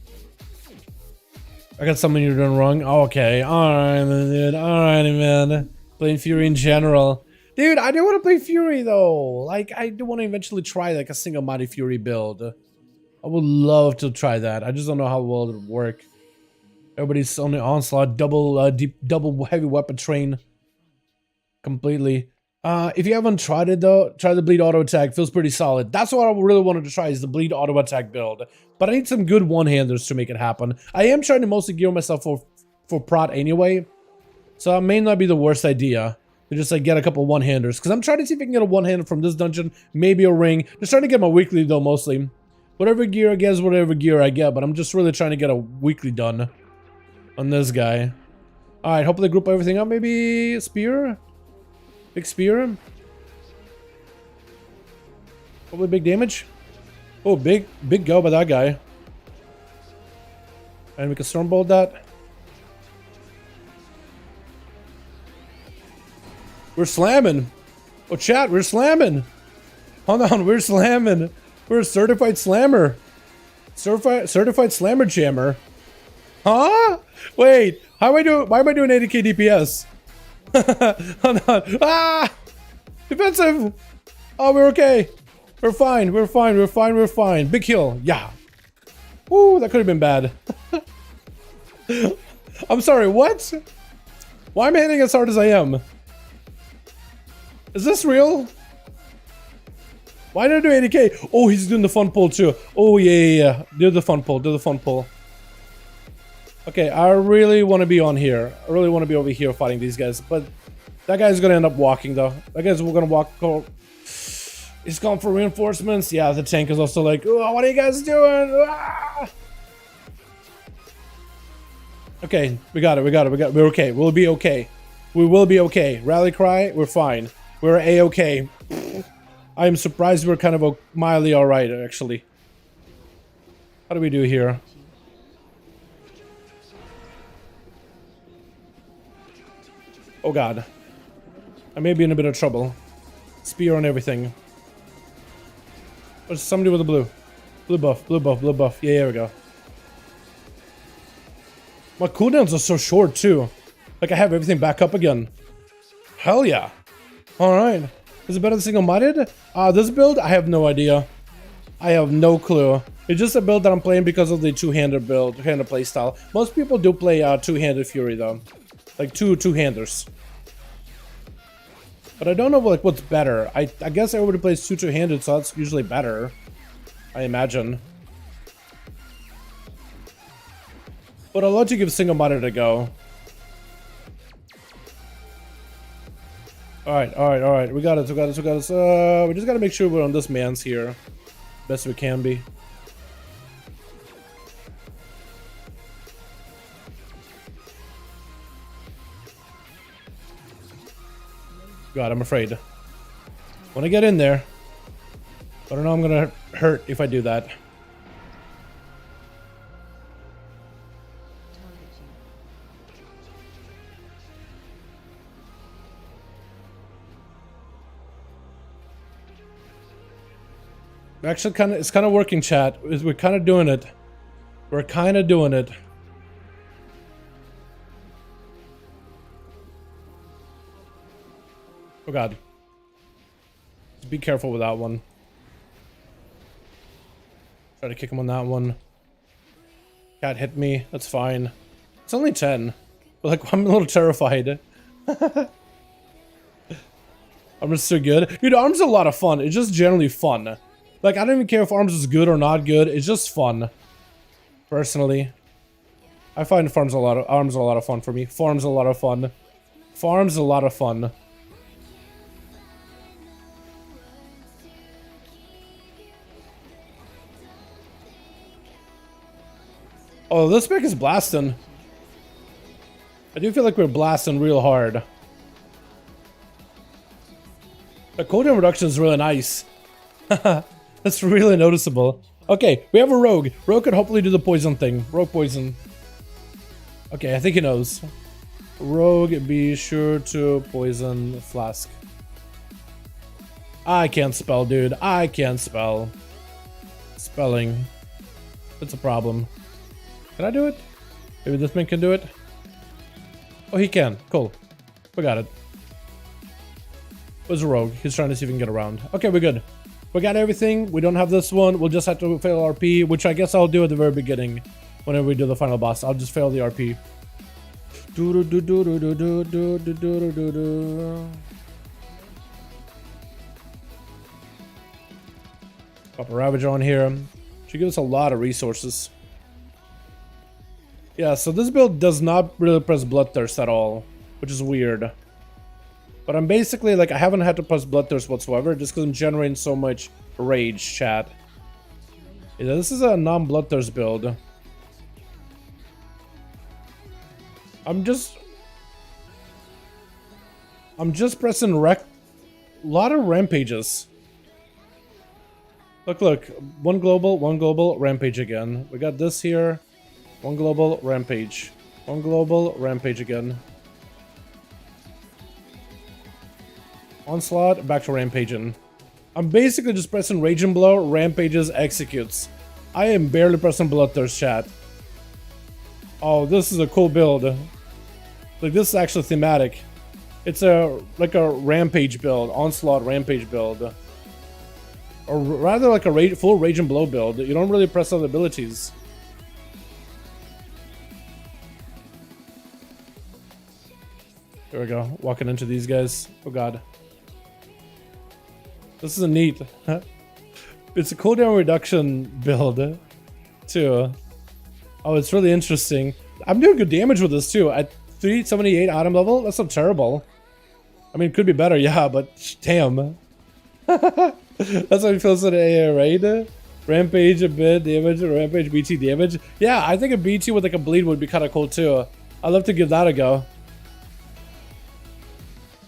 I got something you're doing wrong. Oh, okay. Alright, dude. Alright, man. Playing Fury in general. Dude, I do want to play Fury, though. Like, I do want to eventually try, like, a single Mighty Fury build. I would love to try that. I just don't know how well it would work. Everybody's on the onslaught. Double heavy weapon train. Completely. If you haven't tried it though, try the bleed auto attack. Feels pretty solid. That's what I really wanted to try, is the bleed auto attack build. But I need some good one-handers to make it happen. I am trying to mostly gear myself for prot anyway, so it may not be the worst idea to just like get a couple one-handers, because I'm trying to see if I can get a one-hander from this dungeon, maybe a ring. Just trying to get my weekly though, mostly. Whatever gear I get is whatever gear I get, but I'm just really trying to get a weekly done on this guy. All right, hopefully group everything up. Maybe Spear. Big Spear. Probably big damage. Oh, big go by that guy. And we can Stormbolt that. We're slamming. Oh, chat, we're slamming. Hold on, we're slamming. We're a certified slammer. Certified slammer jammer. Huh? Wait, why am I doing 80k DPS? Hold on. Ah! Defensive! Oh, we're okay. We're fine. We're fine. We're fine. We're fine. Big heal. Yeah. Ooh, that could have been bad. I'm sorry, what? Why am I hitting as hard as I am? Is this real? Why did I do 80k? Oh, he's doing the fun pull too. Oh, yeah. Do the fun pull. Do the fun pull. Okay, I really want to be on here. I really want to be over here fighting these guys. But that guy's going to end up walking, though. That guy's going to walk. He's going for reinforcements. Yeah, the tank is also like, oh, what are you guys doing? Ah! Okay, we got it. We got it. We're okay. We'll be okay. We will be okay. Rally cry. We're fine. We're A-okay. I am surprised we're kind of mildly alright, actually. How do we do here? Oh god. I may be in a bit of trouble. Spear on everything. There's somebody with a blue. Blue buff, blue buff, blue buff. Yeah, here we go. My cooldowns are so short too. Like I have everything back up again. Hell yeah. Alright. Is it better than single-minded? This build, I have no idea. I have no clue. It's just a build that I'm playing because of the two-handed build, two-handed playstyle. Most people do play two-handed Fury though. Like two-handers. But I don't know like what's better. I guess everybody plays two-handed, so that's usually better. I imagine. But I'll let you give single-minded a go. Alright. We got it. We just gotta make sure we're on this man's here. Best we can be. God, I'm afraid. Want to get in there. But I don't know I'm gonna hurt if I do that. Actually, it's kind of working, chat. We're kind of doing it. We're kind of doing it. Oh god. Just be careful with that one. Try to kick him on that one. Cat hit me. That's fine. It's only 10. But like, I'm a little terrified. Armor's so good. Dude, Arm's a lot of fun. It's just generally fun. Like, I don't even care if Arms is good or not good. It's just fun. Personally. I find Arms a lot of fun for me. Farms a lot of fun. Farms a lot of fun. Oh, this spec is blasting. I do feel like we're blasting real hard. The cooldown reduction is really nice. That's really noticeable. Okay, we have a rogue. Rogue could hopefully do the poison thing. Rogue poison. Okay, I think he knows. Rogue, be sure to poison flask. I can't spell, dude. I can't spell. Spelling. It's a problem. Can I do it? Maybe this man can do it? Oh, he can. Cool. We got it. Where's the rogue? He's trying to see if he can get around. Okay, we're good. We got everything. We don't have this one. We'll just have to fail RP, which I guess I'll do at the very beginning. Whenever we do the final boss, I'll just fail the RP. Pop a Ravager on here. Should give us a lot of resources. Yeah, so this build does not really press Bloodthirst at all, which is weird. But I'm basically, like, I haven't had to press Bloodthirst whatsoever, just because I'm generating so much rage, chat. Yeah, this is a non-Bloodthirst build. I'm just pressing a lot of rampages. Look, one global, rampage again. We got this here. One global, rampage. One global, rampage again. Onslaught, back to rampaging. I'm basically just pressing Rage and Blow, rampages, executes. I am barely pressing Bloodthirst, chat. Oh, this is a cool build. Like, this is actually thematic. It's a like a rampage build, onslaught rampage build. Or rather like a full rage and blow build. You don't really press other abilities. There we go. Walking into these guys. Oh god. This is a neat. It's a cooldown reduction build too. Oh, it's really interesting. I'm doing good damage with this too. At 378 item level, that's not terrible. I mean, it could be better, yeah, but damn. That's how it feels in AA, right? Rampage a bit damage, rampage BT damage. Yeah, I think a BT with like a bleed would be kind of cool too. I'd love to give that a go.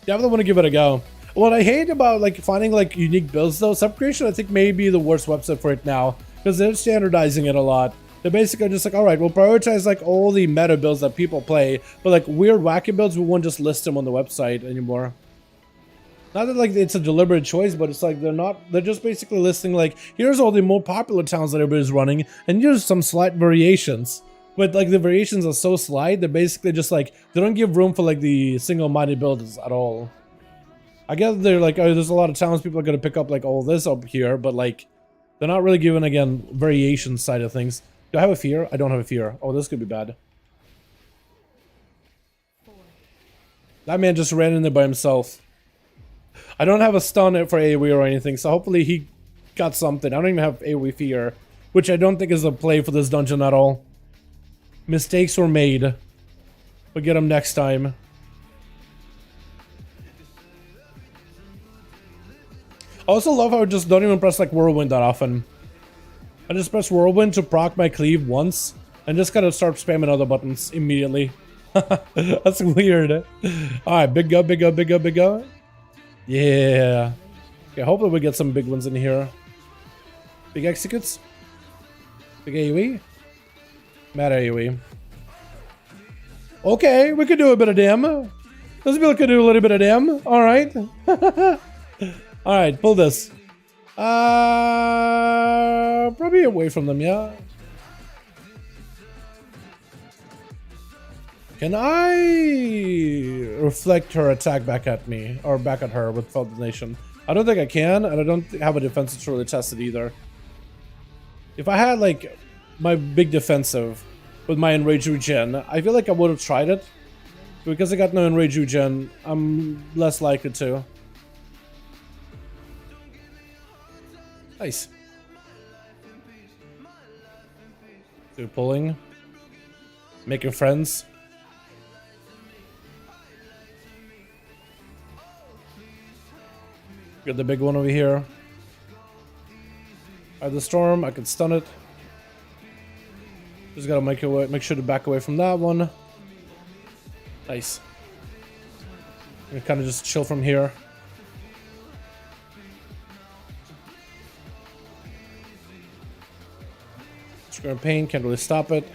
Definitely want to give it a go. What I hate about like finding like unique builds though, Subcreation I think may be the worst website for it now because they're standardizing it a lot. They're basically just like, all right, we'll prioritize like all the meta builds that people play, but like weird wacky builds, we won't just list them on the website anymore. Not that like it's a deliberate choice, but it's like they're just basically listing like, here's all the more popular towns that everybody's running, and here's some slight variations. But like the variations are so slight, they're basically just like, they don't give room for like the single-minded builders at all. I guess they're like, oh, there's a lot of towns people are gonna pick up like all this up here, but like, they're not really giving, again, variation side of things. Do I have a fear? I don't have a fear. Oh, this could be bad. That man just ran in there by himself. I don't have a stun for AoE or anything, so hopefully he got something. I don't even have AoE fear, which I don't think is a play for this dungeon at all. Mistakes were made. We'll get them next time. I also love how I just don't even press like Whirlwind that often. I just press Whirlwind to proc my cleave once, and just gotta start spamming other buttons immediately. That's weird. Alright, big go, big go, big go, big go. Yeah. Okay, hopefully we get some big ones in here. Big executes. Big AoE. Mad AoE. Okay, we could do a bit of dam. This build could do a little bit of dam. Alright. Alright, pull this. Probably away from them, yeah. Can I reflect her attack back at me, or back at her with Felt Nation? I don't think I can, and I don't have a defensive to really test it either. If I had like my big defensive with my Enrage Regen, I feel like I would have tried it. Because I got no Enrage Regen, I'm less likely to. Nice. So pulling. Making friends. Got the big one over here. Alright, the storm, I can stun it. Just gotta make sure to back away from that one. Nice. I'm gonna kind of just chill from here. Scream pain, can't really stop it.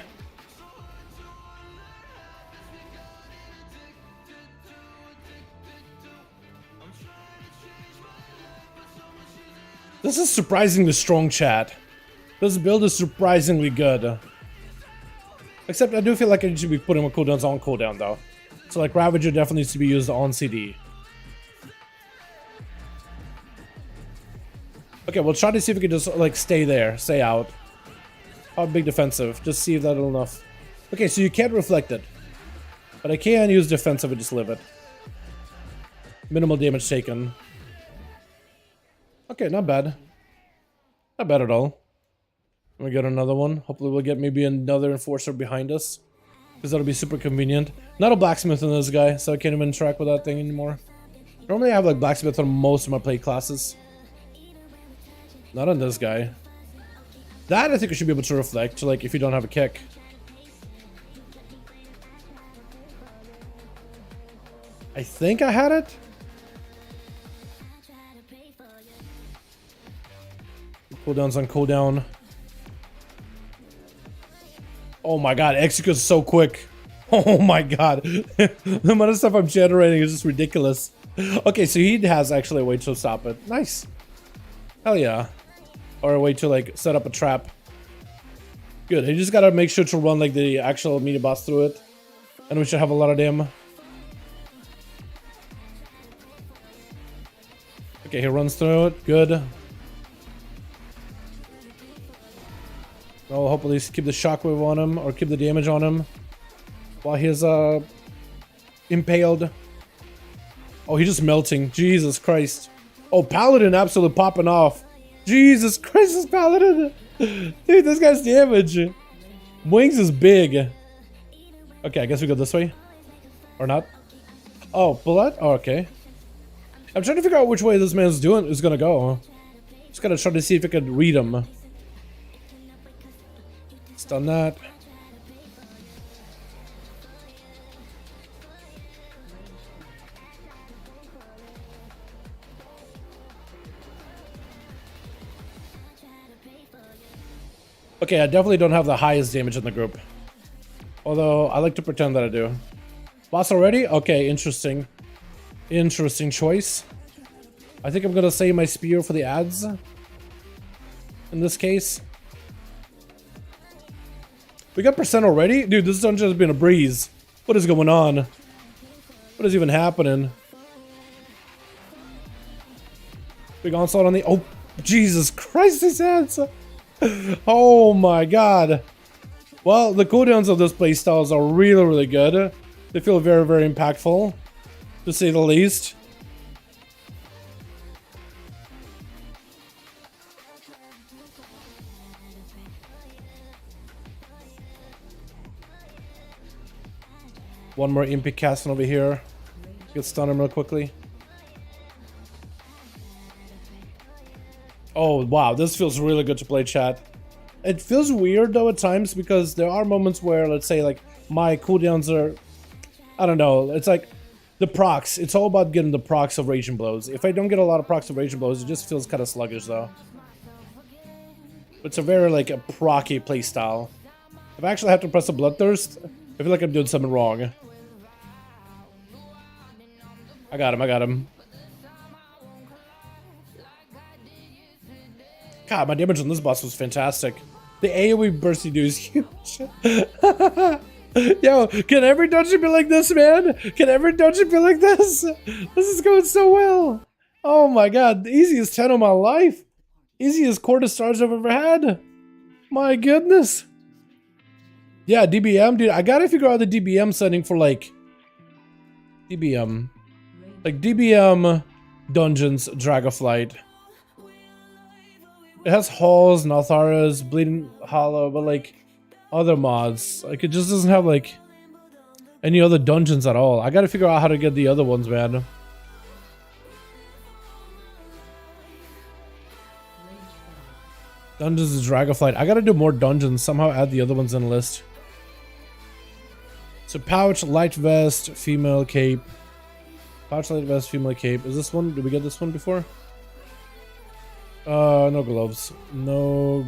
This is surprisingly strong, chat. This build is surprisingly good. Except I do feel like I should be putting my cooldowns on cooldown though. So like Ravager definitely needs to be used on CD. Okay, we'll try to see if we can just like stay there, stay out. How big defensive? Just see if that'll enough. Okay, so you can't reflect it. But I can use defensive and just live it. Minimal damage taken. Okay, not bad. Not bad at all. We get another one. Hopefully we'll get maybe another enforcer behind us. Because that'll be super convenient. Not a blacksmith in this guy, so I can't even interact with that thing anymore. Normally I have like blacksmith on most of my play classes. Not on this guy. That I think I should be able to reflect, like if you don't have a kick. I think I had it. Cooldowns on cooldown. Oh my god, executes so quick. Oh my god. The amount of stuff I'm generating is just ridiculous. Okay, so he has actually a way to stop it. Nice. Hell yeah. Or a way to like set up a trap. Good, you just gotta make sure to run like the actual mini boss through it. And we should have a lot of them. Okay, he runs through it. Good. I'll hopefully keep the shockwave on him or keep the damage on him while he's impaled. Oh, he's just melting. Jesus Christ. Oh, Paladin absolutely popping off. Jesus Christ, this Paladin. Dude, this guy's damage. Wings is big. Okay, I guess we go this way. Or not. Oh, bullet? Oh, okay. I'm trying to figure out which way this man's is gonna go. Just gotta try to see if I could read him. It's done that. Okay, I definitely don't have the highest damage in the group. Although, I like to pretend that I do. Boss already? Okay, interesting. Interesting choice. I think I'm gonna save my spear for the ads. In this case. We got percent already? Dude, this dungeon has been a breeze. What is going on? What is even happening? Big onslaught on the... Oh, Jesus Christ, these ads! Oh my god. Well, the cooldowns of this playstyles are really, really good. They feel very, very impactful, to say the least. One more Impy casting over here. Get stun him real quickly. Oh, wow, this feels really good to play, chat. It feels weird, though, at times, because there are moments where, let's say, like, my cooldowns are... I don't know, it's like the procs. It's all about getting the procs of Raging Blows. If I don't get a lot of procs of Raging Blows, it just feels kind of sluggish, though. It's a very, like, a procy playstyle. If I actually have to press a Bloodthirst, I feel like I'm doing something wrong. I got him, I got him. God, my damage on this boss was fantastic. The AoE burst you do is huge. Yo, can every dungeon be like this, man? Can every dungeon be like this? This is going so well. Oh my god, the easiest 10 of my life. Easiest quarter stars I've ever had. My goodness. Yeah, DBM, dude, I gotta figure out the DBM setting for like... DBM. Like DBM dungeons, Dragonflight. It has Halls, Naltharas, Bleeding Hollow, but like other mods, like it just doesn't have like any other dungeons at all. I gotta figure out how to get the other ones, man. Dungeons is Dragonflight. I gotta do more dungeons. Somehow add the other ones in the list. So pouch, light vest, female cape. Pouch, light vest, female cape. Is this one? Did we get this one before? No gloves. No.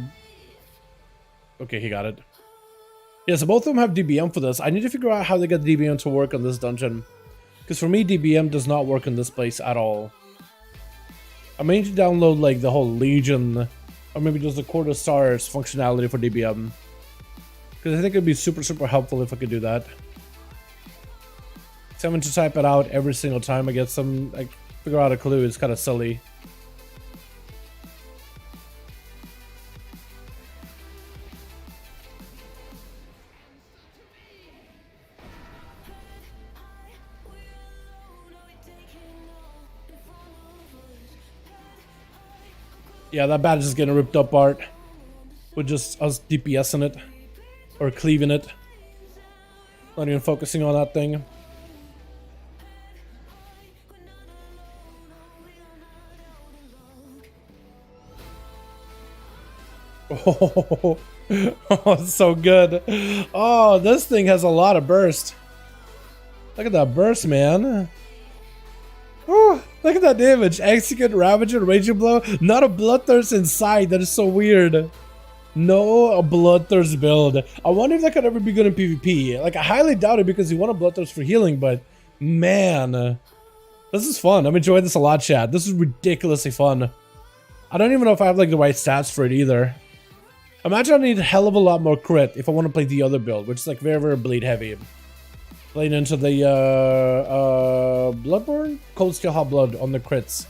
Okay, he got it. Yeah, so both of them have DBM for this. I need to figure out how they get DBM to work on this dungeon. Because for me, DBM does not work in this place at all. I may need to download like the whole Legion, or maybe just the quarter stars functionality for DBM. Because I think it'd be super, super helpful if I could do that. So having to type it out every single time I get some, like, figure out a clue is kind of silly. Yeah, that badge is getting ripped up, Bart. With just us DPSing it. Or cleaving it. Not even focusing on that thing. Oh, it's so good. Oh, this thing has a lot of burst. Look at that burst, man. Oh, look at that damage. Execute, Ravager, Raging Blow. Not a Bloodthirst inside. That is so weird. No, a Bloodthirst build. I wonder if that could ever be good in PvP. Like, I highly doubt it because you want a Bloodthirst for healing, but man, this is fun. I'm enjoying this a lot, chat. This is ridiculously fun. I don't even know if I have like the right stats for it either. Imagine I need a hell of a lot more crit if I want to play the other build, which is like very, very bleed heavy. Playing into the Bloodborne? Cold Steel Hot Blood on the crits.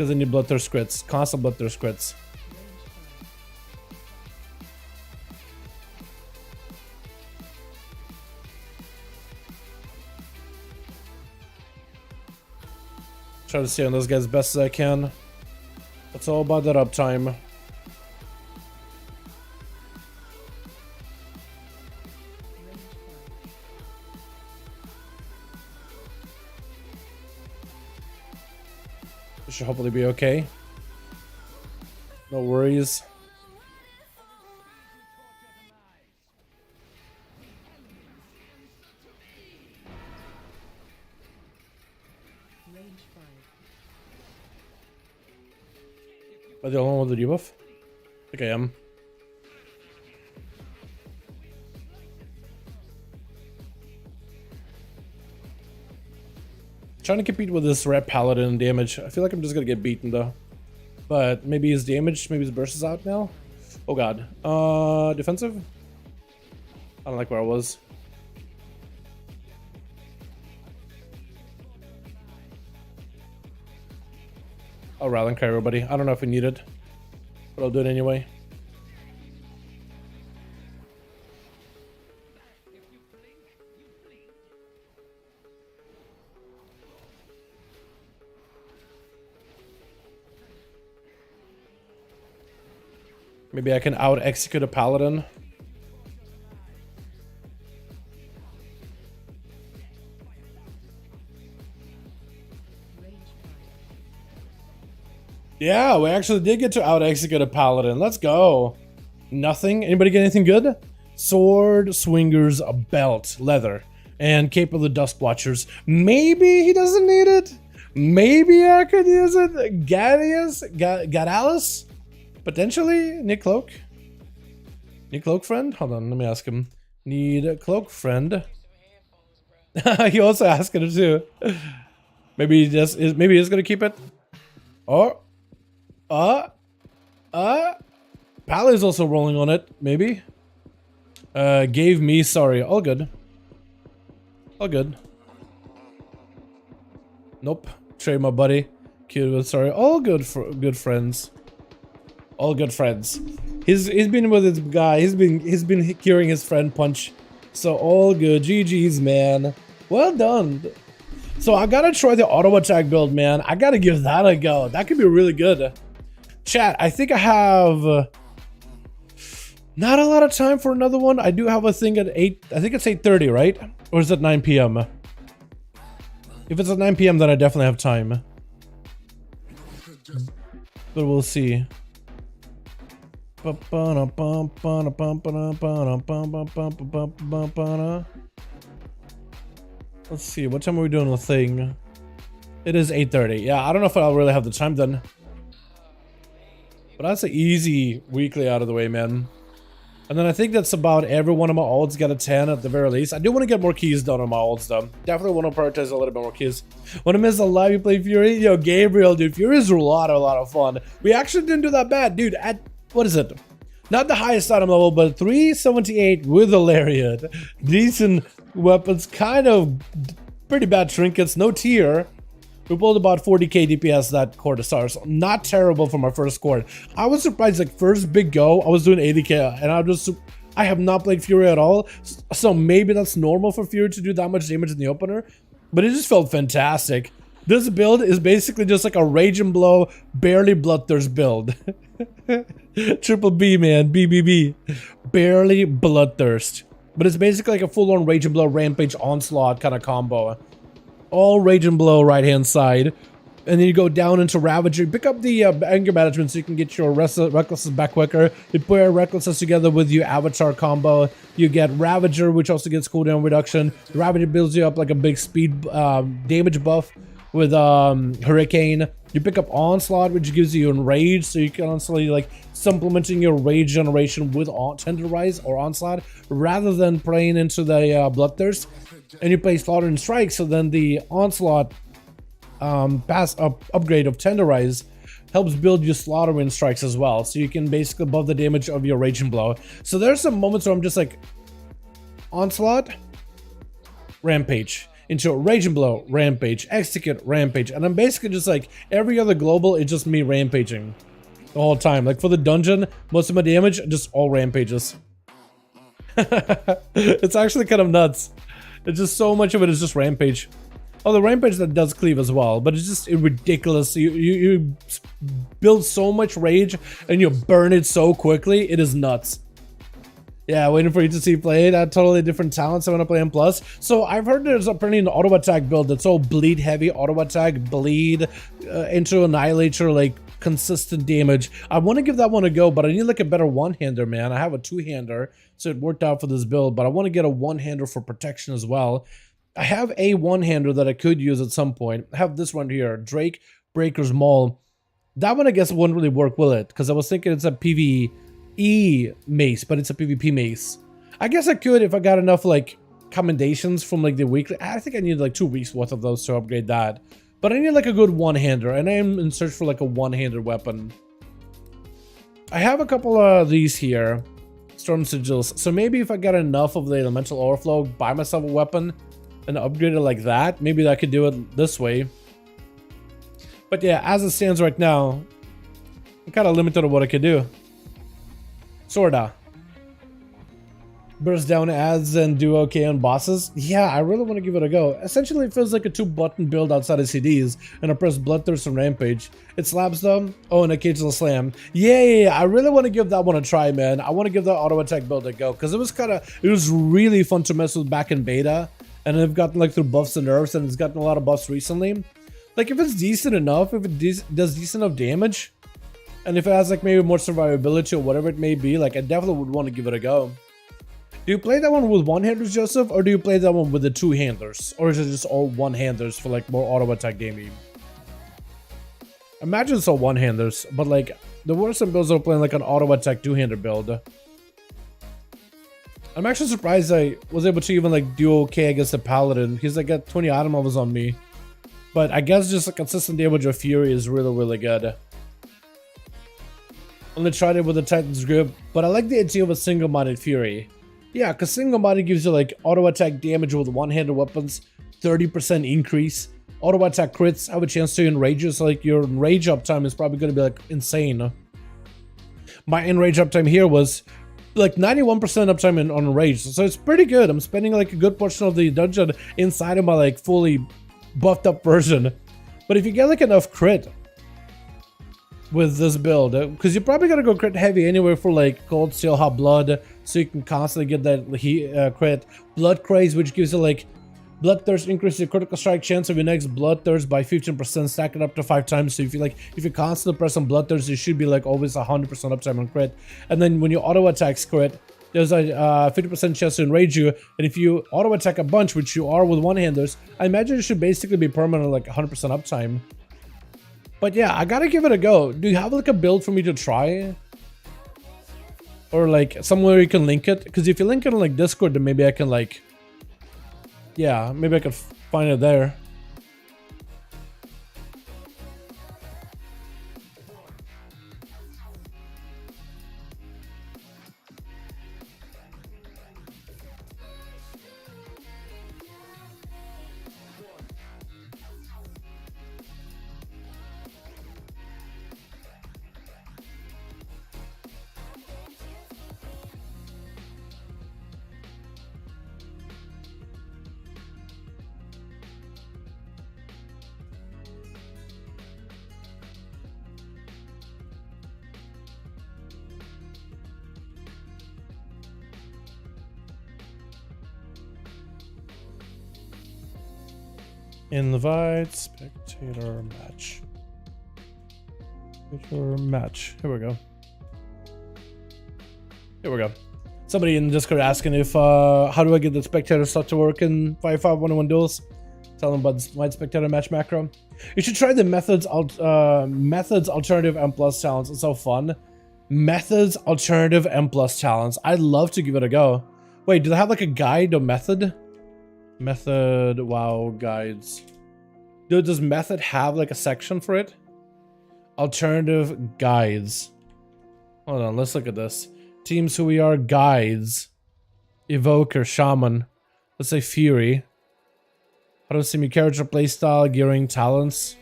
because I need bloodthirst crits, constant bloodthirst crits. Try to stay on those guys as best as I can. It's all about that uptime. We should hopefully be okay. No worries. Am I the only one with the debuff? I think I am. Trying to compete with this red paladin damage. I feel like I'm just gonna get beaten though. But maybe his damage, maybe his burst is out now. Oh god. Defensive? I don't like where I was. I'll rally cry everybody. I don't know if we need it, but I'll do it anyway. Maybe I can out-execute a paladin. Yeah, we actually did get to out-execute a paladin. Let's go. Nothing? Anybody get anything good? Sword, swingers, a belt, leather, and cape of the dust watchers. Maybe he doesn't need it. Maybe I could use it. Gadalis? Potentially? Need cloak? Need cloak friend? Hold on, let me ask him. Need a cloak friend? He also asked it too. Maybe he just is. Maybe he's gonna keep it. Or, Pally's also rolling on it. Maybe. Gave me sorry. All good. All good. Nope. Trade my buddy. Cute with sorry. All good for good friends. All good friends. He's been with his guy. He's been curing his friend punch. So all good. GG's, man. Well done. So I gotta try the auto attack build, man. I gotta give that a go. That could be really good. Chat, I think I have not a lot of time for another one. I do have a thing at 8. I think it's 8:30, right? Or is it 9 p.m.? If it's at 9 p.m., then I definitely have time. But we'll see. Let's see, what time are we doing the thing? It is 8:30. Yeah, I don't know if I'll really have the time then. But that's an easy weekly out of the way, man. And then I think that's about every one of my ults got a 10 at the very least. I do want to get more keys done on my ults though. Definitely want to prioritize a little bit more keys. When I miss a live you play Fury, yo, Gabriel, dude, Fury is a lot of fun. We actually didn't do that bad, dude. At, what is it? Not the highest item level, but 378 with a lariat. Decent weapons, kind of pretty bad trinkets, no tier. We pulled about 40k DPS that quarter stars. Not terrible for my first squad. I was surprised, like first big go, I was doing 80k, and I have not played Fury at all, so maybe that's normal for Fury to do that much damage in the opener, but it just felt fantastic. This build is basically just like a Rage and Blow, barely Bloodthirst build. Triple B, man, BBB. Barely Bloodthirst. But it's basically like a full-on Rage and Blow, Rampage, Onslaught kind of combo. All Rage and Blow right-hand side. And then you go down into Ravager. Pick up the anger management so you can get your Recklessness back quicker. You pair Recklessness together with your Avatar combo. You get Ravager, which also gets cooldown reduction. Ravager builds you up like a big speed damage buff with Hurricane. You pick up Onslaught, which gives you Enrage, so you can constantly like supplementing your Rage generation with Tenderize or Onslaught, rather than playing into the Bloodthirst. And you play Slaughter and Strike, so then the Onslaught upgrade of Tenderize helps build your Slaughter and Strikes as well, so you can basically buff the damage of your Rage and Blow. So there's some moments where I'm just like, Onslaught, Rampage. into Rage and Blow, Rampage, Execute, Rampage, and I'm basically just like every other global, it's just me rampaging the whole time. Like for the dungeon, most of my damage, just all rampages. It's actually kind of nuts. It's just so much of it is just rampage. Oh, the rampage that does cleave as well, but it's just ridiculous. You build so much rage and you burn it so quickly. It is nuts. Yeah, waiting for you to see played. Totally different talents I want to play in plus. So I've heard there's apparently an auto attack build that's all bleed heavy, auto attack, bleed, into annihilator, like consistent damage. I want to give that one a go, but I need like a better one-hander, man. I have a two-hander, so it worked out for this build, but I want to get a one-hander for protection as well. I have a one-hander that I could use at some point. I have this one here, Drake Breaker's Maul. That one I guess wouldn't really work, will it? Because I was thinking it's a PvE mace, but it's a PvP mace. I guess I could if I got enough like commendations from like the weekly. I think I need like 2 weeks worth of those to upgrade that. But I need like a good one-hander, and I am in search for like a one-handed weapon. I have a couple of these here, Storm Sigils. So maybe if I got enough of the Elemental Overflow, buy myself a weapon and upgrade it like that, maybe I could do it this way. But yeah, as it stands right now, I'm kind of limited on what I could do. Sorta. Burst down ads and do okay on bosses. Yeah, I really want to give it a go. Essentially, it feels like a 2-button build outside of CDs, and I press Bloodthirst and Rampage. It slaps them. Oh, and occasional slam. Yeah, I really want to give that one a try, man. I want to give that auto attack build a go, because it was really fun to mess with back in beta, and I've gotten like through buffs and nerfs, and it's gotten a lot of buffs recently. Like if it's decent enough, if it does decent enough damage, and if it has like maybe more survivability or whatever it may be, like I definitely would want to give it a go. Do you play that one with one-handers, Joseph, or do you play that one with the two-handers? Or is it just all one-handers for like more auto-attack gaming? Imagine it's all one-handers, but like the worst some builds are playing like an auto-attack two-hander build. I'm actually surprised I was able to even like do okay against the Paladin. He's like got 20 item levels on me. But I guess just a consistent damage of Fury is really, really good. Only tried it with the Titan's Grip, but I like the idea of a single-minded Fury. Yeah, because single body gives you like auto attack damage with one-handed weapons, 30% increase. Auto attack crits have a chance to enrage you, so like your enrage uptime is probably going to be like insane. My enrage uptime here was like 91% uptime on enrage, so it's pretty good. I'm spending like a good portion of the dungeon inside of my like fully buffed up version. But if you get like enough crit with this build, because you're probably gonna go crit heavy anywhere for like Cold Steel Hot Blood, so you can constantly get that crit. Blood Craze, which gives you like Bloodthirst, increases your critical strike chance of your next Bloodthirst by 15%, stack it up to 5 times. So if you constantly press on Bloodthirst, you should be like always 100% uptime on crit. And then when you auto attacks crit, there's a 50% chance to enrage you. And if you auto attack a bunch, which you are with one-handers, I imagine it should basically be permanent like 100% uptime. But yeah, I gotta give it a go. Do you have like a build for me to try? Or like somewhere you can link it? Because if you link it on like Discord, then maybe I can like... Yeah, maybe I could find it there. Invite spectator match. Spectator match. Here we go. Here we go. Somebody in Discord asking if how do I get the spectator stuff to work in 5.5.101 Duels? Tell them about the Invite Spectator match macro. You should try the methods alternative M+ talents. It's so fun. Methods alternative M+ talents. I'd love to give it a go. Wait, do they have like a guide or method? Method, WoW guides. Dude, does method have like a section for it? Alternative guides. Hold on, let's look at this. Teams who we are, guides. Evoker, Shaman. Let's say Fury. How to see me character playstyle, gearing, talents.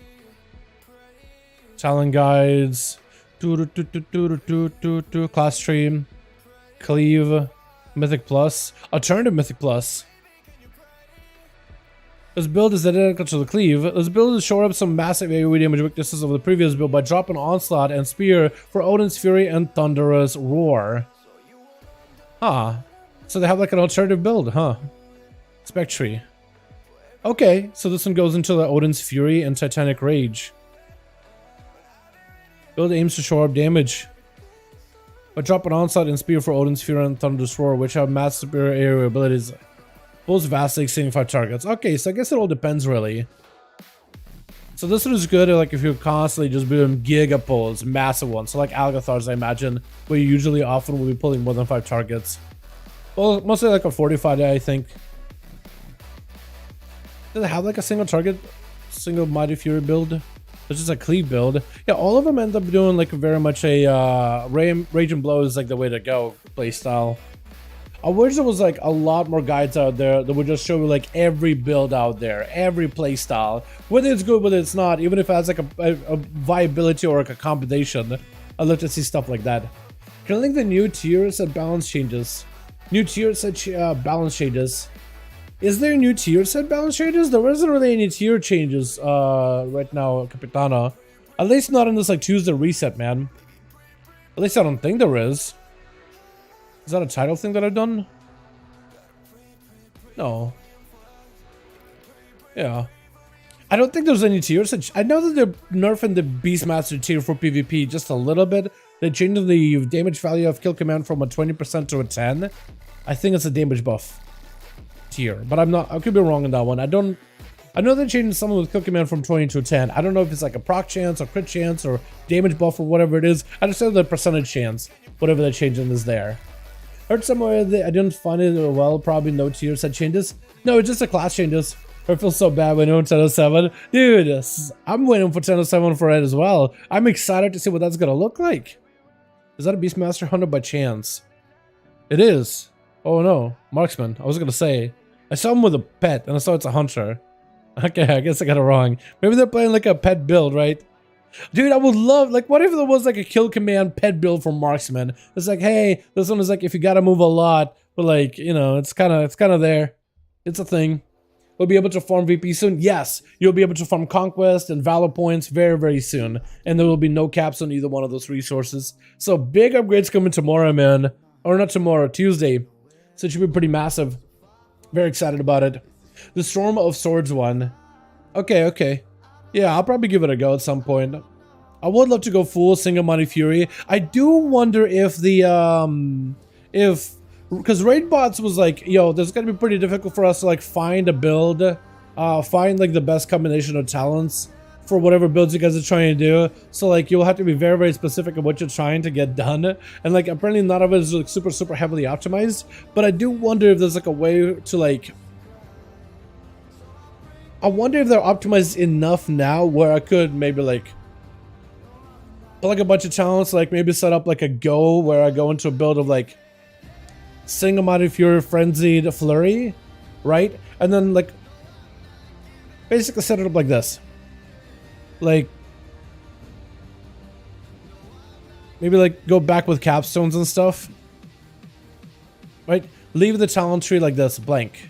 Talent guides. Class stream. Cleave. Mythic Plus. Alternative Mythic Plus. This build is identical to the Cleave. This build is shore up some massive AoE damage weaknesses of the previous build by dropping Onslaught and Spear for Odin's Fury and Thunderous Roar. Huh. So they have like an alternative build, huh? Spec tree. Okay, so this one goes into the Odin's Fury and Titanic Rage. Build aims to shore up damage. But drop an Onslaught and Spear for Odin's Fury and Thunderous Roar, which have massive superior area abilities. Both vastly exceeding 5 targets. Okay, so I guess it all depends really. So this one is good like if you're constantly just doing giga pulls, massive ones. So like Algathars, I imagine, where you usually often will be pulling more than 5 targets. Well, mostly like a 45 I think. Do they have like a single target, single Mighty Fury build? It's just a Cleave build. Yeah, all of them end up doing like very much a Rage and Blow is like the way to go playstyle. I wish there was like a lot more guides out there that would just show you like every build out there, every playstyle, whether it's good, whether it's not, even if it has like a viability or like a combination. I'd love to see stuff like that. Can I link the new tier set balance changes? New tier set balance changes. Is there new tier set balance changes? There isn't really any tier changes right now, Capitana. At least not in this like Tuesday reset, man. At least I don't think there is. Is that a title thing that I've done? No. Yeah. I don't think there's any tiers. I know that they're nerfing the Beastmaster tier for PvP just a little bit. They changed the damage value of kill command from a 20% to a 10. I think it's a damage buff tier, but I'm not. I could be wrong on that one. I know they changed some with kill command from 20 to 10. I don't know if it's like a proc chance or crit chance or damage buff or whatever it is. I just know the percentage chance, whatever they're changing is there. Heard somewhere that I didn't find it well, probably no tier set changes. No, it's just a class changes. I feel so bad when on 1007. Dude, I'm waiting for 1007 for it as well. I'm excited to see what that's gonna look like. Is that a Beastmaster hunter by chance? It is. Oh no, marksman. I was gonna say. I saw him with a pet and I saw it's a hunter. Okay, I guess I got it wrong. Maybe they're playing like a pet build, right? Dude, I would love, like, what if there was like a kill command pet build for marksman? It's like, hey, this one is like if you gotta move a lot, but like, you know, it's kind of there. It's a thing. We'll be able to farm VP soon. Yes, you'll be able to farm conquest and valor points very, very soon, and there will be no caps on either one of those resources. So big upgrades coming tomorrow, man. Or not tomorrow, Tuesday. So it should be pretty massive. Very excited about it. The Storm of Swords one. Okay. Yeah, I'll probably give it a go at some point. I would love to go full single Mighty Fury. I do wonder if the because raid bots was like, yo, this is gonna be pretty difficult for us to like find a build, find like the best combination of talents for whatever builds you guys are trying to do. So like you'll have to be very, very specific of what you're trying to get done, and like apparently none of it is like super heavily optimized. But I do wonder if there's like a way to like, I wonder if they're optimized enough now where I could maybe like put like a bunch of talents, like maybe set up like a go where I go into a build of like single Mighty Fury, Frenzied Flurry, right? And then like basically set it up like this. Like maybe like go back with capstones and stuff, right? Leave the talent tree like this, blank.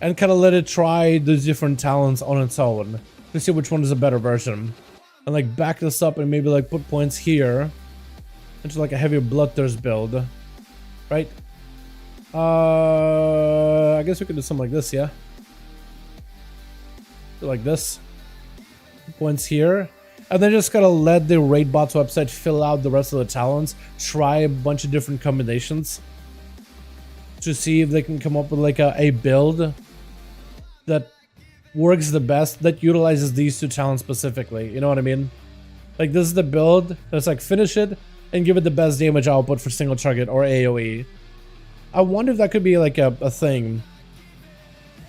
And kind of let it try those different talents on its own to see which one is a better version. And like back this up and maybe like put points here into like a heavier Bloodthirst build. Right? I guess we could do something like this, yeah? Do like this. Points here. And then just gotta let the raid bots website fill out the rest of the talents. Try a bunch of different combinations to see if they can come up with like a build that works the best, that utilizes these two talents specifically. You know what I mean? Like this is the build that's like finish it and give it the best damage output for single target or AoE. I wonder if that could be like a thing.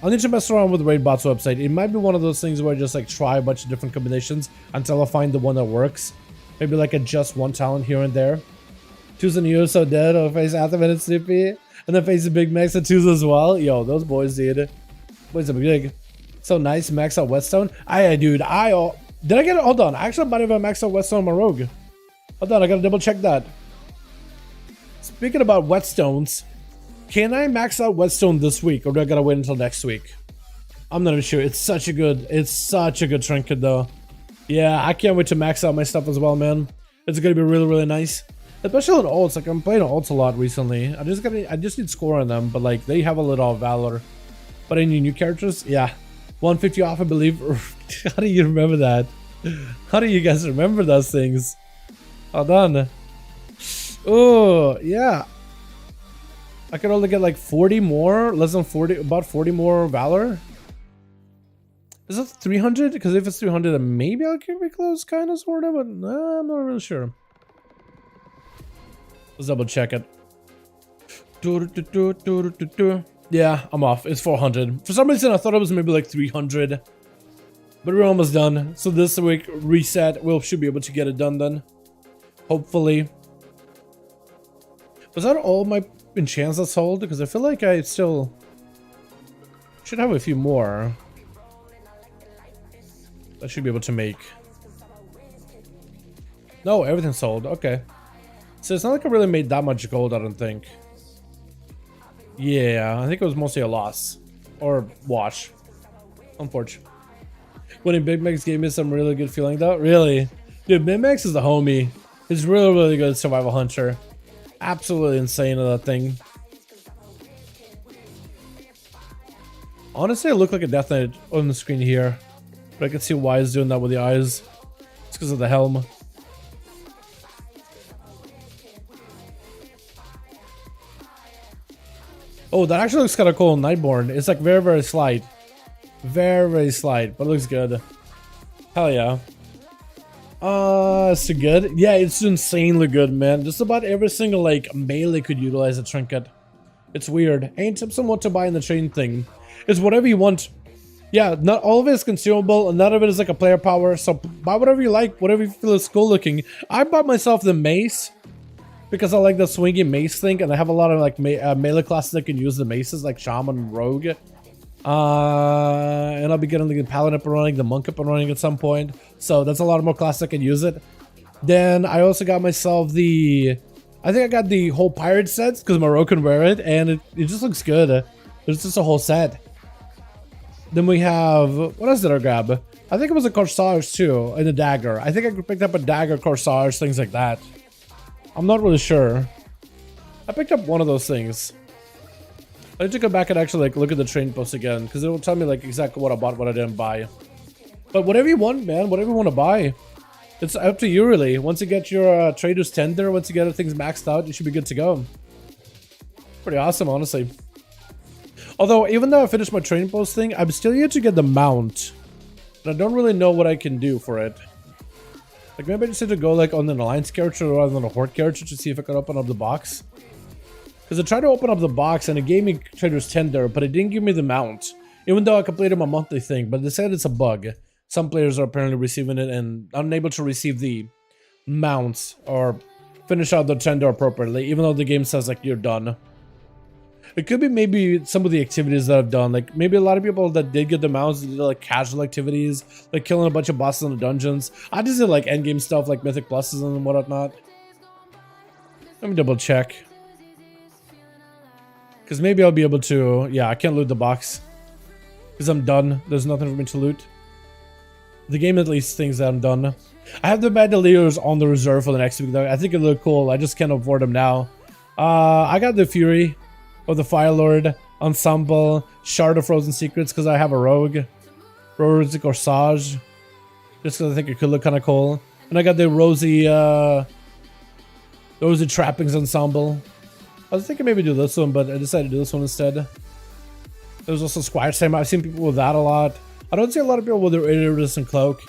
I'll need to mess around with Raid Bot's website. It might be one of those things where I just like try a bunch of different combinations until I find the one that works. Maybe like adjust one talent here and there. Choose a new so dead or face Atom and Snoopy. And then face a Big Max and choose as well. Yo, those boys, dude. Boys are big. So nice, max out whetstone. Dude, did I get it? Hold on. Actually, I might have a max out whetstone on my rogue. Hold on, I gotta double check that. Speaking about whetstones, can I max out whetstone this week, or do I gotta wait until next week? I'm not even sure. It's such a good trinket though. Yeah, I can't wait to max out my stuff as well, man. It's gonna be really, really nice. Especially on ults. Like, I'm playing ults a lot recently. I just need score on them, but like they have a little valor. But any new characters? Yeah. 150 off, I believe. How do you remember that? How do you guys remember those things? Hold on. Oh, yeah. I could only get like 40 more, less than 40, about 40 more valor. Is it 300? Because if it's 300, then maybe I can be close, kind of, sort of, but I'm not really sure. Let's double check it. Yeah, I'm off. It's 400. For some reason, I thought it was maybe like 300. But we're almost done. So this week, reset. We should be able to get it done then. Hopefully. Was that all my enchants I sold? Because I feel like I still should have a few more. I should be able to make. No, everything's sold. Okay. So it's not like I really made that much gold, I don't think. Yeah, I think it was mostly a loss. Or wash. Unfortunately. Winning Big Max gave me some really good feeling though. Really? Dude, Big Max is the homie. He's really, really good survival hunter. Absolutely insane at that thing. Honestly, I look like a Death Knight on the screen here. But I can see why he's doing that with the eyes. It's because of the helm. Oh, that actually looks kind of cool on Nightborn. It's like very, very slight. Very, very slight, but it looks good. Hell yeah. It's good. Yeah, it's insanely good, man. Just about every single like melee could utilize a trinket. It's weird. Ain't tips on what to buy in the chain thing. It's whatever you want. Yeah, not all of it is consumable, and none of it is like a player power. So buy whatever you like, whatever you feel is cool looking. I bought myself the mace because I like the swingy mace thing, and I have a lot of like melee classes that can use the maces, like Shaman and Rogue. And I'll be getting the Paladin up and running, the Monk up and running at some point. So that's a lot more classes that can use it. Then I also got myself the... I think I got the whole pirate sets because my Rogue can wear it, and it just looks good. It's just a whole set. Then we have... What else did I grab? I think it was a Corsage too, and a dagger. I think I picked up a dagger, Corsage, things like that. I'm not really sure. I picked up one of those things. I need to go back and actually like look at the train post again, because it will tell me like exactly what I bought, what I didn't buy. But whatever you want, man, whatever you want to buy, it's up to you really. Once you get your trader's tender, once you get things maxed out, you should be good to go. Pretty awesome, honestly. Although, even though I finished my train post thing, I'm still yet to get the mount. And I don't really know what I can do for it. Like maybe I just need to go like on an alliance character rather than a horde character to see if I can open up the box. Because I tried to open up the box and it gave me trader's tender, but it didn't give me the mount. Even though I completed my monthly thing, but they said it's a bug. Some players are apparently receiving it and unable to receive the mounts or finish out the tender appropriately, even though the game says like you're done. It could be maybe some of the activities that I've done. Like maybe a lot of people that did get the mounts did like casual activities, like killing a bunch of bosses in the dungeons. I just did like endgame stuff like mythic pluses and whatnot. Let me double check. Because maybe I'll be able to... Yeah, I can't loot the box. Because I'm done. There's nothing for me to loot. The game at least thinks that I'm done. I have the Bandoliers on the reserve for the next week though. I think it look cool. I just can't afford them now. I got the Fury of the Fire Lord, Ensemble, Shard of Frozen Secrets because I have a Rogue. Rogue Corsage. Just because I think it could look kind of cool. And I got the Rosy Trappings Ensemble. I was thinking maybe do this one, but I decided to do this one instead. There's also Squire Sam. I've seen people with that a lot. I don't see a lot of people with their iridescent cloak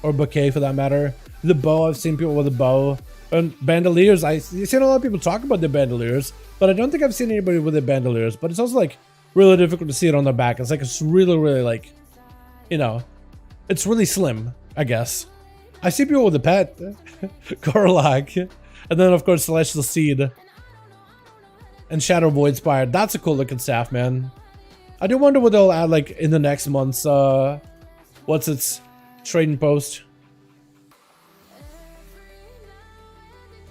or bouquet for that matter. The bow, I've seen people with a bow. And bandoliers, I've seen a lot of people talk about the bandoliers, but I don't think I've seen anybody with the bandoliers. But it's also like really difficult to see it on their back. It's like it's really, really like, you know, it's really slim, I guess. I see people with a pet, Warlock, and then of course Celestial Seed and Shadow Void Spire. That's a cool looking staff, man. I do wonder what they'll add like in the next month's what's its trading post.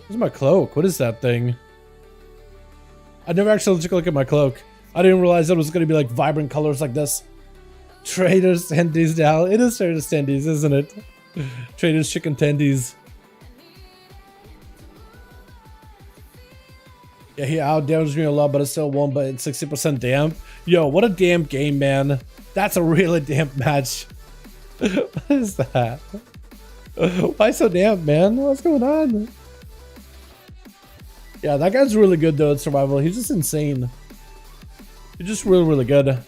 Where's my cloak? What is that thing? I never actually took a look at my cloak. I didn't realize it was gonna be like vibrant colors like this. Traders tendies now. It is traders tendies, isn't it? Traders chicken tendies. Yeah, he outdamaged me a lot, but I still won, but it's 60% damp. Yo, what a damp game, man. That's a really damp match. What is that? Why so damp, man? What's going on? Yeah, that guy's really good though at survival. He's just insane. He's just really, really good.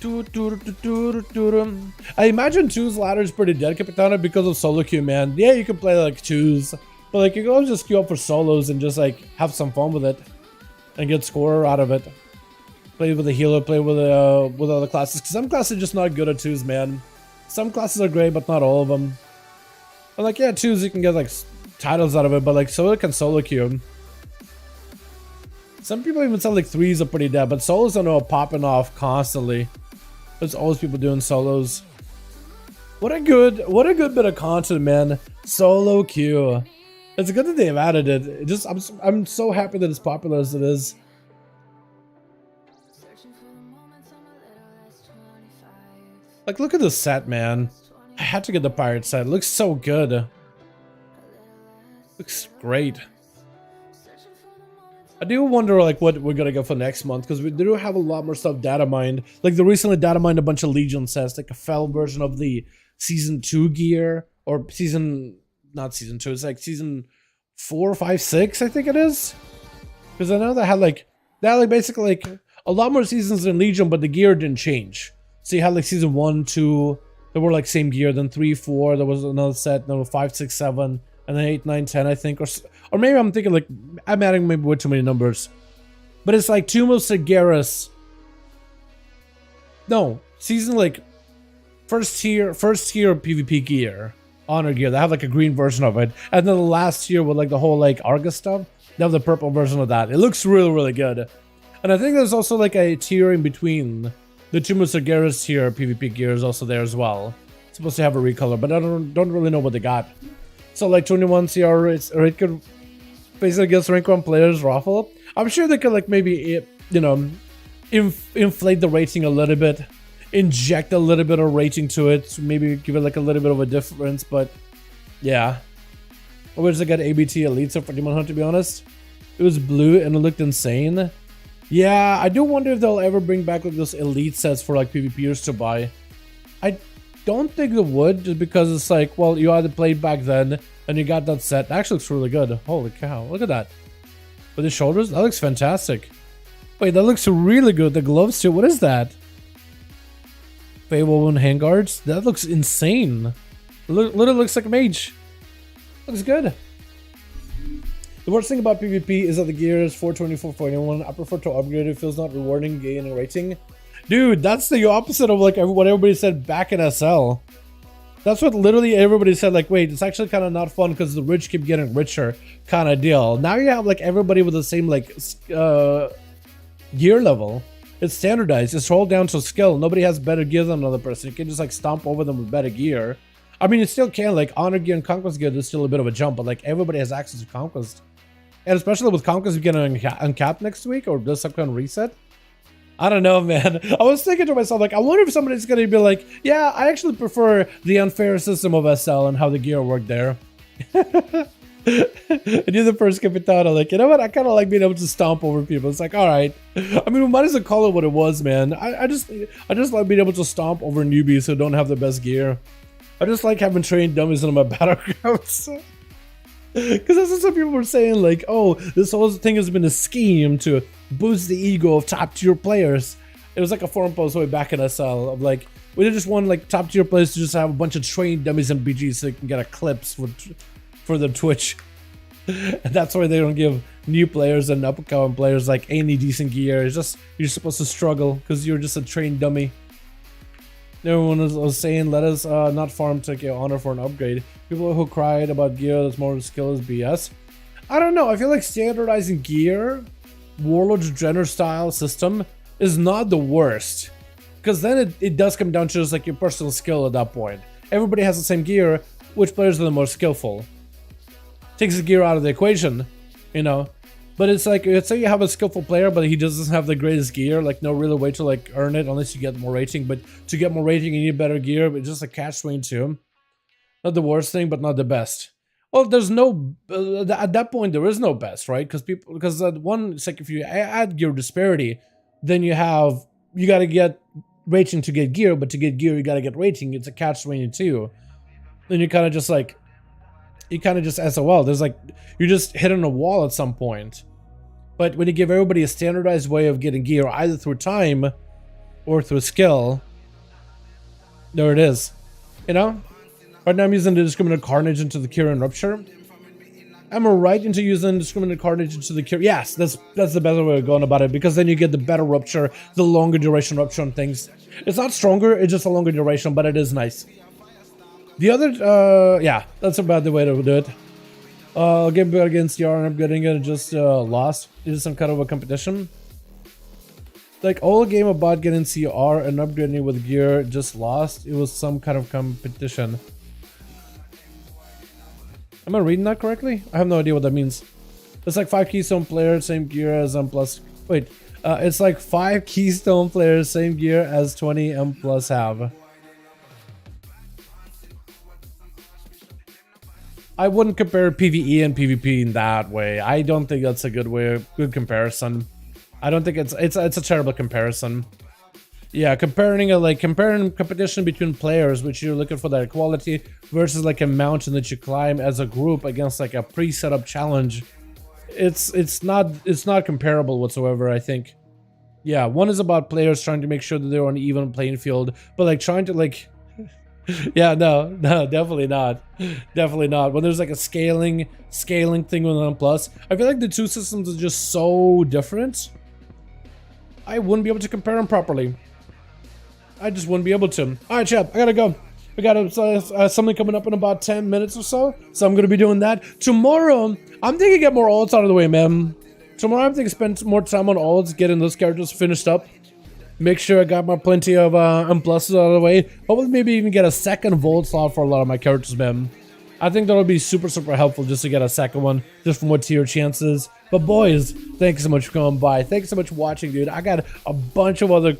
I imagine 2's ladder is pretty dead, Capitana, because of solo queue, man. Yeah, you can play like 2's, but like you can always just queue up for solos and just like have some fun with it and get score out of it. Play with a healer, play with other classes. Cause some classes are just not good at 2's, man. Some classes are great, but not all of them. And like, yeah, 2's you can get like titles out of it, but like solo can solo queue. Some people even say like 3's are pretty dead, but solos I know are popping off constantly. There's always people doing solos. What a good bit of content, man. Solo queue. It's good that they've added it. It just I'm so happy that it's popular as it is. Like, look at the set, man. I had to get the pirate set. It looks so good. Looks great. I do wonder like what we're gonna get for next month, because we do have a lot more stuff data mined. Like they recently data mined a bunch of Legion sets, like a fell version of the season 2 gear, or not season 2, it's like season 4, 5, 6, I think it is. Because I know they had like basically like a lot more seasons than Legion, but the gear didn't change. So you had like season 1, 2, they were like same gear, then 3, 4, there was another set, then 5, 6, 7. And then 8, 9, 10, I think, or maybe I'm thinking like I'm adding maybe way too many numbers, but it's like Tomb of Sargeras. No, season like first tier PvP gear, honor gear. They have like a green version of it, and then the last tier with like the whole like Argus stuff. They have the purple version of that. It looks really, really good, and I think there's also like a tier in between. The Tomb of Sargeras tier PvP gear is also there as well. It's supposed to have a recolor, but I don't really know what they got. So like 21 CR rates, or it could basically against rank 1 players raffle. I'm sure they could like maybe, you know, inflate the rating a little bit, inject a little bit of rating to it, maybe give it like a little bit of a difference, but yeah. I wish I got ABT Elite set for Demon Hunt, to be honest. It was blue and it looked insane. Yeah, I do wonder if they'll ever bring back like those Elite sets for like PvPers to buy. I don't think they would, just because it's like, well, you either played back then and you got that set. That actually looks really good. Holy cow, look at that. With the shoulders, that looks fantastic. Wait, that looks really good. The gloves too, what is that? Fable handguards, that looks insane. Literally looks like a mage. Looks good. The worst thing about PvP is that the gear is 424, 421. I prefer to upgrade it. It feels not rewarding, gaining a rating. Dude, that's the opposite of like what everybody said back in SL. That's what literally everybody said, like, wait, it's actually kind of not fun because the rich keep getting richer kind of deal. Now you have like everybody with the same like gear level. It's standardized. It's rolled down to skill. Nobody has better gear than another person. You can just like stomp over them with better gear. I mean, you still can, like honor gear and conquest gear, there's still a bit of a jump, but like everybody has access to conquest. And especially with conquest getting uncapped next week or this upcoming reset. I don't know, man. I was thinking to myself, like, I wonder if somebody's going to be like, yeah, I actually prefer the unfair system of SL and how the gear worked there. And you're the first Capitana, like, you know what? I kind of like being able to stomp over people. It's like, all right. I mean, we might as well call it what it was, man. I just like being able to stomp over newbies who don't have the best gear. I just like having trained dummies in my battlegrounds. Because that's what some people were saying, like, oh, this whole thing has been a scheme to boost the ego of top tier players. It was like a forum post way back in SL of like, we just want like top tier players to just have a bunch of trained dummies and BGs so they can get a clips for their Twitch. And that's why they don't give new players and up-and-coming players like any decent gear. It's just, you're supposed to struggle because you're just a trained dummy. Everyone was saying, let us not farm to get honor for an upgrade. People who cried about gear that's more skill is BS. I don't know. I feel like standardizing gear, Warlord's Jenner style system, is not the worst. Because then it does come down to just like your personal skill at that point. Everybody has the same gear, which players are the most skillful? Takes the gear out of the equation, you know? But it's like, let's say you have a skillful player, but he doesn't have the greatest gear, like no real way to like earn it unless you get more rating. But to get more rating, you need better gear, but just a catch-22. Not the worst thing, but not the best. Well, there's no, at that point, there is no best, right? Because at one, it's like if you add gear disparity, then you gotta get rating to get gear, but to get gear, you gotta get rating. It's a catch-22. Then you kind of just like, SOL. There's like, you're just hitting a wall at some point. But when you give everybody a standardized way of getting gear, either through time or through skill, there it is. You know? Right now I'm using the Indiscriminate Carnage into the Cure and Rupture. Am I right into using Indiscriminate Carnage into the Cure? Yes, that's the better way of going about it, because then you get the better Rupture, the longer duration Rupture on things. It's not stronger, it's just a longer duration, but it is nice. The other, yeah, that's about the way to do it. Game against CR and I'm getting it, just lost. It is some kind of a competition. Like, all game about getting CR and upgrading with gear, just lost. It was some kind of competition. Am I reading that correctly? I have no idea what that means. It's like 5 Keystone players, same gear as M+. Wait, it's like 5 Keystone players, same gear as 20 M+ have. I wouldn't compare PvE and PvP in that way. I don't think that's a good comparison. I don't think it's a terrible comparison. Yeah, comparing competition between players, which you're looking for that equality, versus like a mountain that you climb as a group against like a pre-set up challenge. It's not comparable whatsoever, I think. Yeah, one is about players trying to make sure that they're on an even playing field, but like trying to like yeah, no, definitely not. Definitely not. When there's like a scaling thing with M+, I feel like the two systems are just so different. I wouldn't be able to compare them properly. I just wouldn't be able to. Alright, chat, I gotta go. We got something coming up in about 10 minutes or so I'm gonna be doing that. Tomorrow, I'm thinking get more ults out of the way, man. Tomorrow I'm thinking spend more time on ults, getting those characters finished up. Make sure I got my plenty of M+ out of the way. Hopefully maybe even get a second Volt slot for a lot of my characters, man. I think that'll be super helpful just to get a second one, just from what tier chances. But boys, thanks so much for coming by. Thanks so much for watching, dude. I got a bunch of other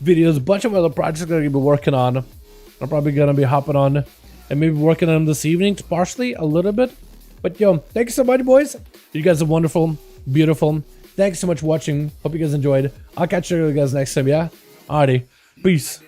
videos, a bunch of other projects that I'm gonna be working on. I'm probably gonna be hopping on and maybe working on them this evening, partially, a little bit. But yo, thanks so much, boys. You guys are wonderful, beautiful. Thanks so much for watching. Hope you guys enjoyed. I'll catch you guys next time, yeah? Alrighty. Peace.